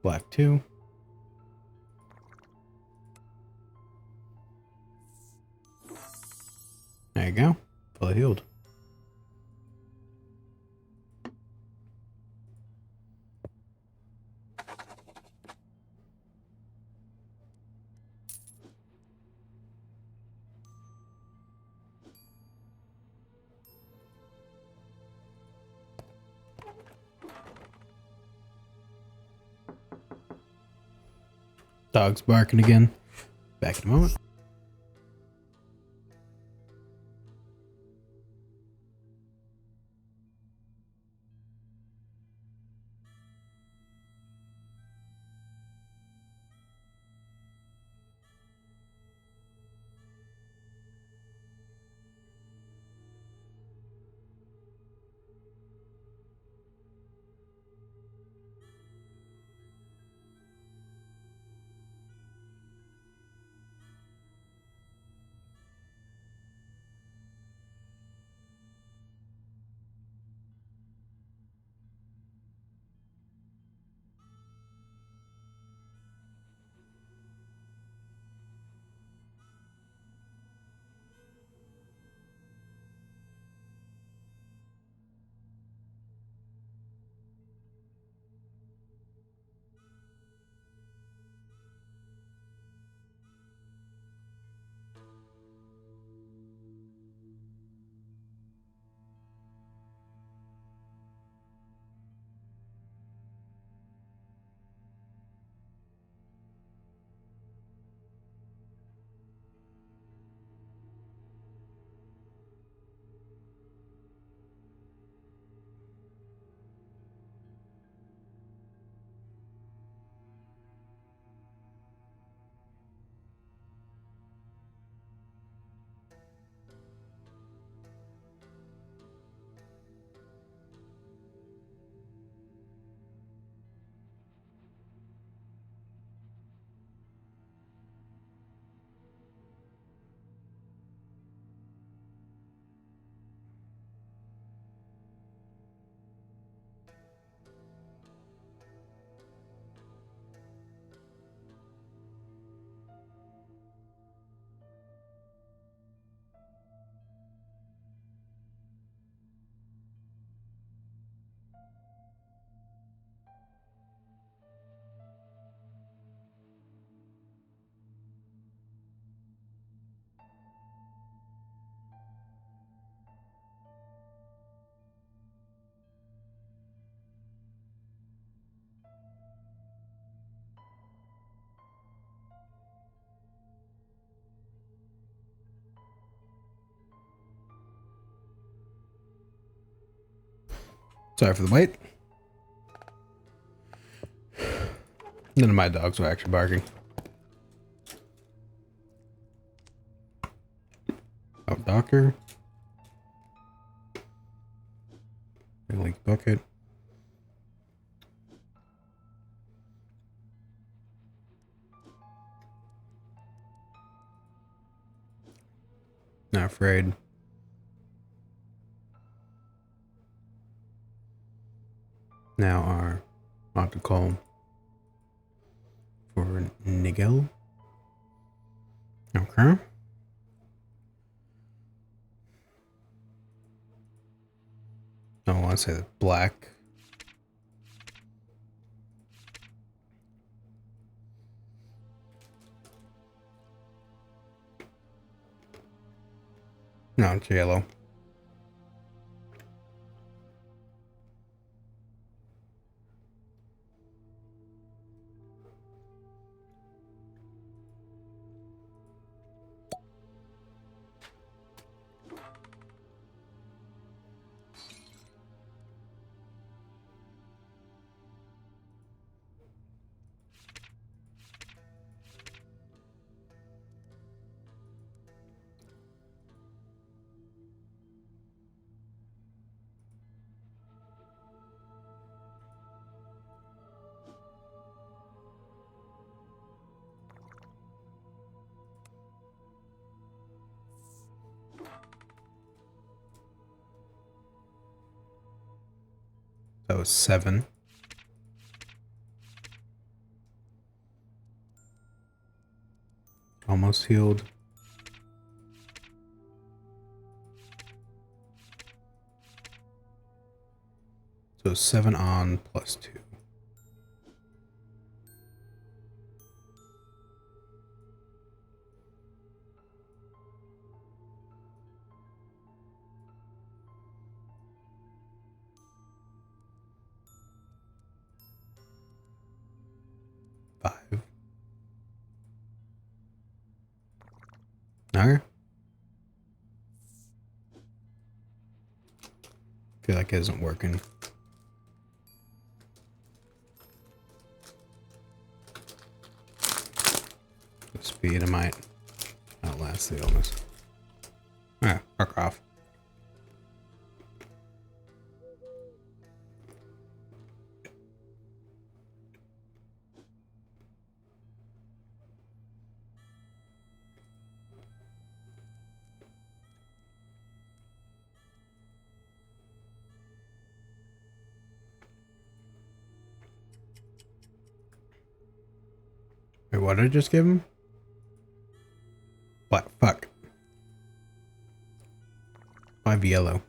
Black 2. There you go. Fully healed. Dog's barking again. Back in a moment. Sorry for the wait. None of my dogs were actually barking. Oh, doctor. Big leak bucket. Not afraid. Now our optical for Nigel. Okay. I want to say the black. No, it's yellow. That was 7. Almost healed. So 7 on plus 2. Okay. Feel like it isn't working. The speed, I might outlast the illness. Ah, fuck off. Wait, what did I just give him? What? Fuck. 5 yellow.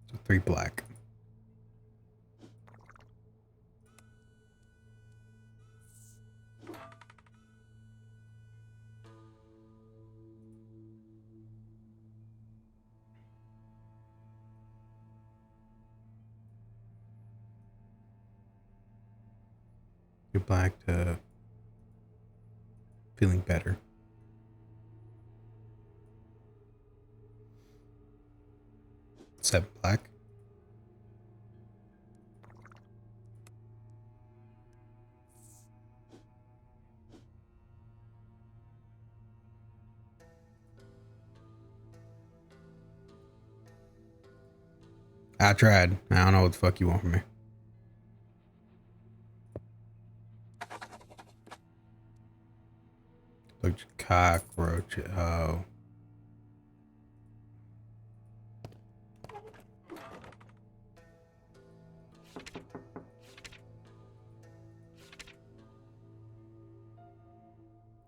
So 3 black. You're black to feeling better. Seven black. I tried. I don't know what the fuck you want from me. Look, cockroach. Oh.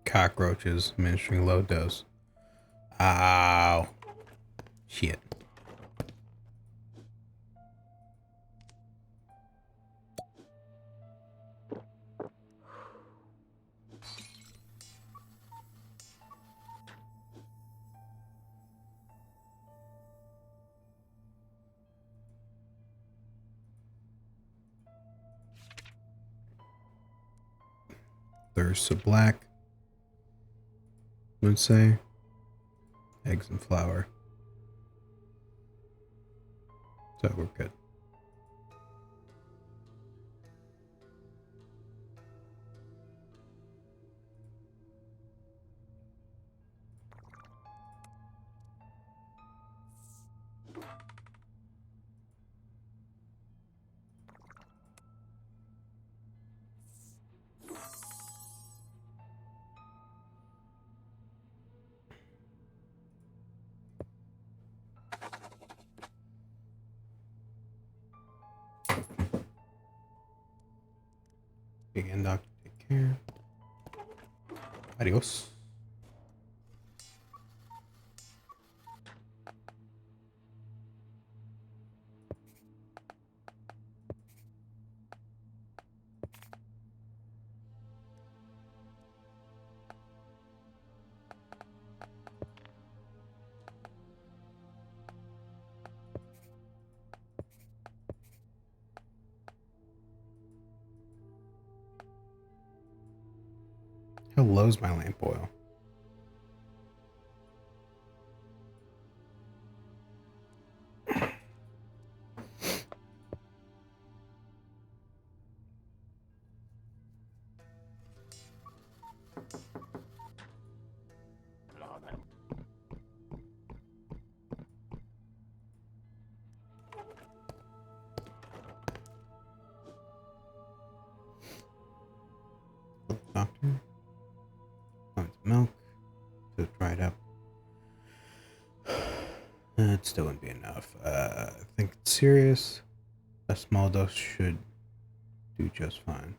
Cockroaches administering low dose. Ow. Shit. thirst. So black, let's say, eggs and flour. So we're good. Again, doctor, take care. Adios. How low's my lamp oil? Doctor. Wants milk to dry it up. It still wouldn't be enough. I think it's serious. A small dose should do just fine.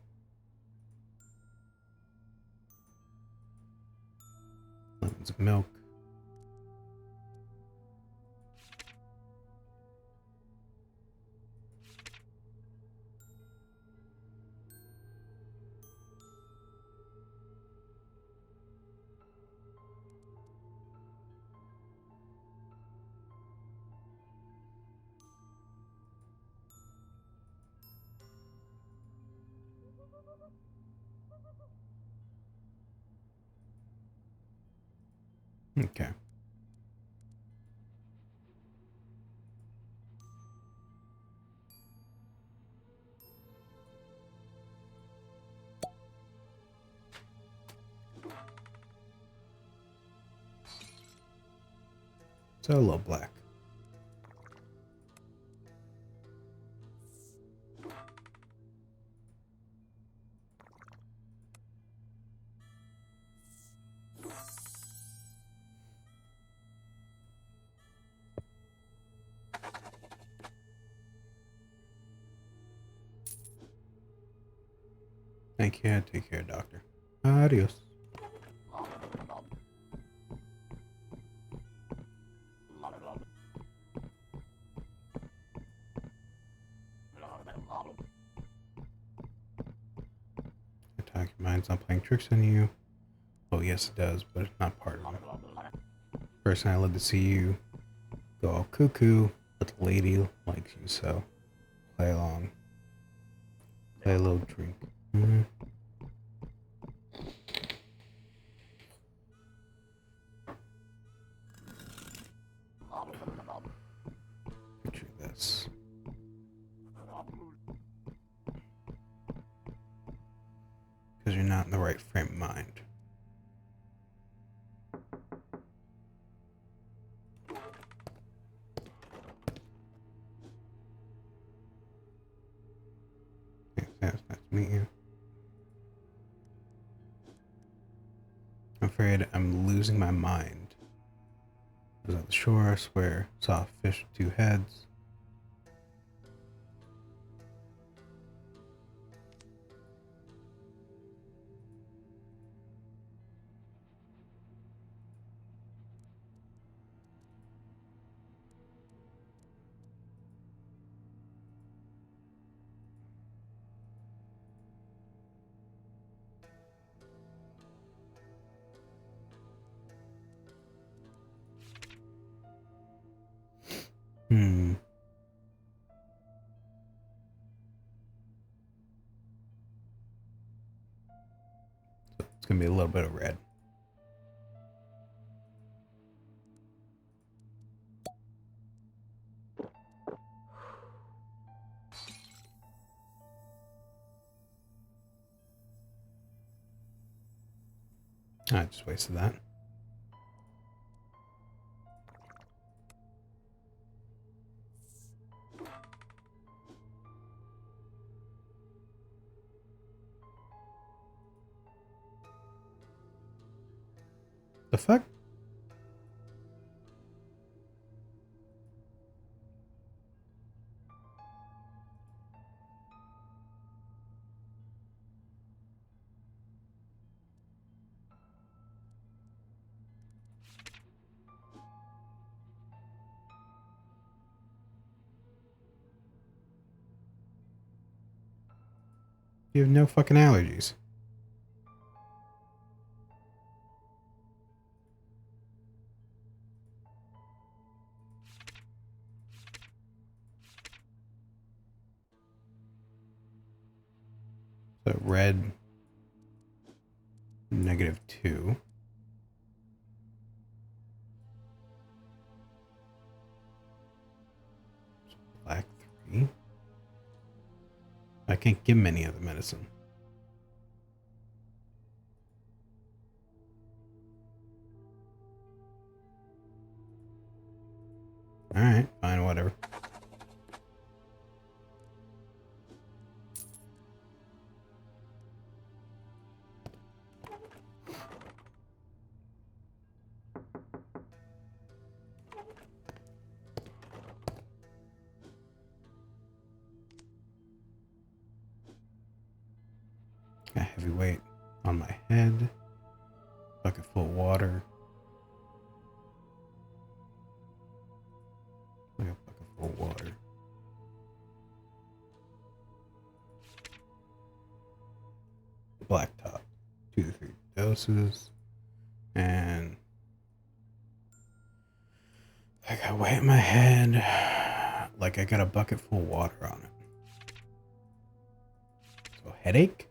Lemons of milk. Okay. So a little black. Thank you. Take care, doctor. Adios. Attack your mind's not playing tricks on you. Oh, yes, it does, but it's not part of it. Personally, I love to see you go all cuckoo, but the lady likes you, so play along. Play a little drink. Picture this. Because you're not in the right frame of mind. Nice to meet you. I'm afraid I'm losing my mind. I was at the shore, I swear, saw a fish with 2 heads. gonna be a little bit of red. I just wasted that. The fuck? You have no fucking allergies. So red, -2. Black 3. I can't give him any other medicine. Alright, fine, whatever. Got heavy weight on my head. Bucket full of water. Like a bucket full of water. Black top. 2 to 3 doses. And I got weight in my head. Like I got a bucket full of water on it. So headache?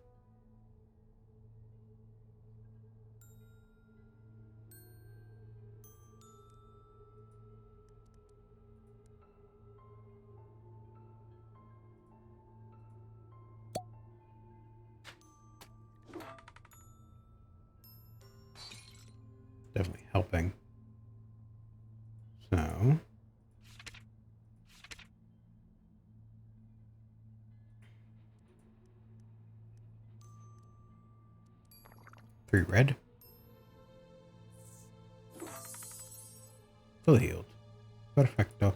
Definitely helping. So 3 red. Fully healed. Perfecto.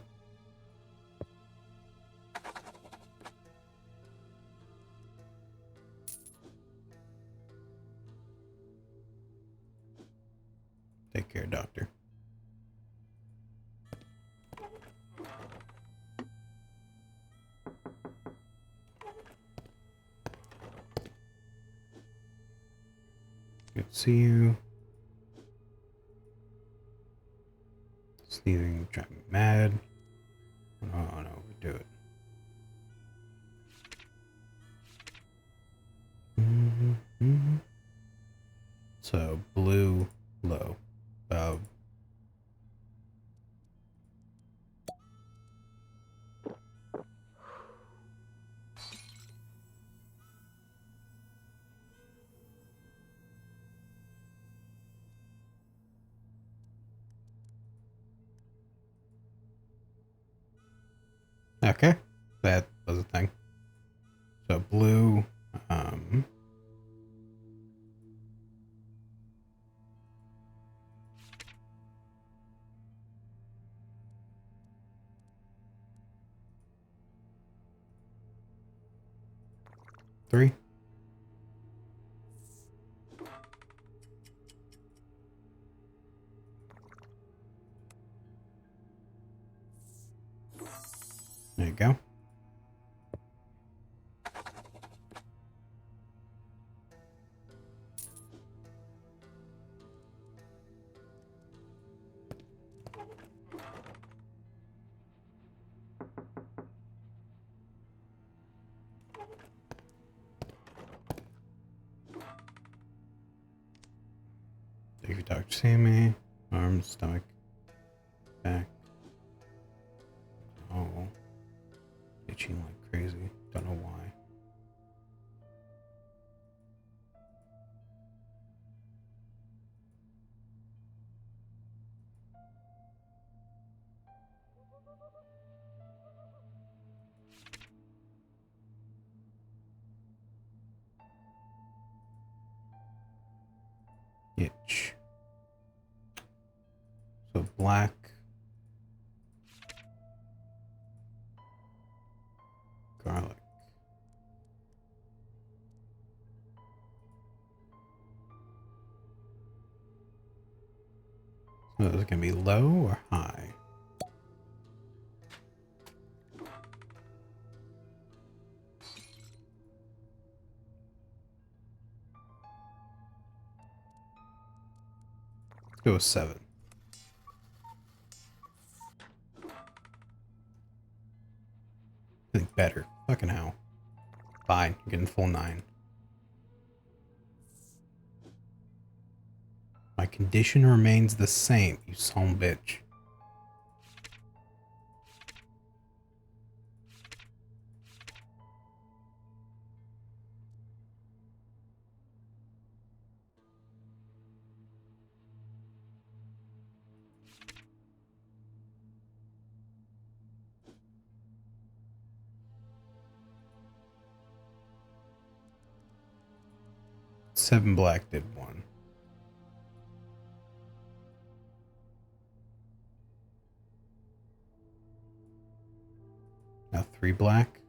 Take care, doctor. Good to see you. Sneezing, drive me mad. Oh no, overdo it. So blue, low. Okay, that was a thing. So blue, 3. There you go. Thank you, Dr. Sammy. Arms, stomach, back. Oh. Itching like crazy. Don't know why. Itch. So black. Garlic. So is it gonna be low or high? Let's go with 7. I think better. Fucking hell. Fine, you're getting full 9. My condition remains the same, you son of a bitch. Seven black did 1. Now 3 black.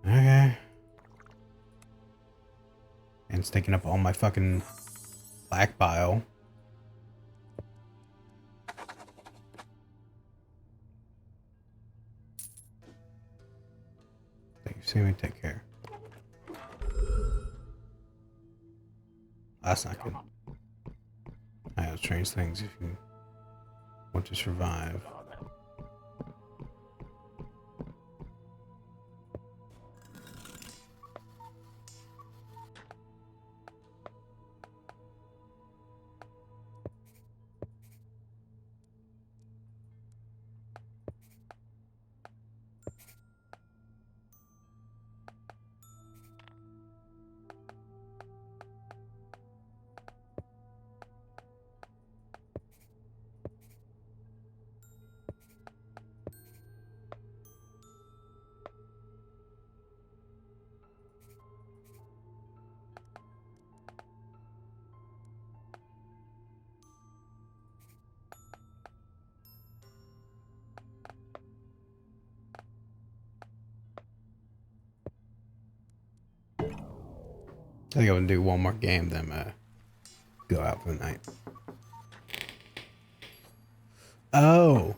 Okay. And it's taking up all my fucking black bile. Thank you, Sammy. Take care. That's not good. I have strange things if you want to survive. I think I'm gonna do one more game, then go out for the night. Oh.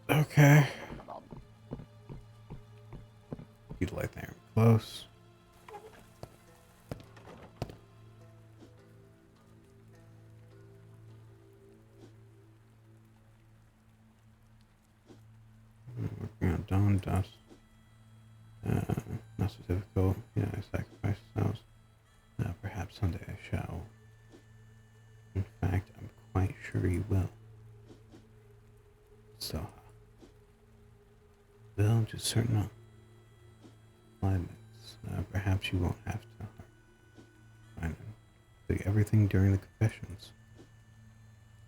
Okay. You'd light there. Close. Working on dawn dust. Not so difficult. Yeah, I sacrifice ourselves. Perhaps someday I shall. In fact, I'm quite sure you will. So, well, just certain alignments. Perhaps you won't have to find everything during the confessions.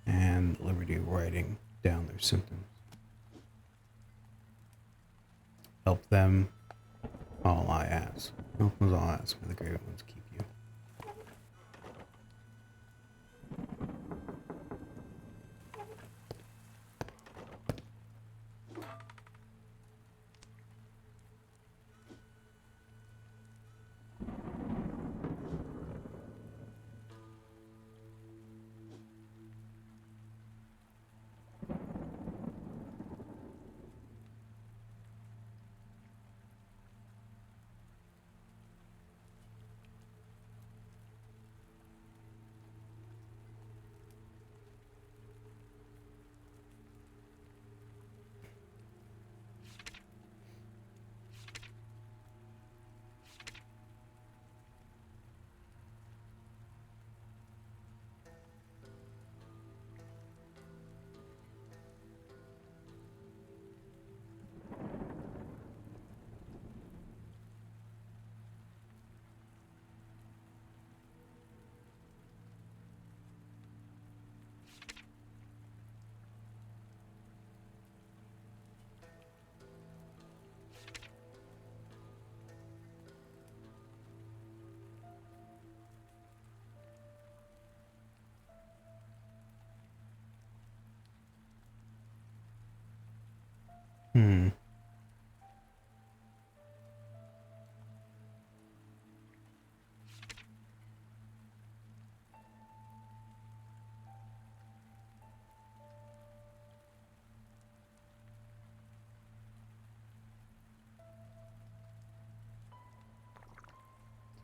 And liberty writing down their symptoms. Help them. All I ask. Help is all I ask. May the great ones keep you. Hmm.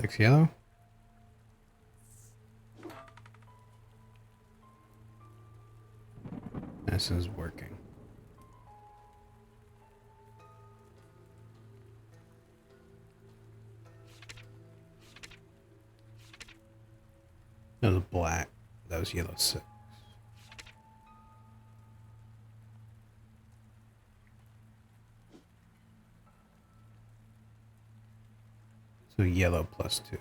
Six yellow. This is working. That was black. That was yellow 6. So yellow +2.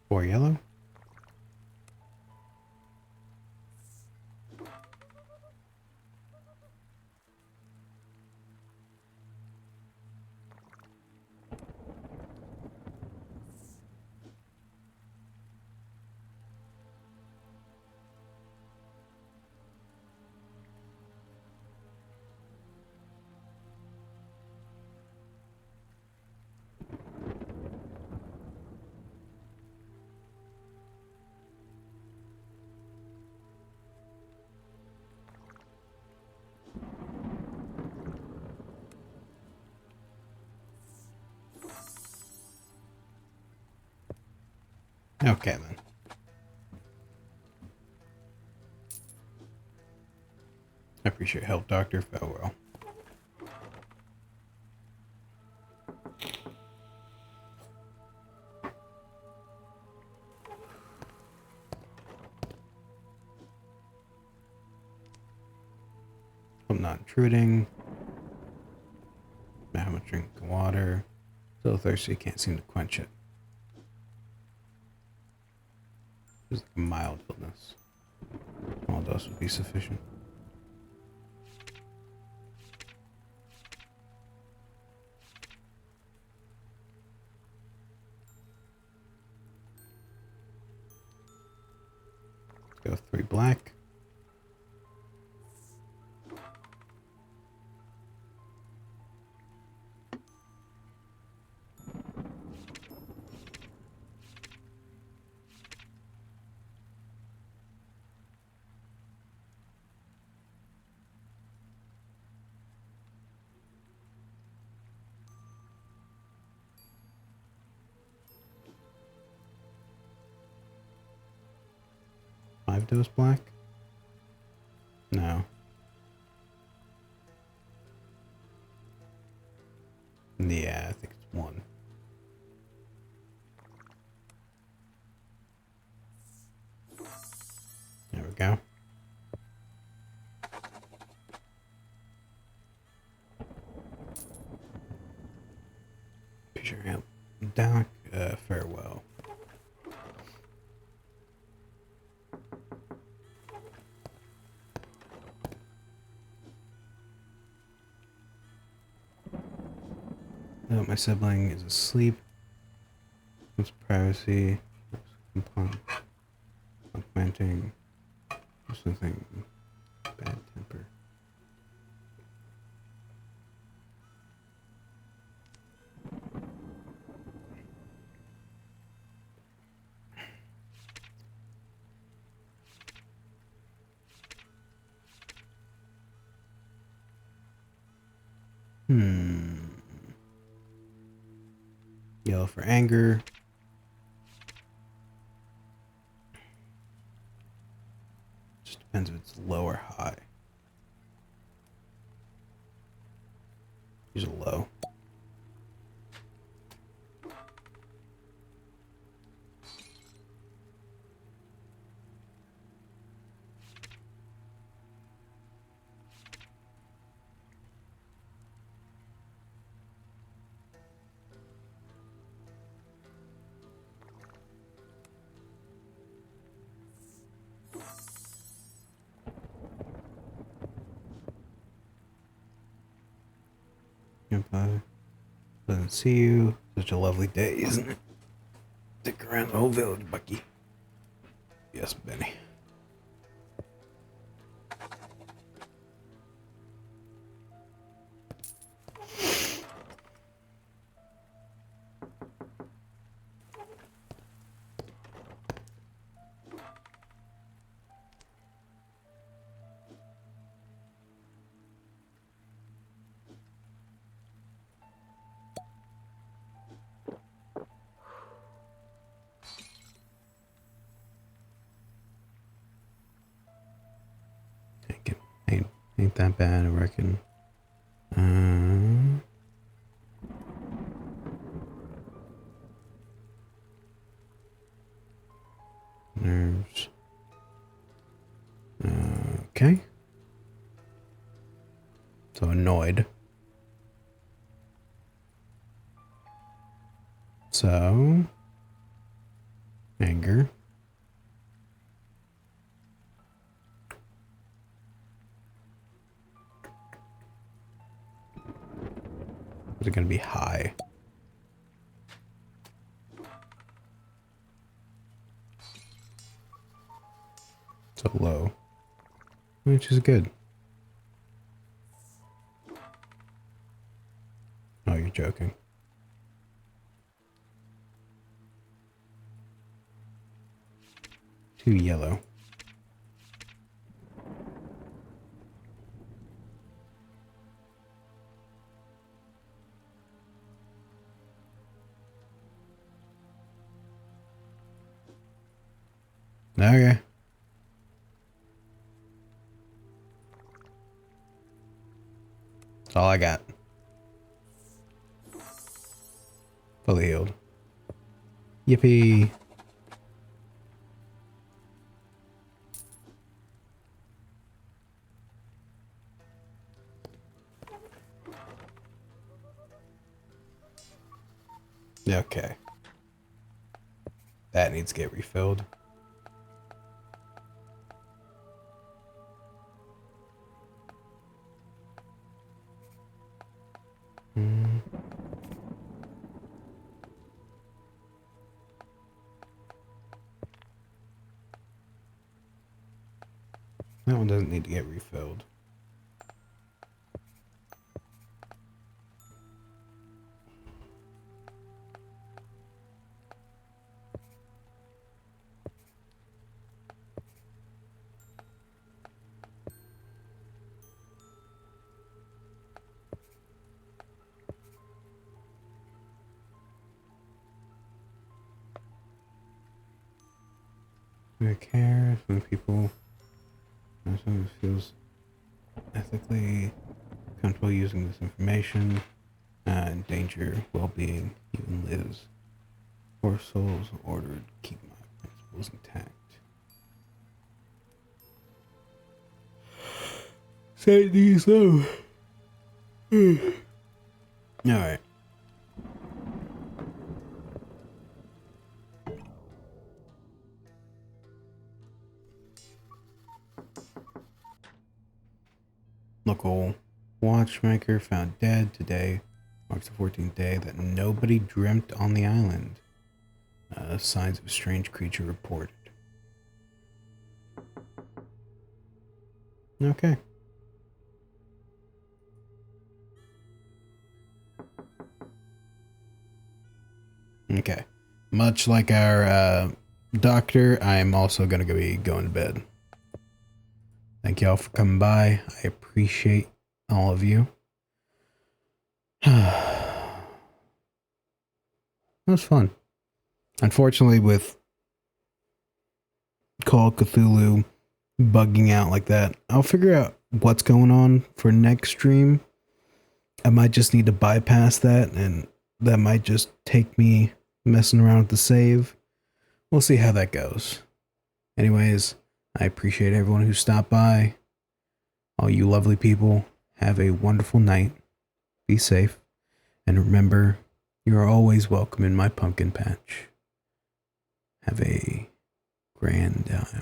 Four yellow. Okay then. I appreciate your help, Dr. Farewell. I'm not intruding. Now I'm drinking water. So thirsty, can't seem to quench it. Just like a mild illness. Small dose would be sufficient. Let's go 3 black. Five dose black? No. Yeah, I think it's 1. There we go. Picture help. Doc, farewell. Oh, my sibling is asleep. What's privacy? Augmenting. Something bad temper. Yellow for anger. Just depends if it's low or high. Use a low. Doesn't see you. Such a lovely day, isn't it? Stick around the whole village, Bucky. Yes, Benny. Ain't that bad, I reckon. Nerves. Okay. So annoyed. So anger. Is it gonna be high? So low. Which is good. Oh, you're joking. Too yellow. Okay. That's all I got. Fully healed. Yippee. Okay. That needs to get refilled. That one doesn't need to get refilled. Who cares when people someone feels ethically comfortable using this information, endanger well-being, even lives. Poor souls ordered to keep my principles intact. Say these though. Alright. Local watchmaker found dead today. Marks the 14th day that nobody dreamt on the island. Signs of a strange creature reported. Okay. Okay. Much like our doctor, I'm also going to be going to bed. Thank y'all for coming by. I appreciate all of you. That was fun. Unfortunately, with Call of Cthulhu bugging out like that, I'll figure out what's going on for next stream. I might just need to bypass that, and that might just take me messing around with the save. We'll see how that goes. Anyways, I appreciate everyone who stopped by. All you lovely people, have a wonderful night. Be safe. And remember, you are always welcome in my pumpkin patch. Have a grand time.